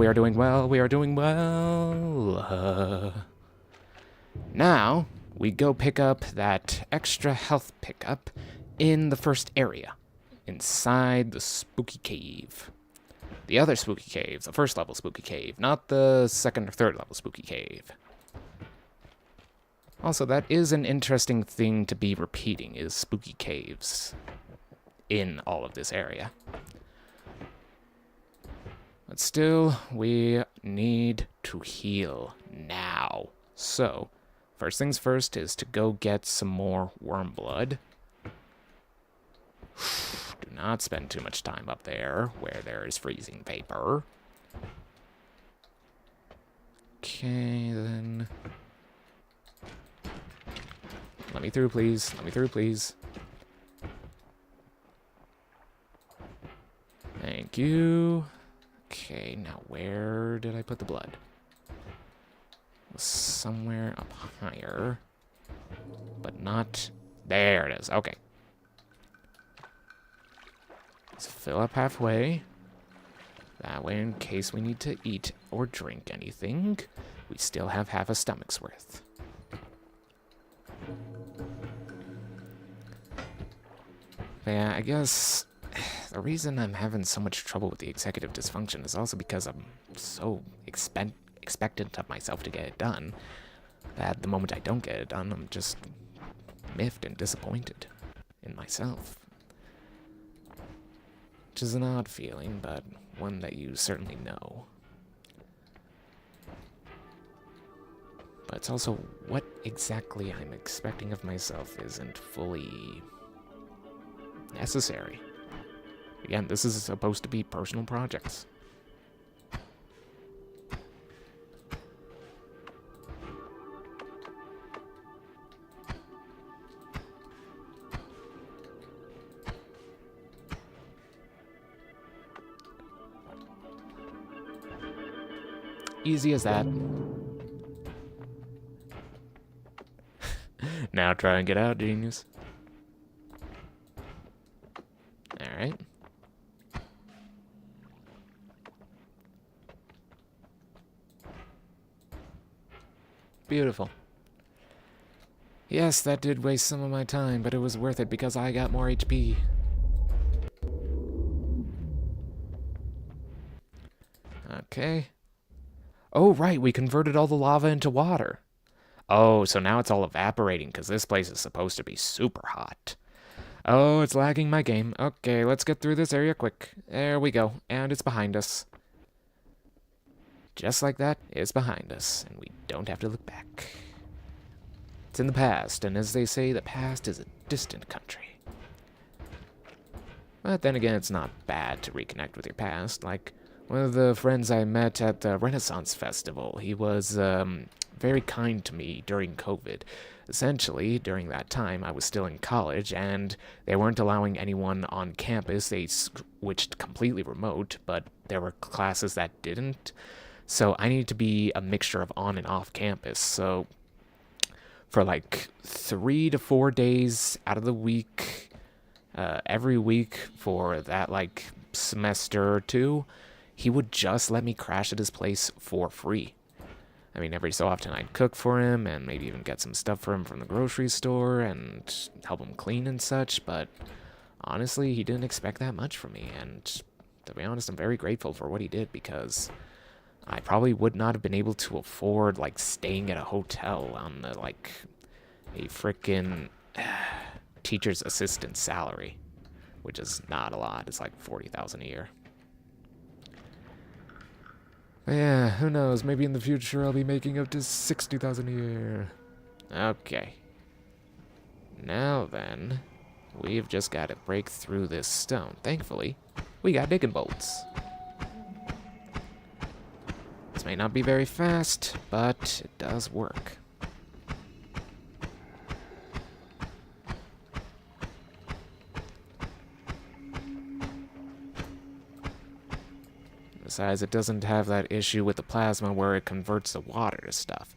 Now, we go pick up that extra health pickup in the first area. Inside the spooky cave. The other spooky cave, the first level spooky cave, not the second or third level spooky cave. Also, that is an interesting thing to be repeating, is spooky caves in all of this area. But still, we need to heal now. So, first things first is to go get some more worm blood. Do not spend too much time up there where there is freezing vapor. Okay, then. Let me through, please. Thank you. Okay, now where did I put the blood? It was somewhere up higher. But not... There it is. Okay. Let's fill up halfway. That way, in case we need to eat or drink anything, we still have half a stomach's worth. But yeah, I guess the reason I'm having so much trouble with the executive dysfunction is also because I'm so expectant of myself to get it done that the moment I don't get it done, I'm just miffed and disappointed in myself. Which is an odd feeling, but one that you certainly know. But it's also what exactly I'm expecting of myself isn't fully necessary. Again, this is supposed to be personal projects. Easy as that. Now try and get out, genius. Alright. Beautiful. Yes, that did waste some of my time, but it was worth it because I got more HP. Okay. Oh, right, we converted all the lava into water. Oh, so now it's all evaporating because this place is supposed to be super hot. Oh, it's lagging my game. Okay, let's get through this area quick. There we go, and it's behind us. Just like that, it's behind us, and we don't have to look back. It's in the past, and as they say, the past is a distant country. But then again, it's not bad to reconnect with your past. Like, one of the friends I met at the Renaissance Festival, he was very kind to me during COVID. Essentially, during that time, I was still in college, and they weren't allowing anyone on campus. They switched completely remote, but there were classes that didn't. So I needed to be a mixture of on and off campus. So for like 3 to 4 days out of the week, every week for that like semester or two, he would just let me crash at his place for free. I mean, every so often I'd cook for him and maybe even get some stuff for him from the grocery store and help him clean and such, but honestly, he didn't expect that much from me, and to be honest, I'm very grateful for what he did, because I probably would not have been able to afford, like, staying at a hotel on the, like, a frickin' teacher's assistant salary, which is not a lot. It's like $40,000 a year. But yeah, who knows? Maybe in the future I'll be making up to $60,000 a year. Okay. Now then, we've just got to break through this stone. Thankfully, we got digging bolts. This may not be very fast, but it does work. Besides, it doesn't have that issue with the plasma where it converts the water to stuff.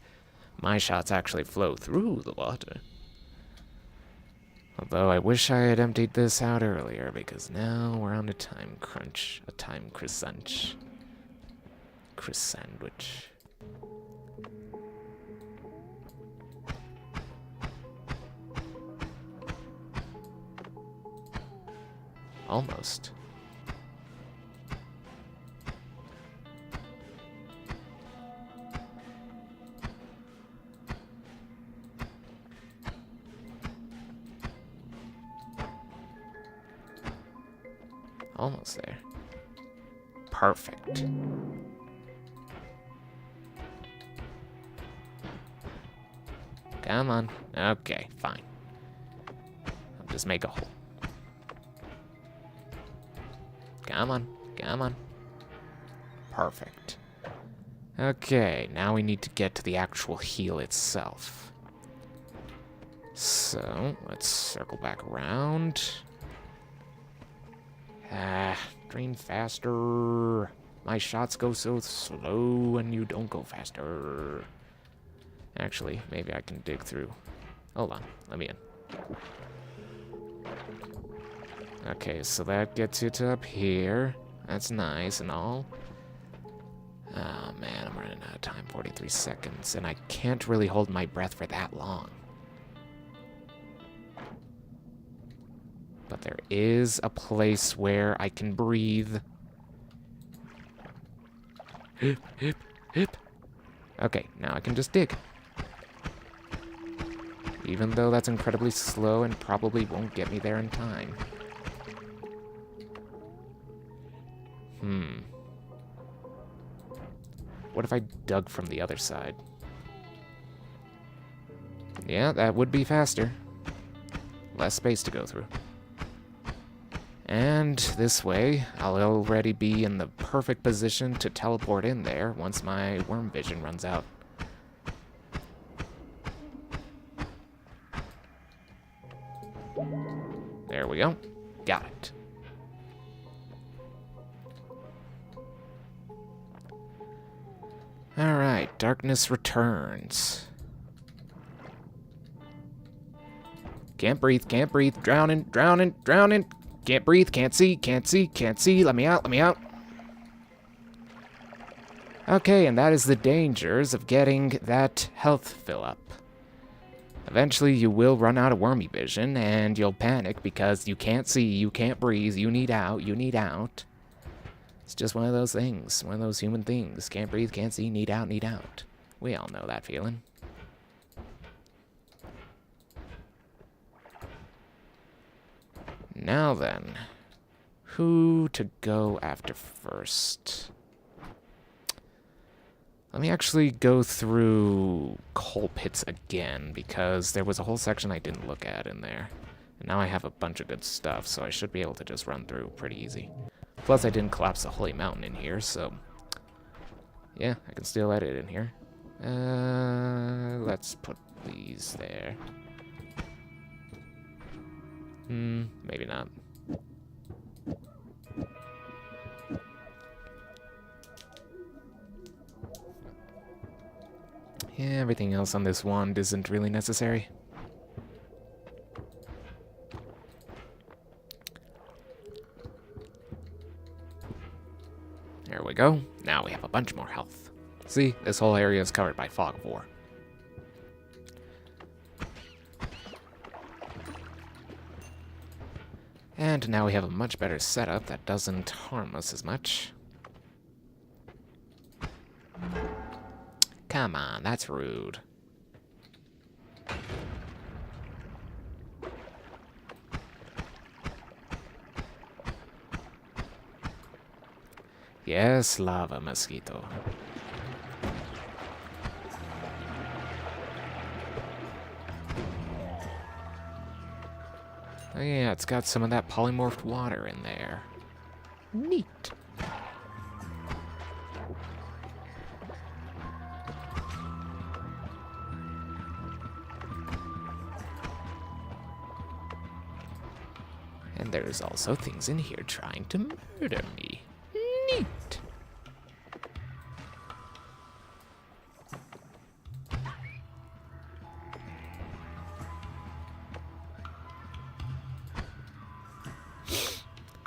My shots actually flow through the water. Although I wish I had emptied this out earlier, because now we're on a time crunch. A time croissant. Croissandwich. Almost. Almost there. Perfect. Come on. Okay, fine. I'll just make a hole. Come on. Come on. Perfect. Okay, now we need to get to the actual heel itself. So, let's circle back around. Drain faster. My shots go so slow and you don't go faster. Actually, maybe I can dig through. Hold on, let me in. Okay, so that gets you to up here. That's nice and all. Oh man, I'm running out of time, 43 seconds, and I can't really hold my breath for that long. But there is a place where I can breathe. Hip, hip, hip. Okay, now I can just dig. Even though that's incredibly slow and probably won't get me there in time. What if I dug from the other side? Yeah, that would be faster. Less space to go through. And this way, I'll already be in the perfect position to teleport in there once my worm vision runs out. There we go. Got it. Alright, darkness returns. Can't breathe, drowning, drowning, drowning. Can't breathe, can't see, let me out, let me out. Okay, and that is the dangers of getting that health fill up. Eventually you will run out of wormy vision, and you'll panic because you can't see, you can't breathe, you need out, you need out. It's just one of those things, one of those human things. Can't breathe, can't see, need out, need out. We all know that feeling. Now then, who to go after first? Let me actually go through coal pits again, because there was a whole section I didn't look at in there. And now I have a bunch of good stuff, so I should be able to just run through pretty easy. Plus, I didn't collapse the Holy Mountain in here, so... yeah, I can still edit in here. Let's put these there. Maybe not. Yeah, everything else on this wand isn't really necessary. There we go. Now we have a bunch more health. See, this whole area is covered by fog of war. And now we have a much better setup that doesn't harm us as much. Come on, that's rude. Yes, lava mosquito. Oh yeah, it's got some of that polymorphed water in there. Neat. And there's also things in here trying to murder me. Neat.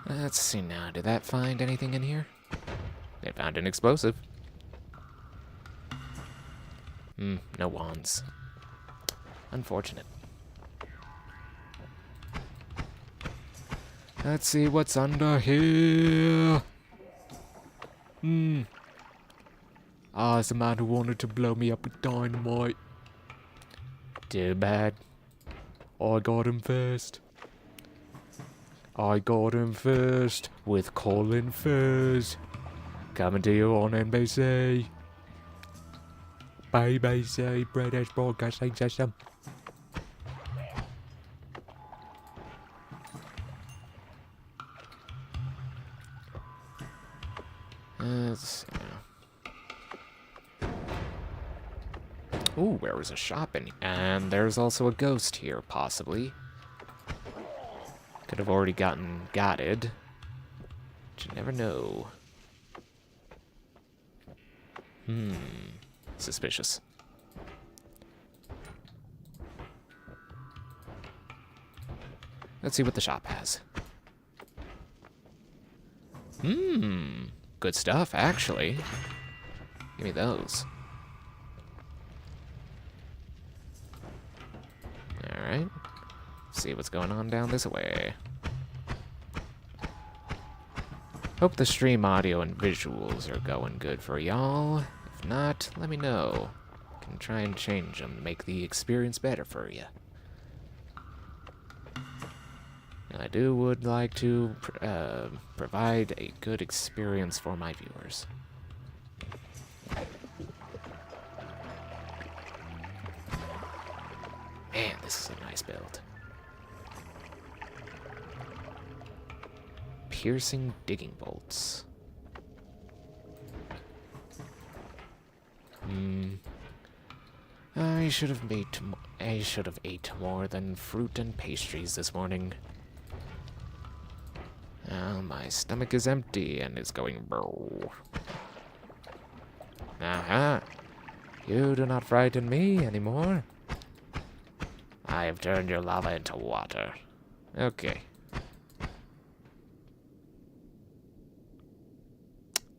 Let's see now, did that find anything in here? It found an explosive. No wands. Unfortunate. Let's see what's under here. Ah, it's the man who wanted to blow me up with dynamite. Too bad. I got him first. I got him first with Colin Furs. Coming to you on NBC. BBC British Broadcasting System. Ooh, there was a shop in here. And there's also a ghost here, possibly. Could have already gotten gotted. But you never know. Suspicious. Let's see what the shop has. Good stuff, actually. Give me those. Alright. See what's going on down this way. Hope the stream audio and visuals are going good for y'all. If not, let me know. Can try and change them to make the experience better for you. And I would like to provide a good experience for my viewers. Man, this is a nice build. Piercing digging bolts. I should have ate more than fruit and pastries this morning. My stomach is empty and it's going brrr. Aha! You do not frighten me anymore. I have turned your lava into water. Okay.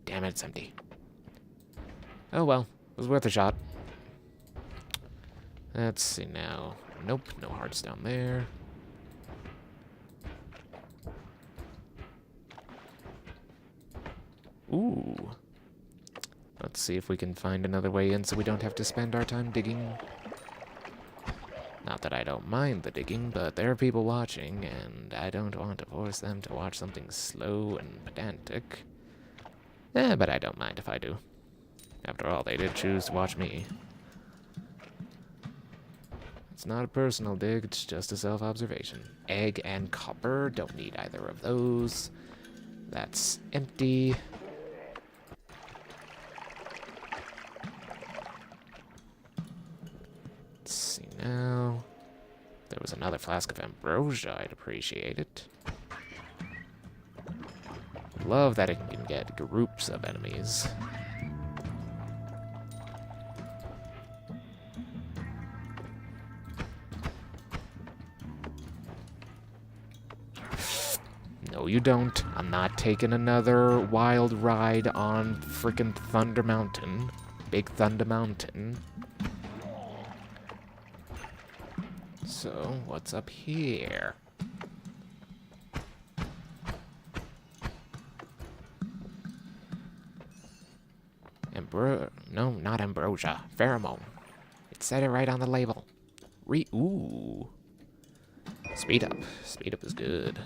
Damn it, it's empty. Oh well, it was worth a shot. Let's see now. Nope, no hearts down there. Ooh. Let's see if we can find another way in so we don't have to spend our time digging. Not that I don't mind the digging, but there are people watching, and I don't want to force them to watch something slow and pedantic. But I don't mind if I do. After all, they did choose to watch me. It's not a personal dig, it's just a self-observation. Egg and copper, don't need either of those. That's empty. Let's see now. There was another flask of ambrosia, I'd appreciate it. Love that it can get groups of enemies. No, you don't. I'm not taking another wild ride on frickin' Thunder Mountain. Big Thunder Mountain. So, what's up here? No, not ambrosia. Pheromone. It said it right on the label. Ooh. Speed up. Speed up is good.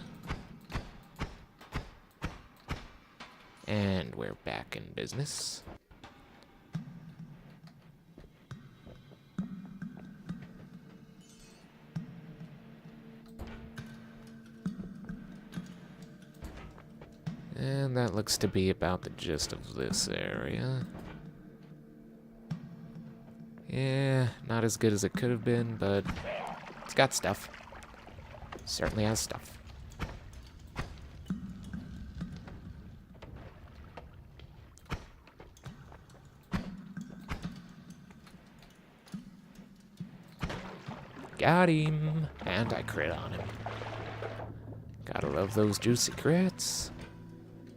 And we're back in business. And that looks to be about the gist of this area. Yeah, not as good as it could have been, but it's got stuff. Certainly has stuff. Got him! And I crit on him. Gotta love those juicy crits.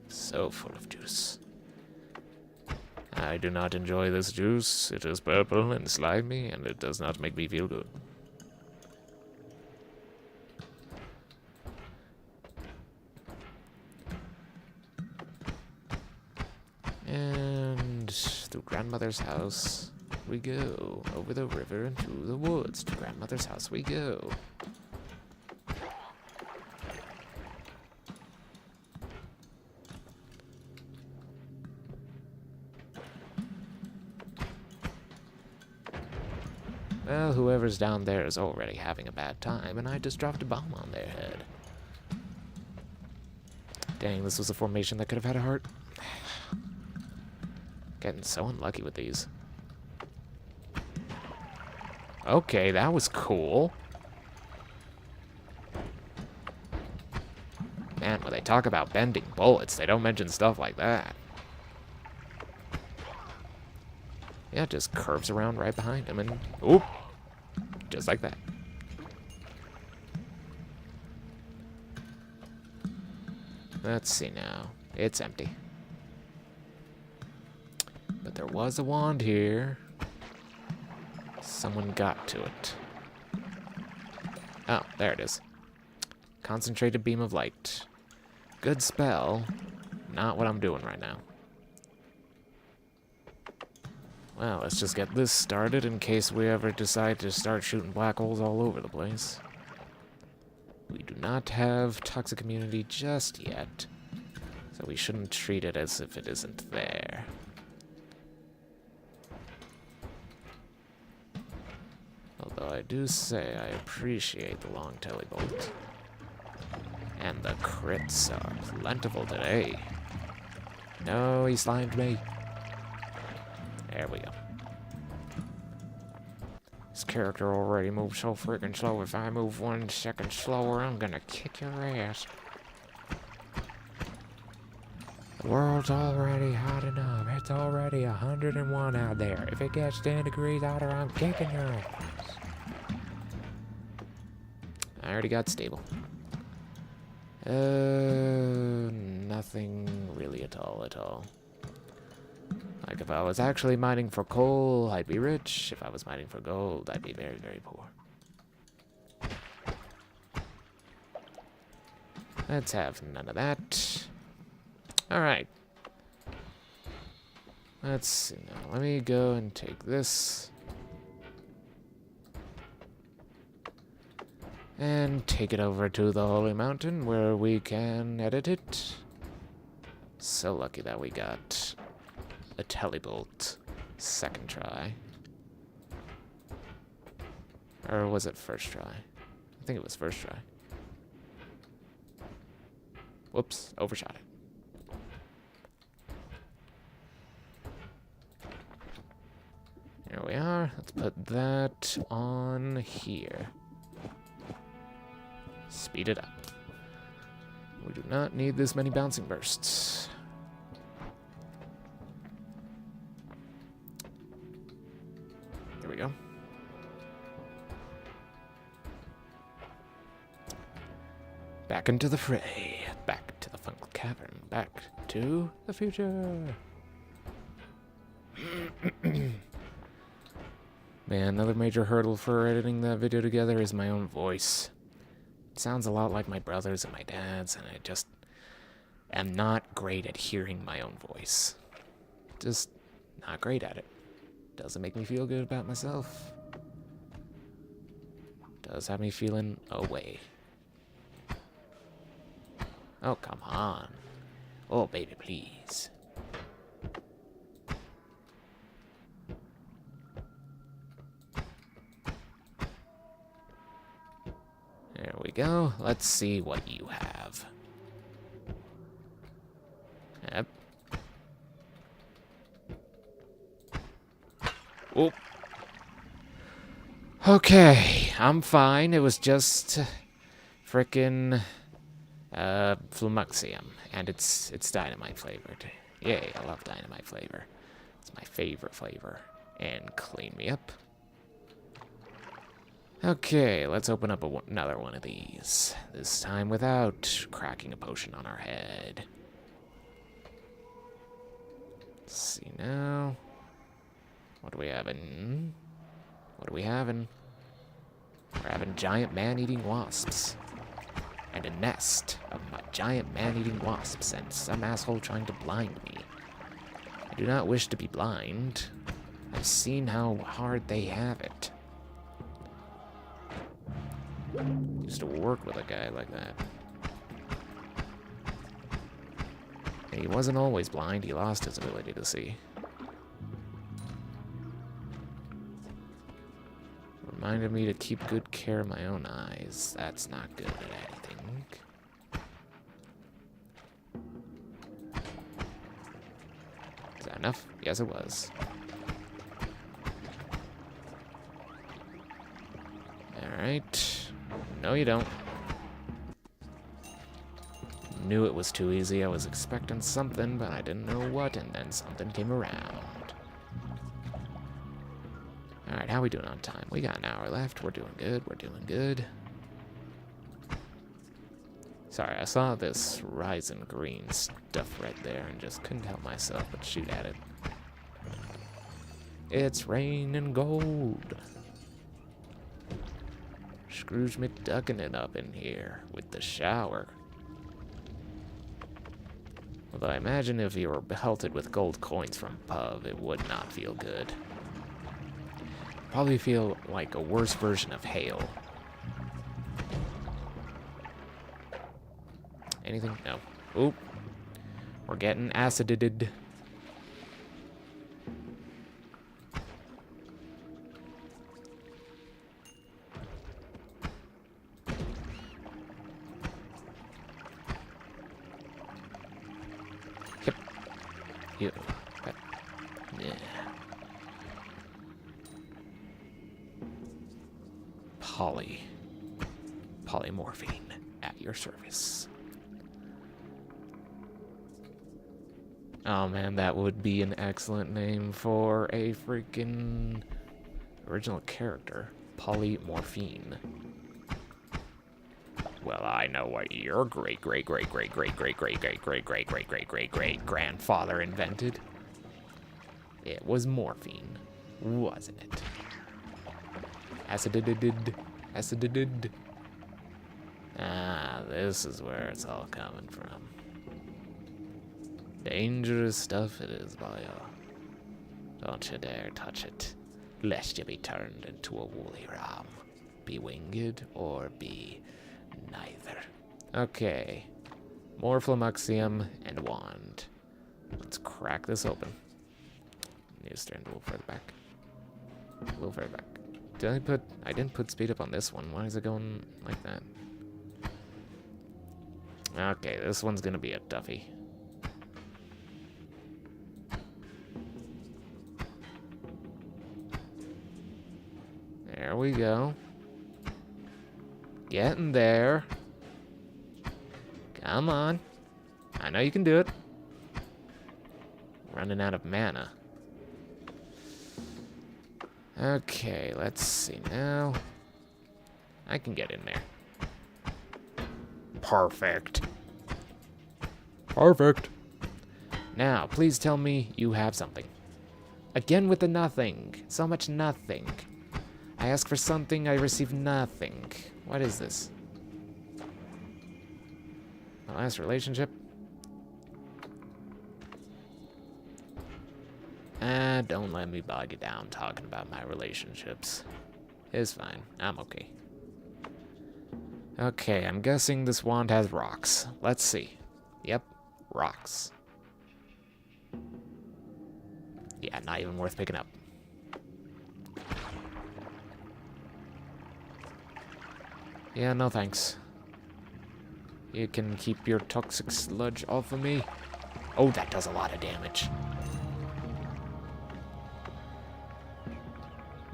So full of juice. I do not enjoy this juice. It is purple and slimy, and it does not make me feel good. And through Grandmother's house we go. Over the river and through the woods. To Grandmother's house we go. Well, whoever's down there is already having a bad time, and I just dropped a bomb on their head. Dang, this was a formation that could have had a heart. Getting so unlucky with these. Okay, that was cool. Man, when they talk about bending bullets, they don't mention stuff like that. Yeah, it just curves around right behind him and... Oop! Just like that. Let's see now. It's empty. But there was a wand here. Someone got to it. Oh, there it is. Concentrated beam of light. Good spell. Not what I'm doing right now. Well, let's just get this started in case we ever decide to start shooting black holes all over the place. We do not have toxic immunity just yet, so we shouldn't treat it as if it isn't there. Although I do say I appreciate the long telebolt. And the crits are plentiful today. No, he slimed me. There we go. This character already moves so freaking slow. If I move 1 second slower, I'm gonna kick your ass. The world's already hot enough. It's already 101 out there. If it gets 10 degrees hotter, I'm kicking your ass. I already got stable. Nothing really at all. Like, if I was actually mining for coal, I'd be rich. If I was mining for gold, I'd be very, very poor. Let's have none of that. Alright. Let's see now. Let me go and take this. And take it over to the Holy Mountain where we can edit it. So lucky that we got a telebolt. Second try. Or was it first try? I think it was first try. Whoops, overshot it. Here we are. Let's put that on here. Speed it up. We do not need this many bouncing bursts. Here we go. Back into the fray. Back to the Funk Cavern. Back to the future. Man, another major hurdle for editing that video together is my own voice. It sounds a lot like my brother's and my dad's, and I just am not great at hearing my own voice. Just not great at it. Doesn't make me feel good about myself. Does have me feeling away. Oh, come on. Oh, baby, please. There we go. Let's see what you have. Yep. Oh. Okay, I'm fine. It was just frickin' Flumaxium, and it's dynamite flavored. Yay, I love dynamite flavor. It's my favorite flavor. And clean me up. Okay, let's open up another one of these. This time without cracking a potion on our head. Let's see now. What do we have in? What are we having? We're having giant man-eating wasps. And a nest of giant man-eating wasps and some asshole trying to blind me. I do not wish to be blind. I've seen how hard they have it. Used to work with a guy like that. And he wasn't always blind, he lost his ability to see. Reminded me to keep good care of my own eyes. That's not good at anything. Is that enough? Yes, it was. Alright. No, you don't. Knew it was too easy. I was expecting something, but I didn't know what, and then something came around. Alright, how we doing on time? We got an hour left. We're doing good. We're doing good. Sorry, I saw this Ryzen green stuff right there and just couldn't help myself but shoot at it. It's raining gold. Scrooge McDucking it up in here with the shower. Although I imagine if you were pelted with gold coins from pub, it would not feel good. Probably feel like a worse version of hail. Anything? No. Oop. We're getting acided. Yep. Ew. Yeah. Polymorphine at your service. Oh man, that would be an excellent name for a freaking original character. Polymorphine. Well, I know what your great grandfather invented. It was morphine, wasn't it? Acidid. Ah, this is where it's all coming from. Dangerous stuff it is, boyo. Don't you dare touch it, lest you be turned into a woolly ram. Be winged or be neither. Okay. More Flumaxium and wand. Let's crack this open. Need to stand a little further back. A little further back. I didn't put speed up on this one. Why is it going like that? Okay, this one's gonna be a toughie. There we go. Getting there. Come on. I know you can do it. Running out of mana. Okay, let's see now. I can get in there. Perfect. Perfect. Now, please tell me you have something. Again with the nothing. So much nothing. I ask for something, I receive nothing. What is this? My last relationship? Don't let me bog you down talking about my relationships. It's fine. I'm okay. Okay, I'm guessing this wand has rocks. Let's see. Yep, rocks. Yeah, not even worth picking up. Yeah, no thanks. You can keep your toxic sludge off of me. Oh, that does a lot of damage.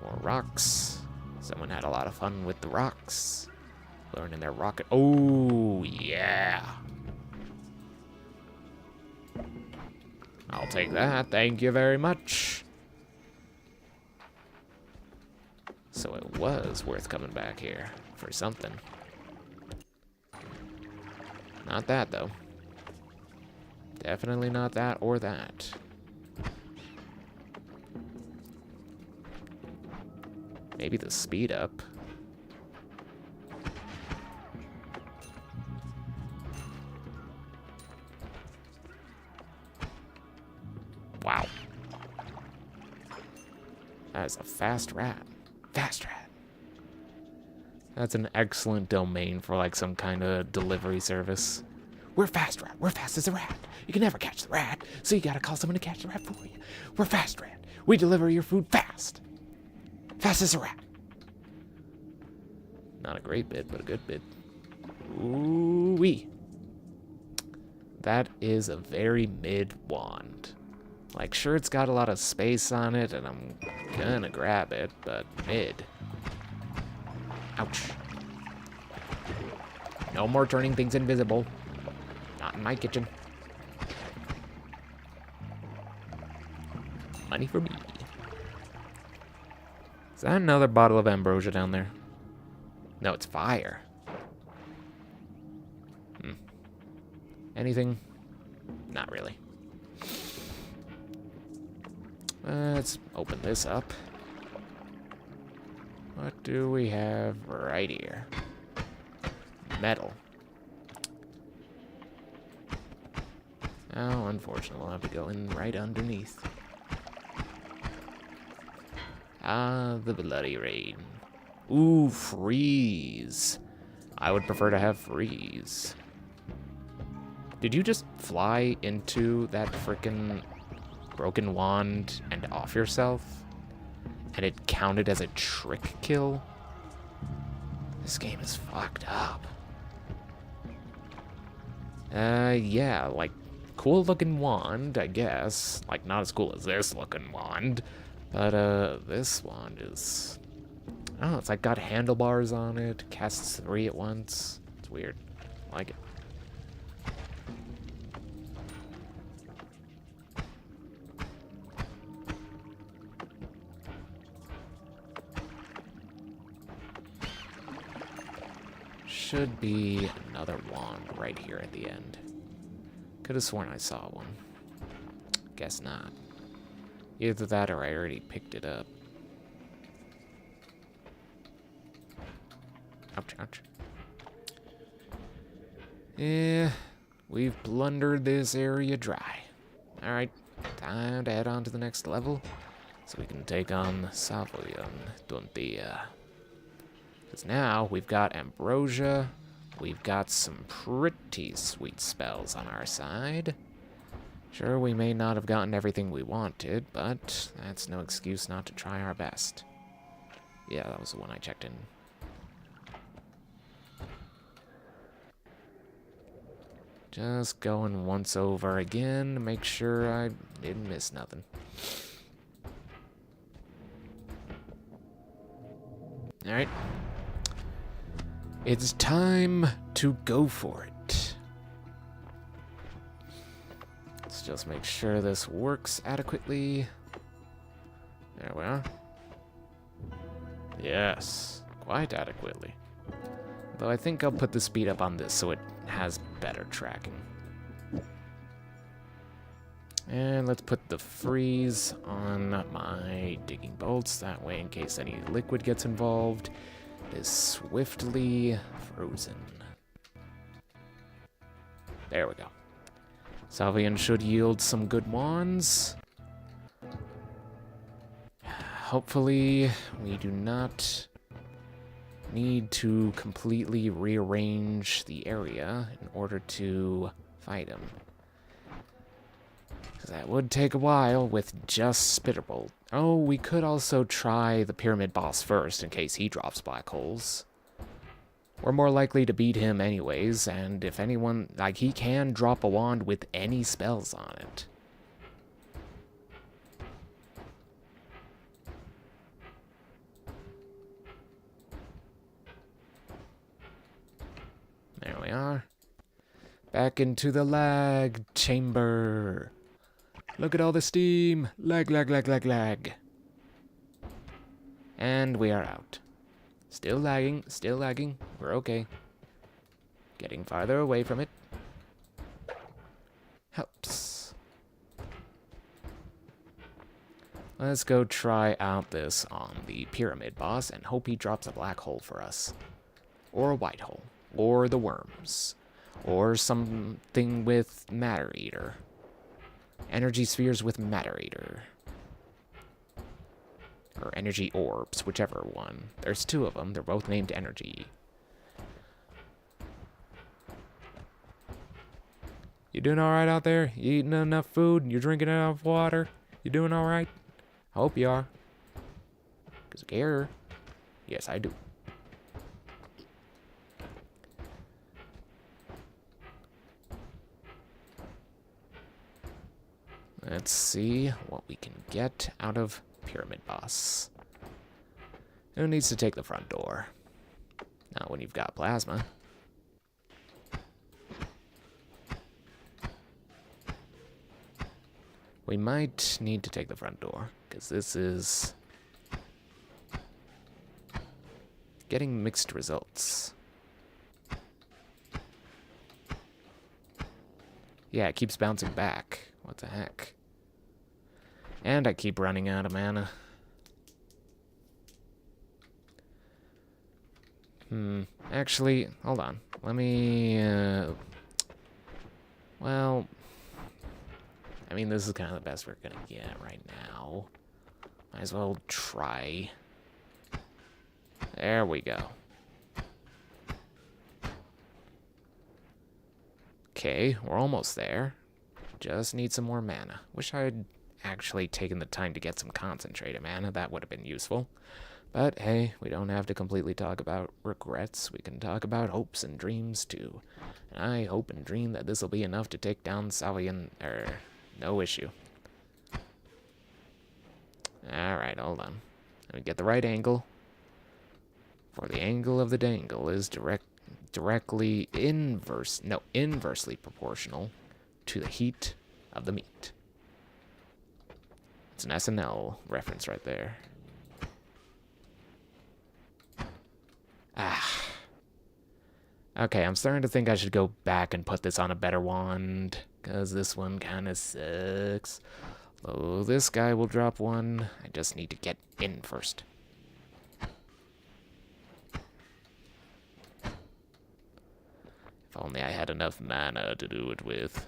More rocks. Someone had a lot of fun with the rocks. Learning their rocket. Oh, yeah. I'll take that. Thank you very much. So it was worth coming back here for something. Not that, though. Definitely not that or that. Maybe the speed up. Wow. That is a fast rat. Fast rat. That's an excellent domain for like some kind of delivery service. We're fast rat. We're fast as a rat. You can never catch the rat, so you gotta call someone to catch the rat for you. We're fast rat. We deliver your food fast. Fast as a rat. Not a great bit, but a good bit. Ooh-wee. That is a very mid wand. Like, sure, it's got a lot of space on it, and I'm gonna grab it, but mid. Ouch. No more turning things invisible. Not in my kitchen. Money for me. Is that another bottle of ambrosia down there? No, it's fire. Anything? Not really. Let's open this up. What do we have right here? Metal. Oh, unfortunately, we'll have to go in right underneath. Ah, the bloody rain. Ooh, freeze. I would prefer to have freeze. Did you just fly into that frickin' broken wand and off yourself? And it counted as a trick kill? This game is fucked up. Yeah, like, cool looking wand, I guess. Like, not as cool as this looking wand. But, this wand is... I don't know, it's like got handlebars on it, casts 3 at once. It's weird. I like it. Should be another wand right here at the end. Could have sworn I saw one. Guess not. Either that or I already picked it up. Ouch, ouch. Yeah, we've plundered this area dry. Alright, time to head on to the next level so we can take on Savoyan Dontia. Because now we've got ambrosia, we've got some pretty sweet spells on our side, Sure, we may not have gotten everything we wanted, but that's no excuse not to try our best. Yeah, that was the one I checked in. Just going once over again to make sure I didn't miss nothing. Alright. It's time to go for it. Let's just make sure this works adequately. There we are. Yes, quite adequately. Though I think I'll put the speed up on this so it has better tracking. And let's put the freeze on my digging bolts. That way, in case any liquid gets involved, it is swiftly frozen. There we go. Salvian should yield some good wands. Hopefully, we do not need to completely rearrange the area in order to fight him. Because that would take a while with just Spitterbolt. Oh, we could also try the Pyramid boss first in case he drops black holes. We're more likely to beat him anyways, and if anyone, like, he can drop a wand with any spells on it. There we are. Back into the lag chamber. Look at all the steam. Lag, lag, lag, lag, lag. And we are out. Still lagging, still lagging. We're okay. Getting farther away from it. Helps. Let's go try out this on the Pyramid boss and hope he drops a black hole for us. Or a white hole. Or the worms. Or something with Matter Eater. Energy spheres with Matter Eater. Or energy orbs, whichever one. There's two of them. They're both named energy. You doing alright out there? You eating enough food? You drinking enough water? You doing alright? I hope you are. Because I care. Yes, I do. Let's see what we can get out of Pyramid Boss. Who needs to take the front door? Not when you've got plasma. We might need to take the front door, because this is getting mixed results. Yeah, it keeps bouncing back. What the heck? And I keep running out of mana. Actually, hold on. Let me, well, I mean, this is kind of the best we're gonna get right now. Might as well try. There we go. Okay, we're almost there. Just need some more mana. Wish I'd actually taken the time to get some concentrated mana. That would have been useful. But hey, we don't have to completely talk about regrets. We can talk about hopes and dreams too. And I hope and dream that this will be enough to take down Salvian, no issue. Alright, hold on. Let me get the right angle. For the angle of the dangle is inversely proportional to the heat of the meat. It's an SNL reference right there. Okay, I'm starting to think I should go back and put this on a better wand, because this one kind of sucks. Though this guy will drop one. I just need to get in first. If only I had enough mana to do it with.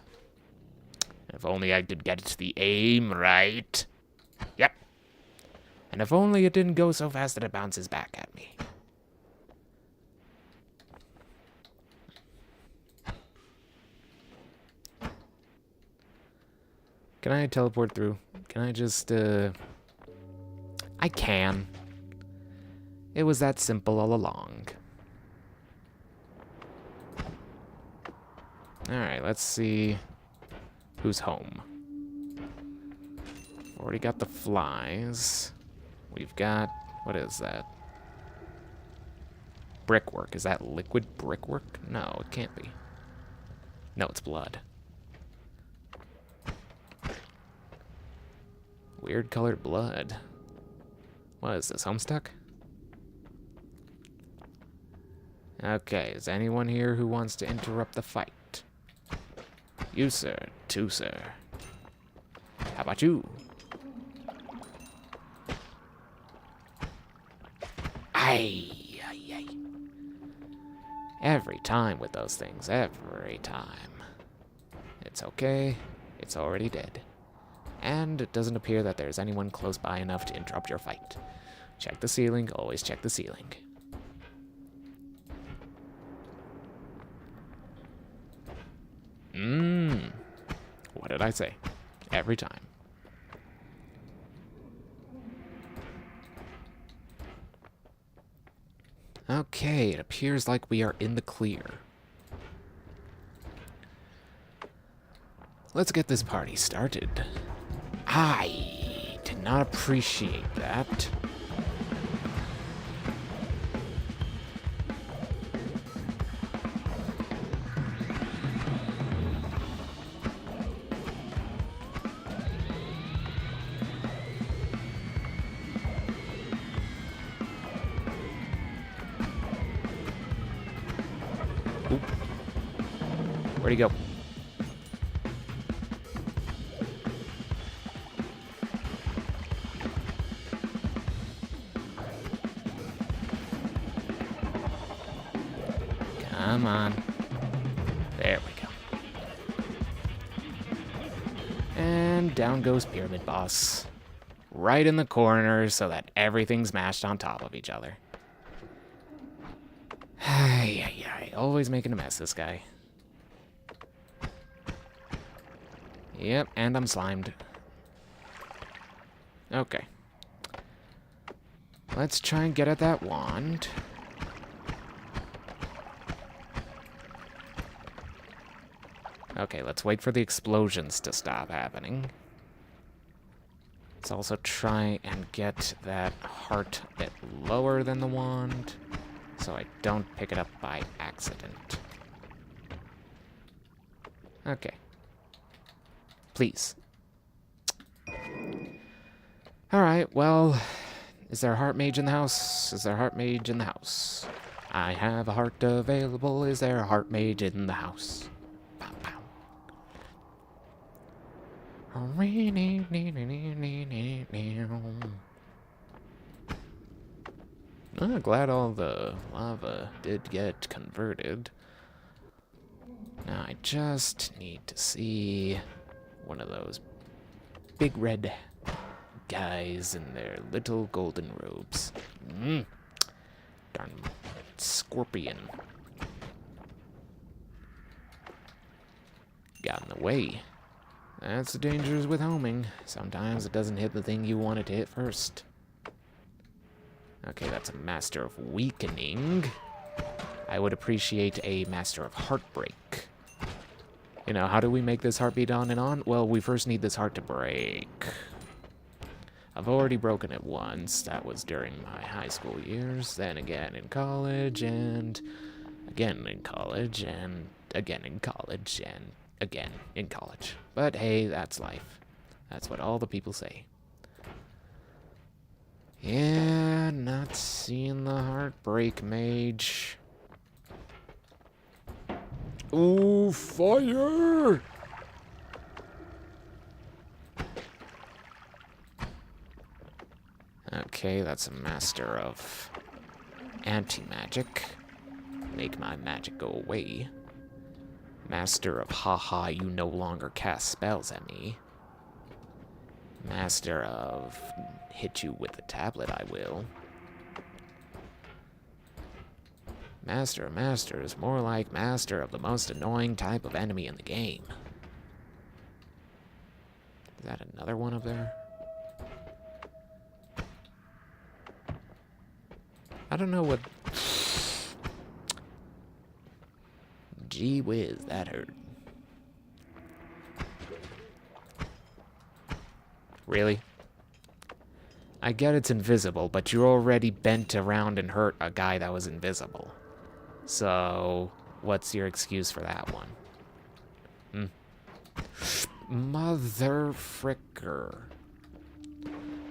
If only I could get the aim right. Yep. And if only it didn't go so fast that it bounces back at me. Can I teleport through? Can I just, I can. It was that simple all along. Alright, let's see who's home. Already got the flies. We've got... what is that? Brickwork. Is that liquid brickwork? No, it can't be. No, it's blood. Weird colored blood. What is this, Homestuck? Okay, is anyone here who wants to interrupt the fight? You, sir. Two, sir. How about you? Aye, aye, aye. Every time with those things, every time. It's okay, it's already dead. And it doesn't appear that there's anyone close by enough to interrupt your fight. Check the ceiling, always check the ceiling. What did I say? Every time. Okay, it appears like we are in the clear. Let's get this party started. I did not appreciate that. Oop. Where'd he go? Come on. There we go. And down goes Pyramid Boss. Right in the corner so that everything's mashed on top of each other. Ay, ay, ay. Always making a mess, this guy. Yep, and I'm slimed. Okay. Let's try and get at that wand. Okay, let's wait for the explosions to stop happening. Let's also try and get that heart a bit lower than the wand, so I don't pick it up by accident. Okay. Please. Alright, well, is there a heart mage in the house? Is there a heart mage in the house? I have a heart available. Is there a heart mage in the house? Pow, pow. Oh, glad all the lava did get converted. Now I just need to see one of those big red guys in their little golden robes. Darn scorpion. Got in the way. That's the dangers with homing. Sometimes it doesn't hit the thing you want it to hit first. Okay, that's a Master of Weakening. I would appreciate a Master of Heartbreak. You know, how do we make this heart beat on and on? Well, we first need this heart to break. I've already broken it once. That was during my high school years. Then again in college, and again in college, and again in college, and again in college. But hey, that's life. That's what all the people say. Yeah, not seeing the heartbreak mage. Ooh, fire! Okay, that's a Master of Anti-Magic. Make my magic go away. Master of Haha, you no longer cast spells at me. Master of Hit you with the tablet, I will. Master of Masters, more like Master of the most annoying type of enemy in the game. Is that another one up there? I don't know what... Gee whiz, that hurt. Really? I get it's invisible, but you already bent around and hurt a guy that was invisible. So, what's your excuse for that one? Mother fricker.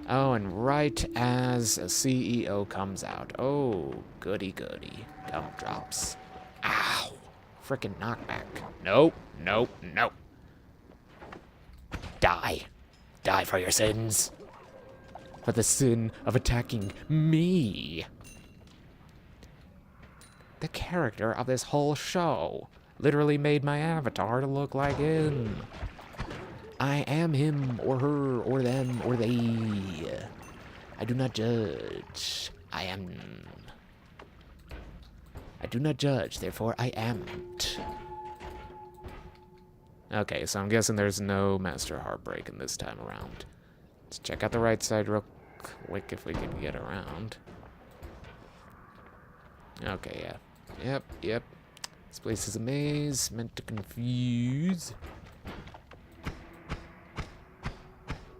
Oh, and right as a CEO comes out. Oh, goody goody. Gumdrops. Ow! Frickin' knockback. Nope, nope, nope. Die. Die for your sins. For the sin of attacking me. The character of this whole show literally made my avatar to look like him. I am him, or her, or them, or they. I do not judge. I am. I do not judge, therefore I am't. Okay, so I'm guessing there's no Master Heartbreak in this time around. Let's check out the right side real quick if we can get around. Okay, yeah. Yep. This place is a maze, meant to confuse.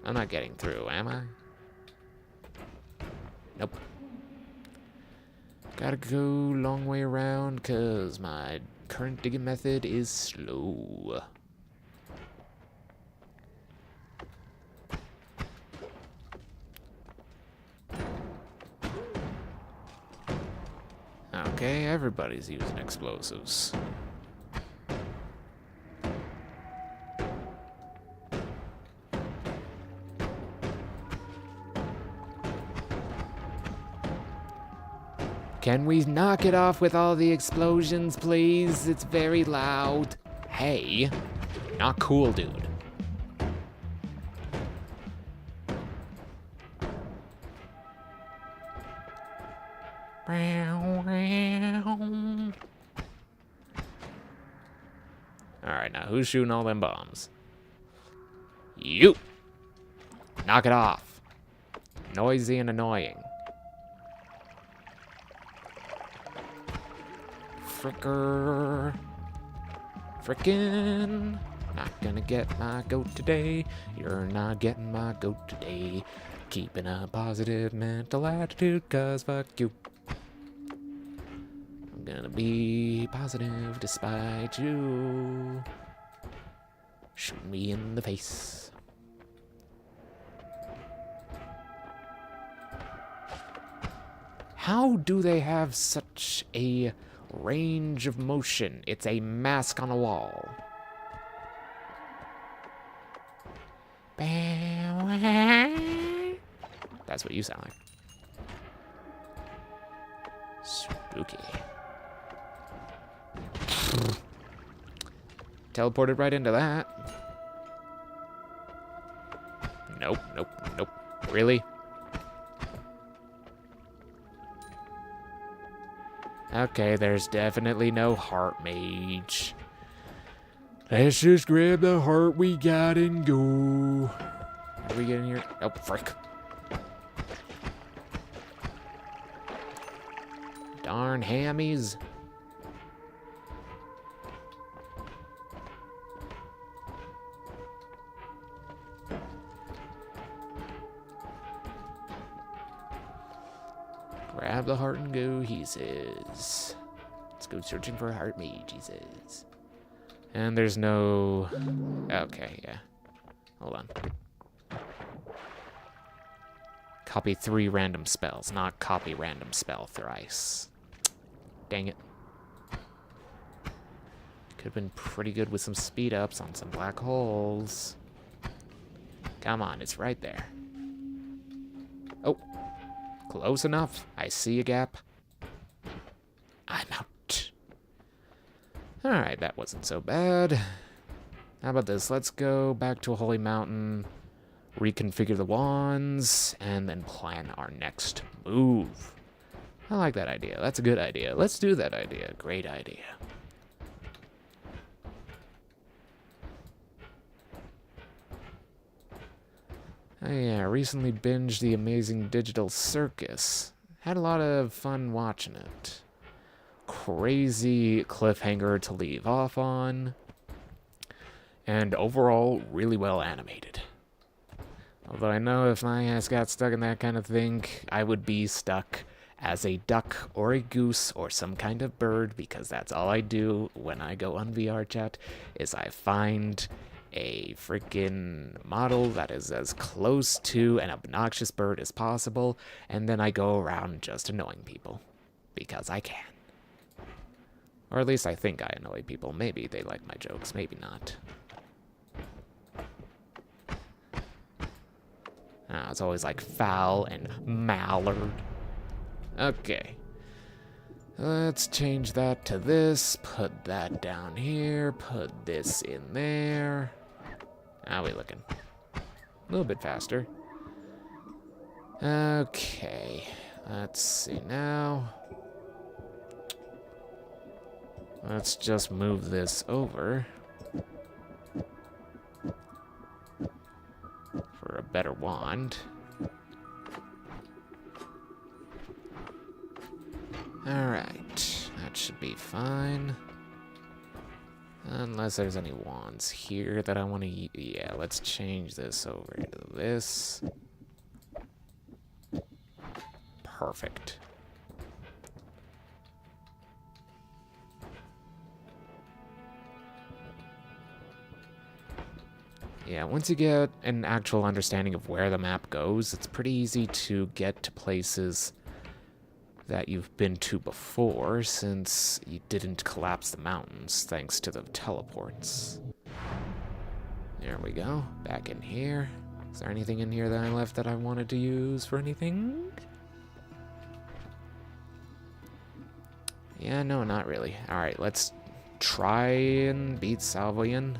I'm not getting through, am I? Nope. Gotta go long way around, cause my current digging method is slow. Okay, everybody's using explosives. Can we knock it off with all the explosions, please? It's very loud. Hey, not cool, dude. Alright, now who's shooting all them bombs? You! Knock it off. Noisy and annoying. Fricker. Frickin'. Not gonna get my goat today. You're not getting my goat today. Keeping a positive mental attitude, cause fuck you. I'm gonna be positive despite you. Shoot me in the face. How do they have such a range of motion? It's a mask on a wall. That's what you sound like. Spooky. Teleported right into that. Nope. Really? Okay, there's definitely no heart mage. Let's just grab the heart we got and go. How do we get in here? Oh, frick. Darn hammies. Grab the heart and go, he says. Let's go searching for a heart mage, he says. And there's no... Okay, yeah. Hold on. Copy 3 random spells, not copy random spell thrice. Dang it. Could have been pretty good with some speed ups on some black holes. Come on, it's right there. Oh. Close enough. I see a gap. I'm out. Alright, that wasn't so bad. How about this? Let's go back to a holy mountain, reconfigure the wands, and then plan our next move. I like that idea. That's a good idea. Let's do that idea. Great idea. Oh yeah, recently binged The Amazing Digital Circus. Had a lot of fun watching it. Crazy cliffhanger to leave off on. And overall, really well animated. Although I know if my ass got stuck in that kind of thing, I would be stuck as a duck or a goose or some kind of bird, because that's all I do when I go on VR chat, is I find a freaking model that is as close to an obnoxious bird as possible, and then I go around just annoying people. Because I can. Or at least I think I annoy people. Maybe they like my jokes, maybe not. It's always like foul and mallard. Okay. Let's change that to this. Put that down here. Put this in there. How we looking? A little bit faster. Okay. Let's see now. Let's just move this over. For a better wand. Alright, that should be fine. Unless there's any wands here that I want to use. Yeah, let's change this over to this. Perfect. Yeah, once you get an actual understanding of where the map goes, it's pretty easy to get to places that you've been to before, since you didn't collapse the mountains thanks to the teleports. There we go. Back in here. Is there anything in here that I left that I wanted to use for anything? Yeah, no, not really. Alright, let's try and beat Salvian.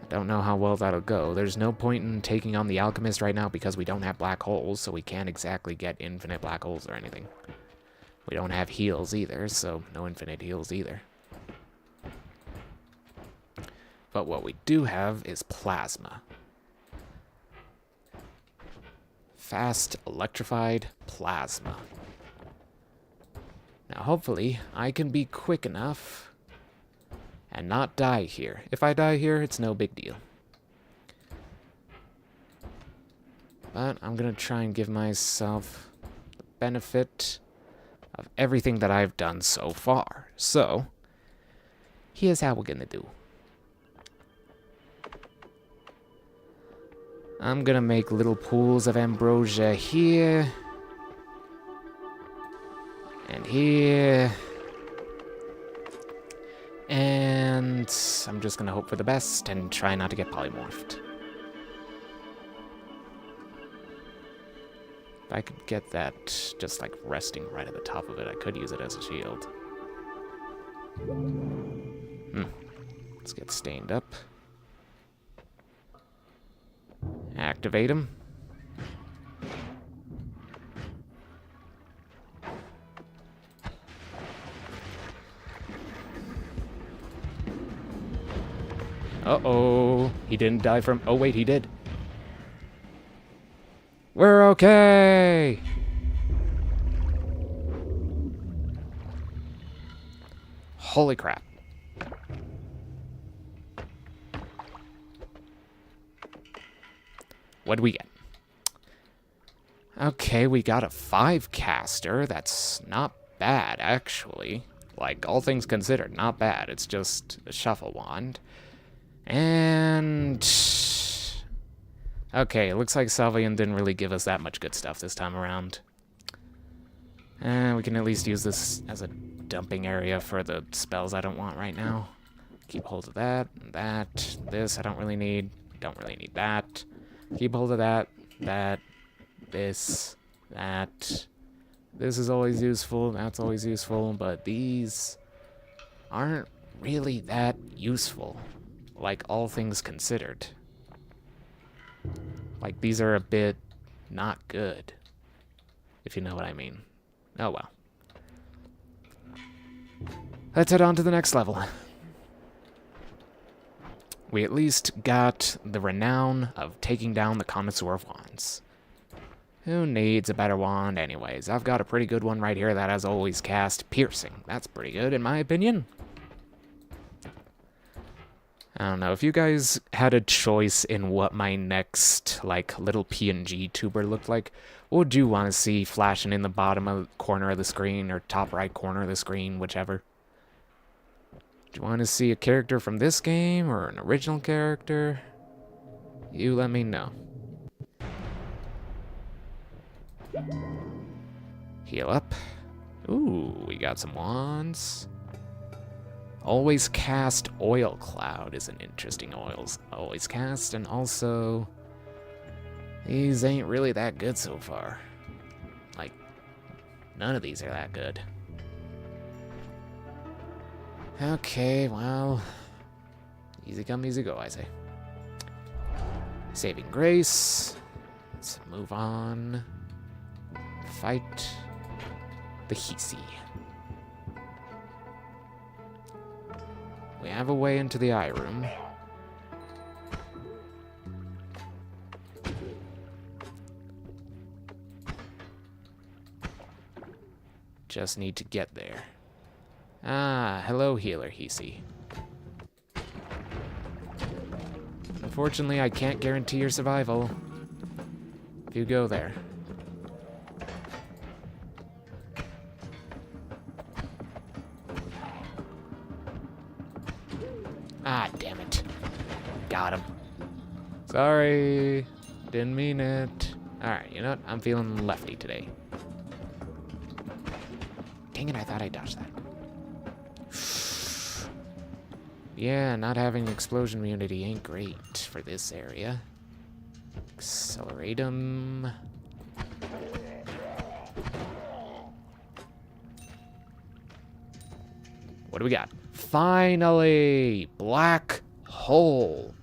Don't know how well that'll go. There's no point in taking on the Alchemist right now because we don't have black holes, so we can't exactly get infinite black holes or anything. We don't have heals either, so no infinite heals either. But what we do have is plasma. Fast electrified plasma. Now hopefully I can be quick enough and not die here. If I die here, it's no big deal. But I'm gonna try and give myself the benefit of everything that I've done so far. So, here's how we're gonna do. I'm gonna make little pools of ambrosia here. And here. And I'm just gonna hope for the best and try not to get polymorphed. If I could get that just like resting right at the top of it, I could use it as a shield. Let's get stained up. Activate him. Uh-oh. He didn't die from... Oh, wait, he did. We're okay! Holy crap. What'd we get? Okay, we got a 5 caster. That's not bad, actually. Like, all things considered, not bad. It's just a shuffle wand. And... okay, it looks like Salvian didn't really give us that much good stuff this time around. We can at least use this as a dumping area for the spells I don't want right now. Keep hold of that, that, this I don't really need that. Keep hold of that, this, that. This is always useful, that's always useful, but these aren't really that useful. Like, all things considered. Like, these are a bit not good. If you know what I mean. Oh well. Let's head on to the next level. we at least got the renown of taking down the Connoisseur of Wands. Who needs a better wand anyways? I've got a pretty good one right here that has always cast piercing. That's pretty good in my opinion. I don't know, if you guys had a choice in what my next, like, little PNG tuber looked like, what would you want to see flashing in the bottom of corner of the screen or top right corner of the screen, whichever? Do you want to see a character from this game or an original character? You let me know. Heal up. Ooh, we got some wands. Always cast Oil Cloud is an interesting always cast, and also these ain't really that good so far. Like, none of these are that good. Okay, well, easy come, easy go, I say. Saving Grace. Let's move on. Fight the Hisi. We have a way into the eye room. Just need to get there. Ah, hello, healer Hisi. Unfortunately, I can't guarantee your survival if you go there. Ah, damn it. Got him. Sorry. Didn't mean it. Alright, you know what? I'm feeling lefty today. Dang it, I thought I dodged that. Yeah, not having explosion immunity ain't great for this area. Accelerate him. What do we got? Finally! Black hole.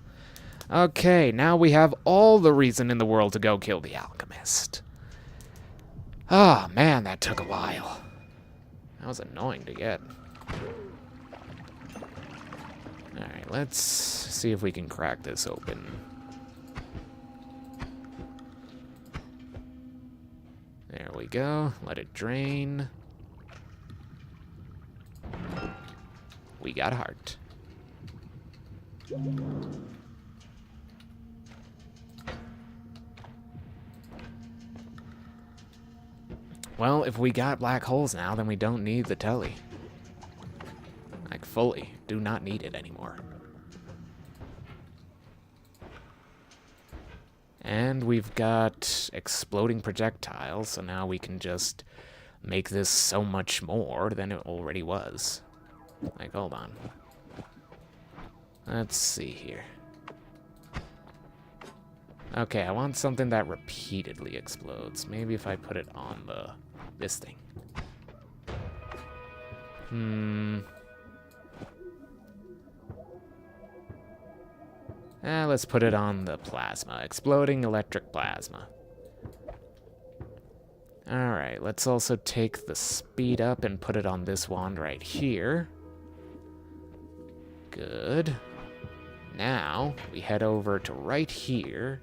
Okay, now we have all the reason in the world to go kill the alchemist. Oh, man, that took a while. That was annoying to get. Alright, let's see if we can crack this open. There we go. Let it drain. We got a heart. Well, if we got black holes now, then we don't need the telly. Like, fully. Do not need it anymore. And we've got exploding projectiles, so now we can just make this so much more than it already was. Like, hold on. Let's see here. Okay, I want something that repeatedly explodes. Maybe if I put it on this thing. Let's put it on the plasma. Exploding electric plasma. Alright, let's also take the speed up and put it on this wand right here. Good. Now, we head over to right here.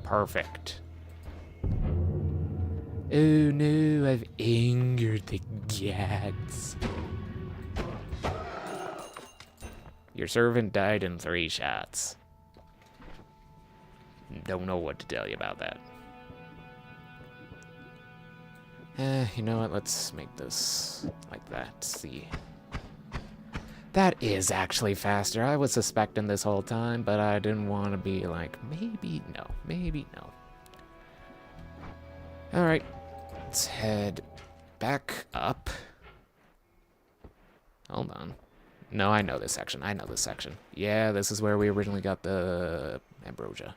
Perfect. Oh no, I've angered the gods. Your servant died in 3 shots. Don't know what to tell you about that. You know what? Let's make this like that. See. That is actually faster. I was suspecting this whole time, but I didn't want to be like, maybe no, maybe no. Alright. Let's head back up. Hold on. No, I know this section. I know this section. Yeah, this is where we originally got the ambrosia.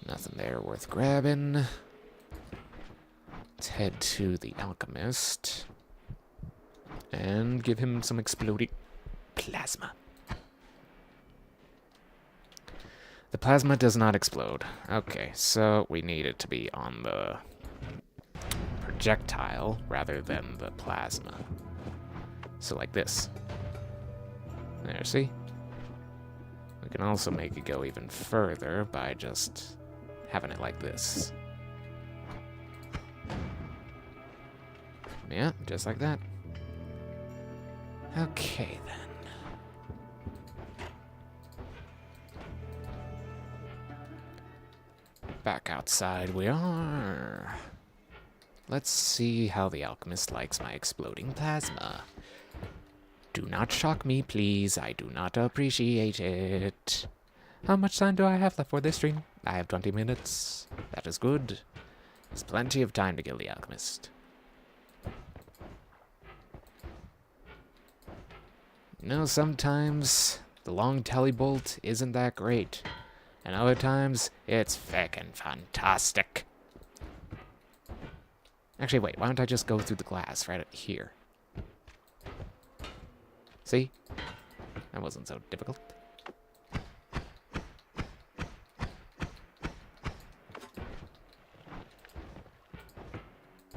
Nothing there worth grabbing. Let's head to the alchemist and give him some exploding plasma. The plasma does not explode. Okay, so we need it to be on the projectile rather than the plasma. So like this. There, see? We can also make it go even further by just having it like this. Yeah, just like that. Okay, then. Back outside we are. Let's see how the alchemist likes my exploding plasma. Do not shock me, please. I do not appreciate it. How much time do I have left for this stream? I have 20 minutes. That is good. There's plenty of time to kill the alchemist. You know, sometimes the long tally bolt isn't that great. And other times, it's feckin' fantastic. Actually, wait, why don't I just go through the glass right here? See? That wasn't so difficult.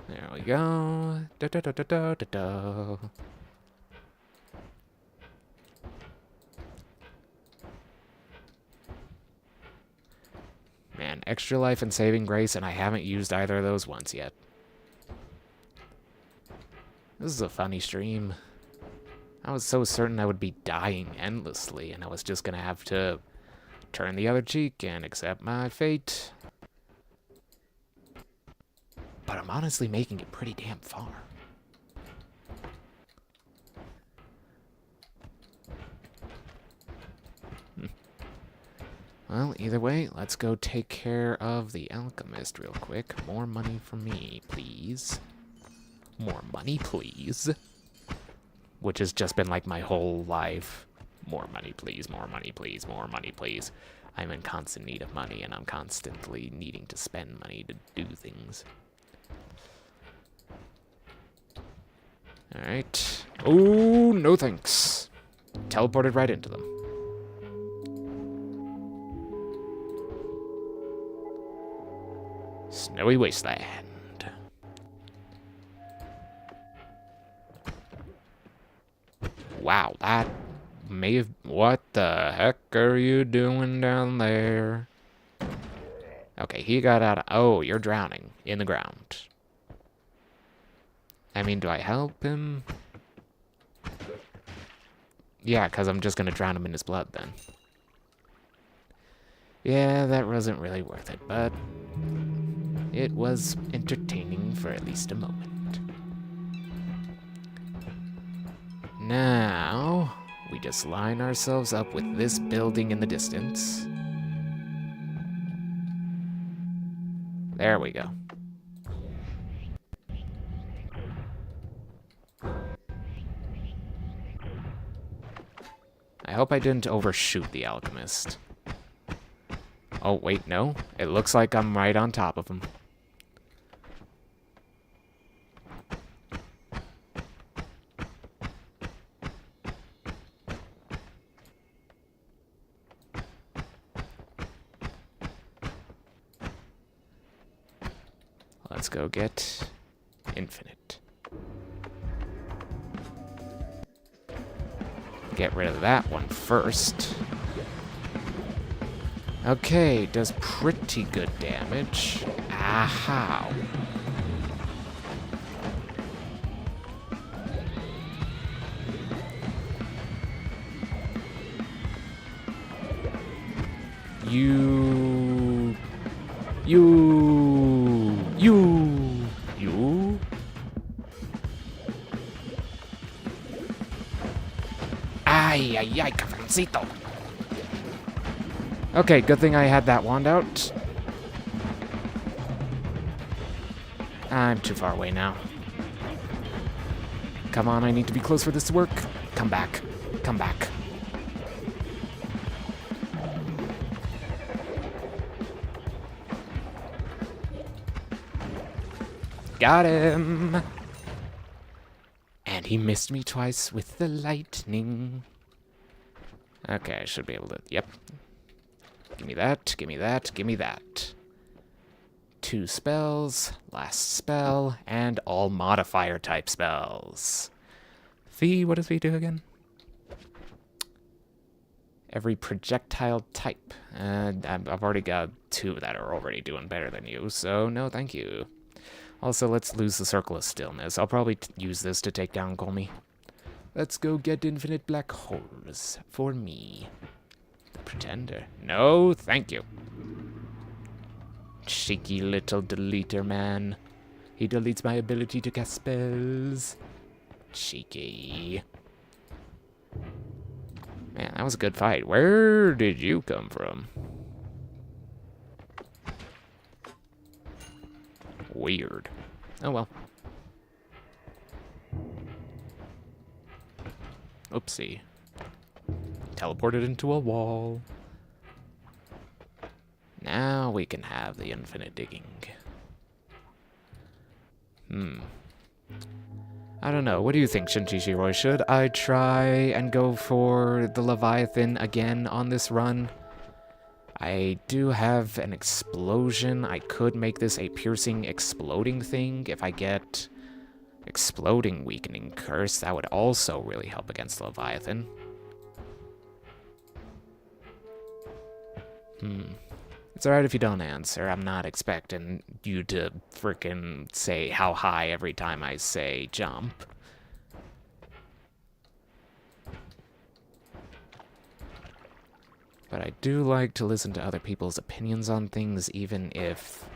There we go. Da da da da da da da. Man, extra life and saving grace, and I haven't used either of those once yet. This is a funny stream. I was so certain I would be dying endlessly, and I was just gonna have to turn the other cheek and accept my fate. But I'm honestly making it pretty damn far. Well, either way, let's go take care of the alchemist real quick. More money for me, please. More money, please. Which has just been like my whole life. More money, please. More money, please. More money, please. I'm in constant need of money, and I'm constantly needing to spend money to do things. Alright. Oh, no thanks. Teleported right into them. Snowy wasteland. Wow, that may have... What the heck are you doing down there? Okay, he got out of... Oh, you're drowning in the ground. I mean, do I help him? Yeah, because I'm just going to drown him in his blood then. Yeah, that wasn't really worth it, but... it was entertaining for at least a moment. Now, we just line ourselves up with this building in the distance. There we go. I hope I didn't overshoot the alchemist. Oh, wait, no. It looks like I'm right on top of him. Let's go get infinite. Get rid of that one first. Okay, does pretty good damage. How? You... Ay, ay, ay, cabroncito. Okay, good thing I had that wand out. I'm too far away now. Come on, I need to be close for this to work. Come back. Come back. Got him! And he missed me twice with the lightning. Okay, I should be able to... Yep. Give me that, give me that, give me that. 2 spells, last spell, and all modifier type spells. V, what does V do again? Every projectile type. I've already got 2 that are already doing better than you, so no thank you. Also, let's lose the Circle of Stillness. I'll probably use this to take down Golmi. Let's go get infinite black holes for me. The Pretender. No, thank you. Cheeky little deleter man. He deletes my ability to cast spells. Cheeky. Man, that was a good fight. Where did you come from? Weird. Oh well. Oopsie. Teleported into a wall. Now we can have the infinite digging. I don't know. What do you think, Shinji-Shiroi? Should I try and go for the Leviathan again on this run? I do have an explosion. I could make this a piercing exploding thing. If I get exploding weakening curse, that would also really help against the Leviathan. It's alright if you don't answer. I'm not expecting you to frickin' say how high every time I say jump. But I do like to listen to other people's opinions on things, even if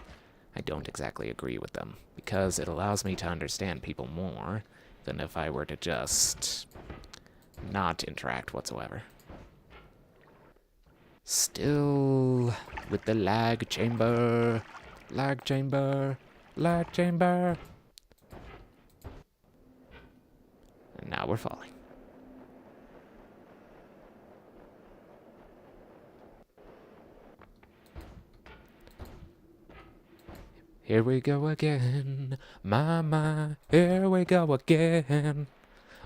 I don't exactly agree with them, because it allows me to understand people more than if I were to just not interact whatsoever. Still with the lag chamber. Lag chamber. Lag chamber. And now we're falling. Here we go again. Mama, here we go again.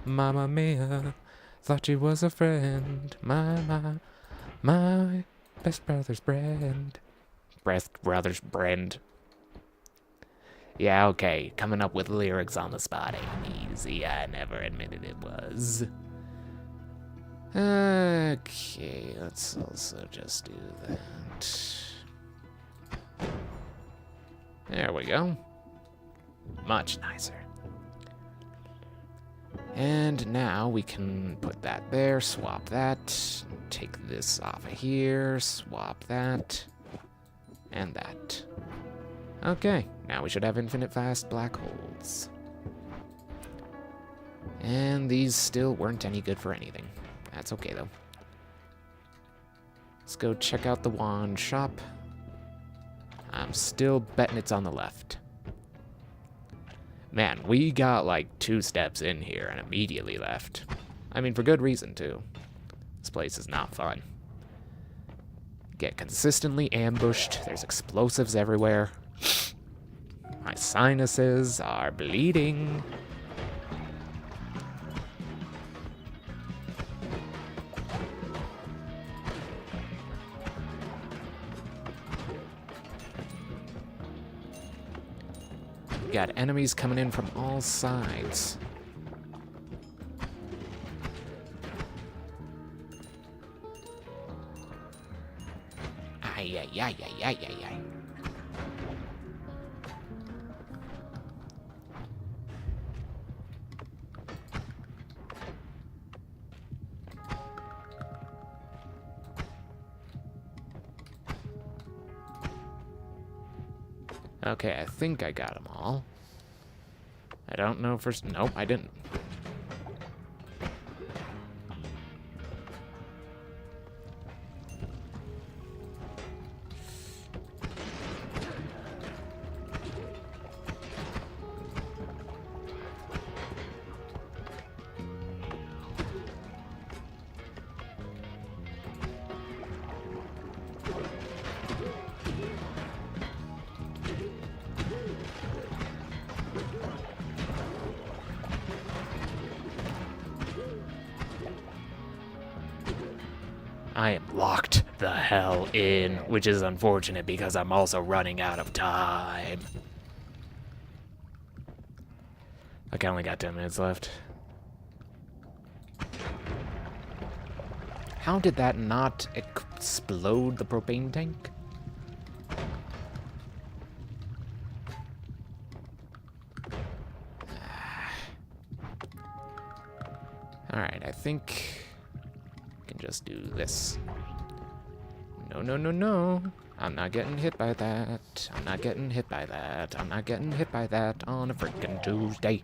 Mamma mia, thought she was a friend. Mama. My best brother's brand. Best brother's brand. Yeah, okay. Coming up with lyrics on the spot ain't easy. I never admitted it was. Okay, let's also just do that. There we go. Much nicer. And now we can put that there, swap that, take this off of here, swap that, and that. Okay, now we should have infinite fast black holes. And these still weren't any good for anything. That's okay, though. Let's go check out the wand shop. I'm still betting it's on the left. Man, we got like 2 steps in here and immediately left. I mean, for good reason, too. This place is not fun. Get consistently ambushed. There's explosives everywhere. My sinuses are bleeding. Got enemies coming in from all sides. Ay, ay, ay, ay, ay, ay, ay. Okay, I think I got them all. I don't know for... Nope, I didn't. I am locked the hell in, which is unfortunate because I'm also running out of time. Okay, I only got 10 minutes left. How did that not explode the propane tank? Alright, I think I can just do this. No, no, no, no. I'm not getting hit by that. I'm not getting hit by that. I'm not getting hit by that on a freaking Tuesday.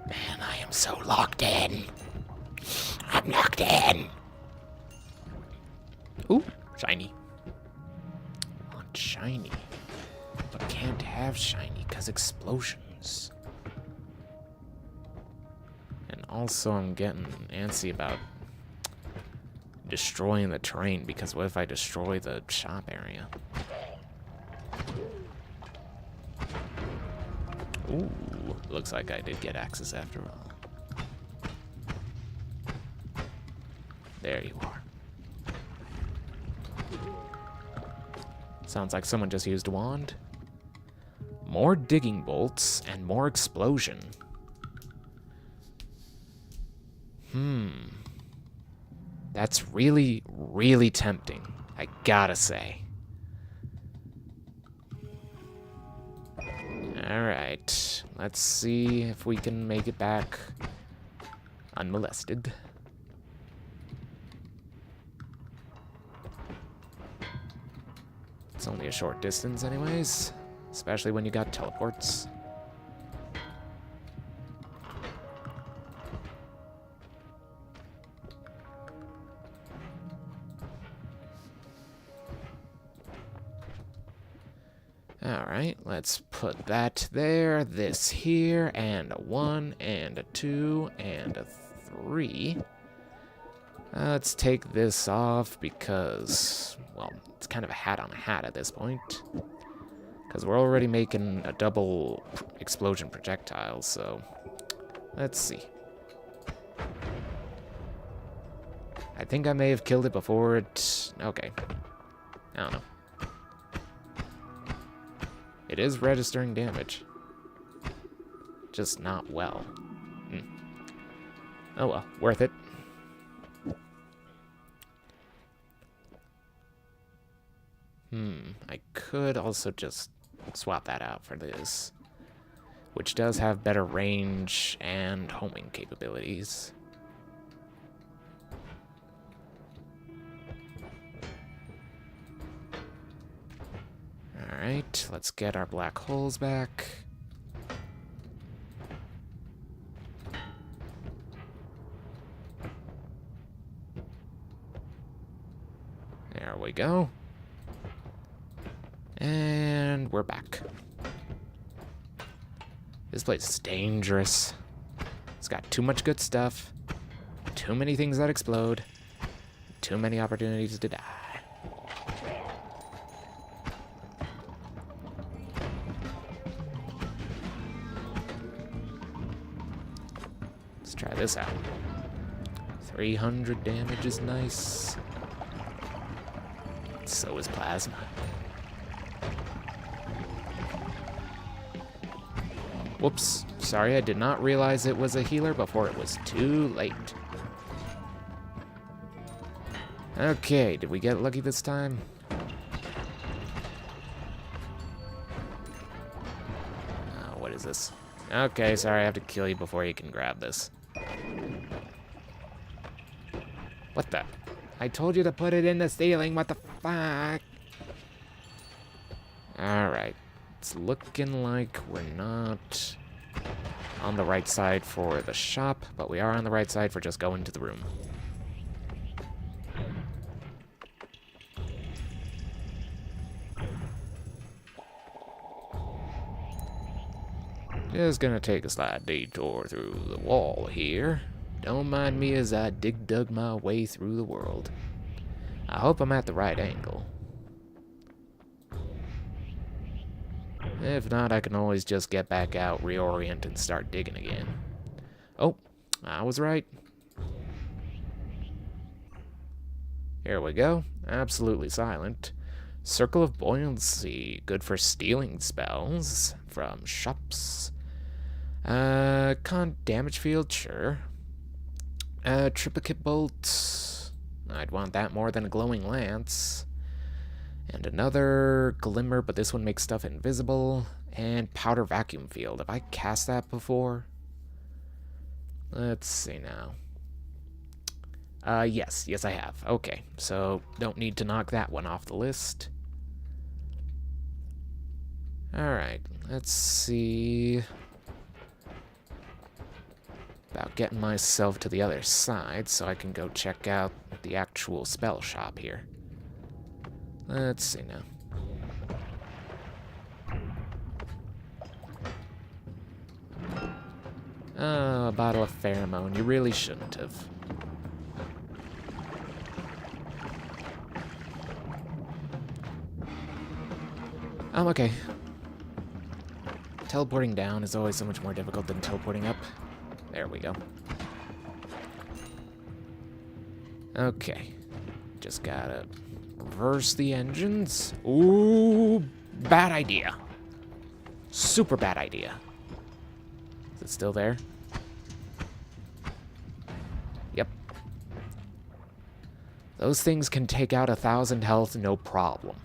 Man, I am so locked in. I'm locked in. Ooh, shiny. Want shiny. But can't have shiny because explosions. And also I'm getting antsy about destroying the terrain because what if I destroy the shop area? Ooh, looks like I did get access after all. There you are. Sounds like someone just used a wand. More digging bolts and more explosion. That's really, really tempting, I gotta say. Alright, let's see if we can make it back unmolested. It's only a short distance anyways, especially when you got teleports. Alright, let's put that there, this here, and a 1, and a 2, and a 3. Let's take this off because, well, it's kind of a hat on a hat at this point. Because we're already making a double explosion projectile, so let's see. I think I may have killed it before it... Okay. I don't know. It is registering damage. Just not well. Oh well, worth it. I could also just swap that out for this, which does have better range and homing capabilities. Alright, let's get our black holes back. There we go. And we're back. This place is dangerous. It's got too much good stuff, too many things that explode, too many opportunities to die. Let's try this out. 300 damage is nice. So is plasma. Whoops, sorry, I did not realize it was a healer before it was too late. Okay, did we get lucky this time? What is this? Okay, sorry, I have to kill you before you can grab this. What the? I told you to put it in the ceiling, what the fuck? Alright. It's looking like we're not on the right side for the shop, but we are on the right side for just going to the room. Just gonna take a slight detour through the wall here. Don't mind me as I dug my way through the world. I hope I'm at the right angle. If not, I can always just get back out, reorient, and start digging again. Oh, I was right. Here we go. Absolutely silent. Circle of Buoyancy, good for stealing spells from shops. Con damage field, sure. Triplicate bolt. I'd want that more than a glowing lance. And another glimmer, but this one makes stuff invisible. And powder vacuum field. Have I cast that before? Let's see now. Yes, I have. Okay, so don't need to knock that one off the list. Alright, let's see about getting myself to the other side so I can go check out the actual spell shop here. Let's see now. Oh, a bottle of pheromone. You really shouldn't have. Okay. Teleporting down is always so much more difficult than teleporting up. There we go. Okay. Just gotta reverse the engines. Ooh, bad idea. Super bad idea. Is it still there? Yep. Those things can take out 1,000 health, no problem.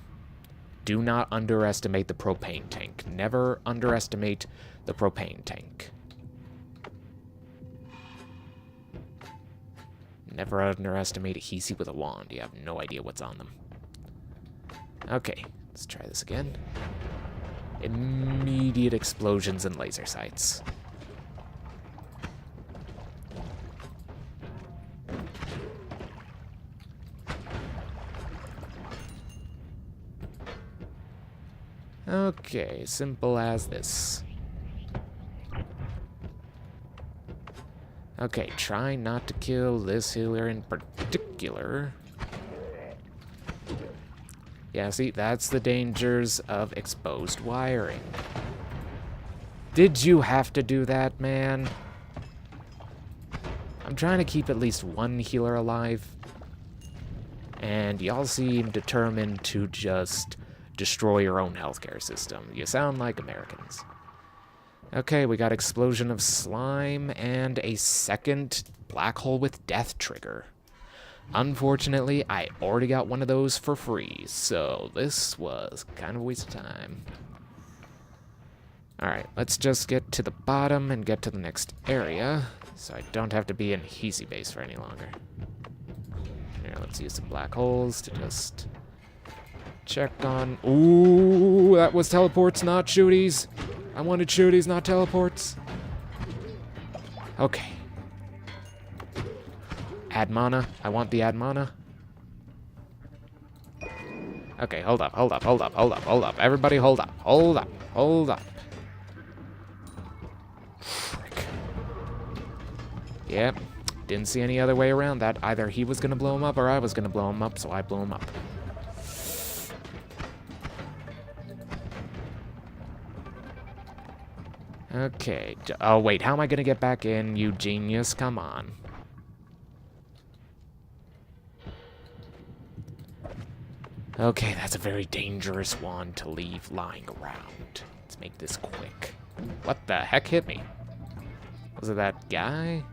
Do not underestimate the propane tank. Never underestimate the propane tank. Never underestimate a Hisi with a wand. You have no idea what's on them. Okay, let's try this again. Immediate explosions and laser sights. Okay, simple as this. Okay, try not to kill this healer in particular. Yeah, see, that's the dangers of exposed wiring. Did you have to do that, man? I'm trying to keep at least one healer alive. And y'all seem determined to just destroy your own healthcare system. You sound like Americans. Okay, we got explosion of slime and a second black hole with death trigger. Unfortunately, I already got one of those for free, so this was kind of a waste of time. Alright, let's just get to the bottom and get to the next area, so I don't have to be in Hisi base for any longer. Here, let's use some black holes to just check on... Ooh, that was teleports, not shooties. I wanted shooties, not teleports. Okay. Add mana. I want the add mana. Okay, hold up. Everybody hold up. Frick. Yep. Didn't see any other way around that. Either he was gonna blow him up or I was gonna blow him up, so I blew him up. Okay. Oh, wait. How am I gonna get back in, you genius? Come on. Okay, that's a very dangerous wand to leave lying around. Let's make this quick. What the heck hit me? Was it that guy?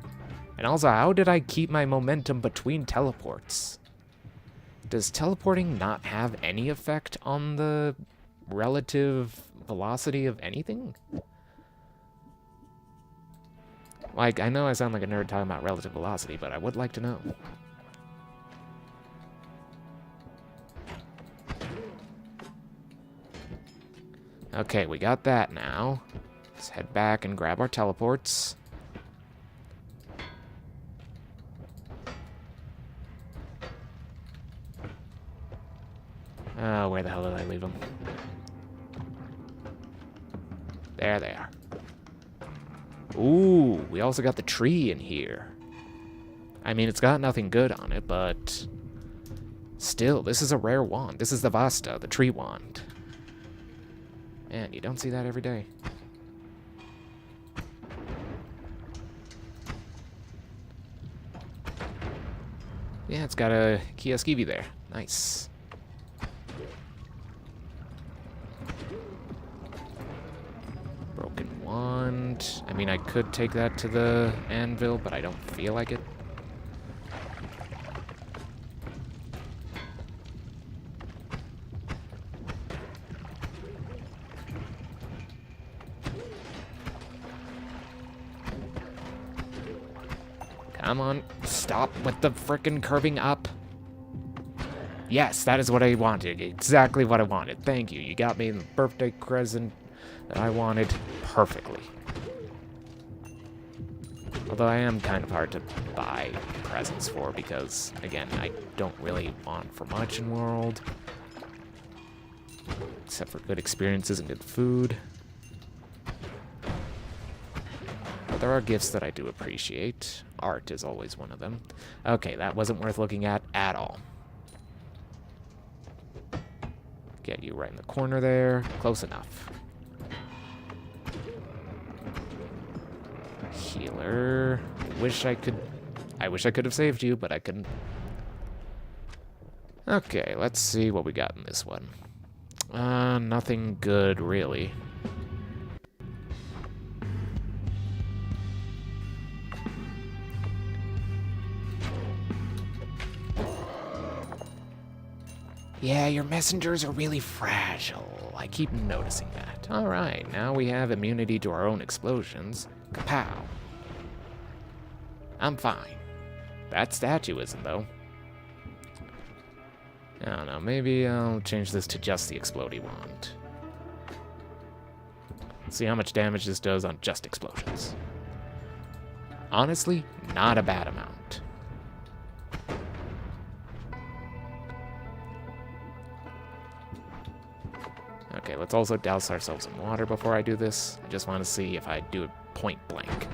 And also, how did I keep my momentum between teleports? Does teleporting not have any effect on the relative velocity of anything? Like, I know I sound like a nerd talking about relative velocity, but I would like to know. Okay, we got that now. Let's head back and grab our teleports. Oh, where the hell did I leave them? There they are. Ooh, we also got the tree in here. I mean, it's got nothing good on it, but still, this is a rare wand. This is the Vasta, the tree wand. Man, you don't see that every day. Yeah, it's got a Kiaskivi there. Nice. Broken wand. I mean, I could take that to the anvil, but I don't feel like it. Come on, stop with the frickin' curving up. Yes, that is what I wanted. Exactly what I wanted. Thank you. You got me the birthday present that I wanted perfectly. Although I am kind of hard to buy presents for because, again, I don't really want for much in World. Except for good experiences and good food. But there are gifts that I do appreciate. Art is always one of them. Okay, that wasn't worth looking at all. Get you right in the corner there. Close enough. Healer. I wish I could have saved you, but I couldn't. Okay, let's see what we got in this one. Nothing good, really. Yeah, your messengers are really fragile. I keep noticing that. Alright, now we have immunity to our own explosions. Kapow. I'm fine. That statue isn't, though. I don't know, maybe I'll change this to just the explodey wand. See how much damage this does on just explosions. Honestly, not a bad amount. Okay, let's also douse ourselves in water before I do this. I just want to see if I do it point blank.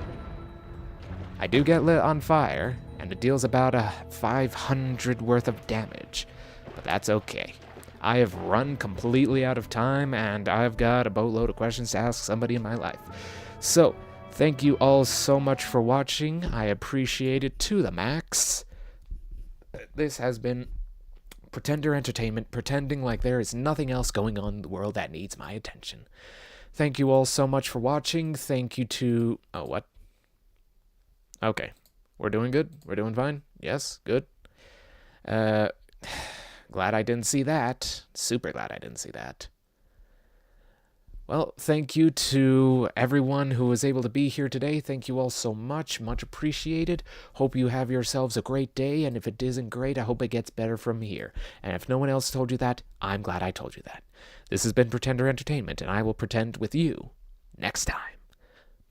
I do get lit on fire, and it deals about a 500 worth of damage, but that's okay. I have run completely out of time, and I've got a boatload of questions to ask somebody in my life. So, thank you all so much for watching. I appreciate it to the max. This has been Pretender Entertainment, pretending like there is nothing else going on in the world that needs my attention. Thank you all so much for watching. Thank you to... Oh, what? Okay. We're doing good? We're doing fine? Yes? Good? Glad I didn't see that. Super glad I didn't see that. Well, thank you to everyone who was able to be here today. Thank you all so much. Much appreciated. Hope you have yourselves a great day, and if it isn't great, I hope it gets better from here. And if no one else told you that, I'm glad I told you that. This has been Pretender Entertainment, and I will pretend with you next time.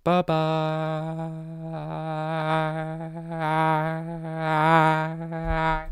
Bye-bye.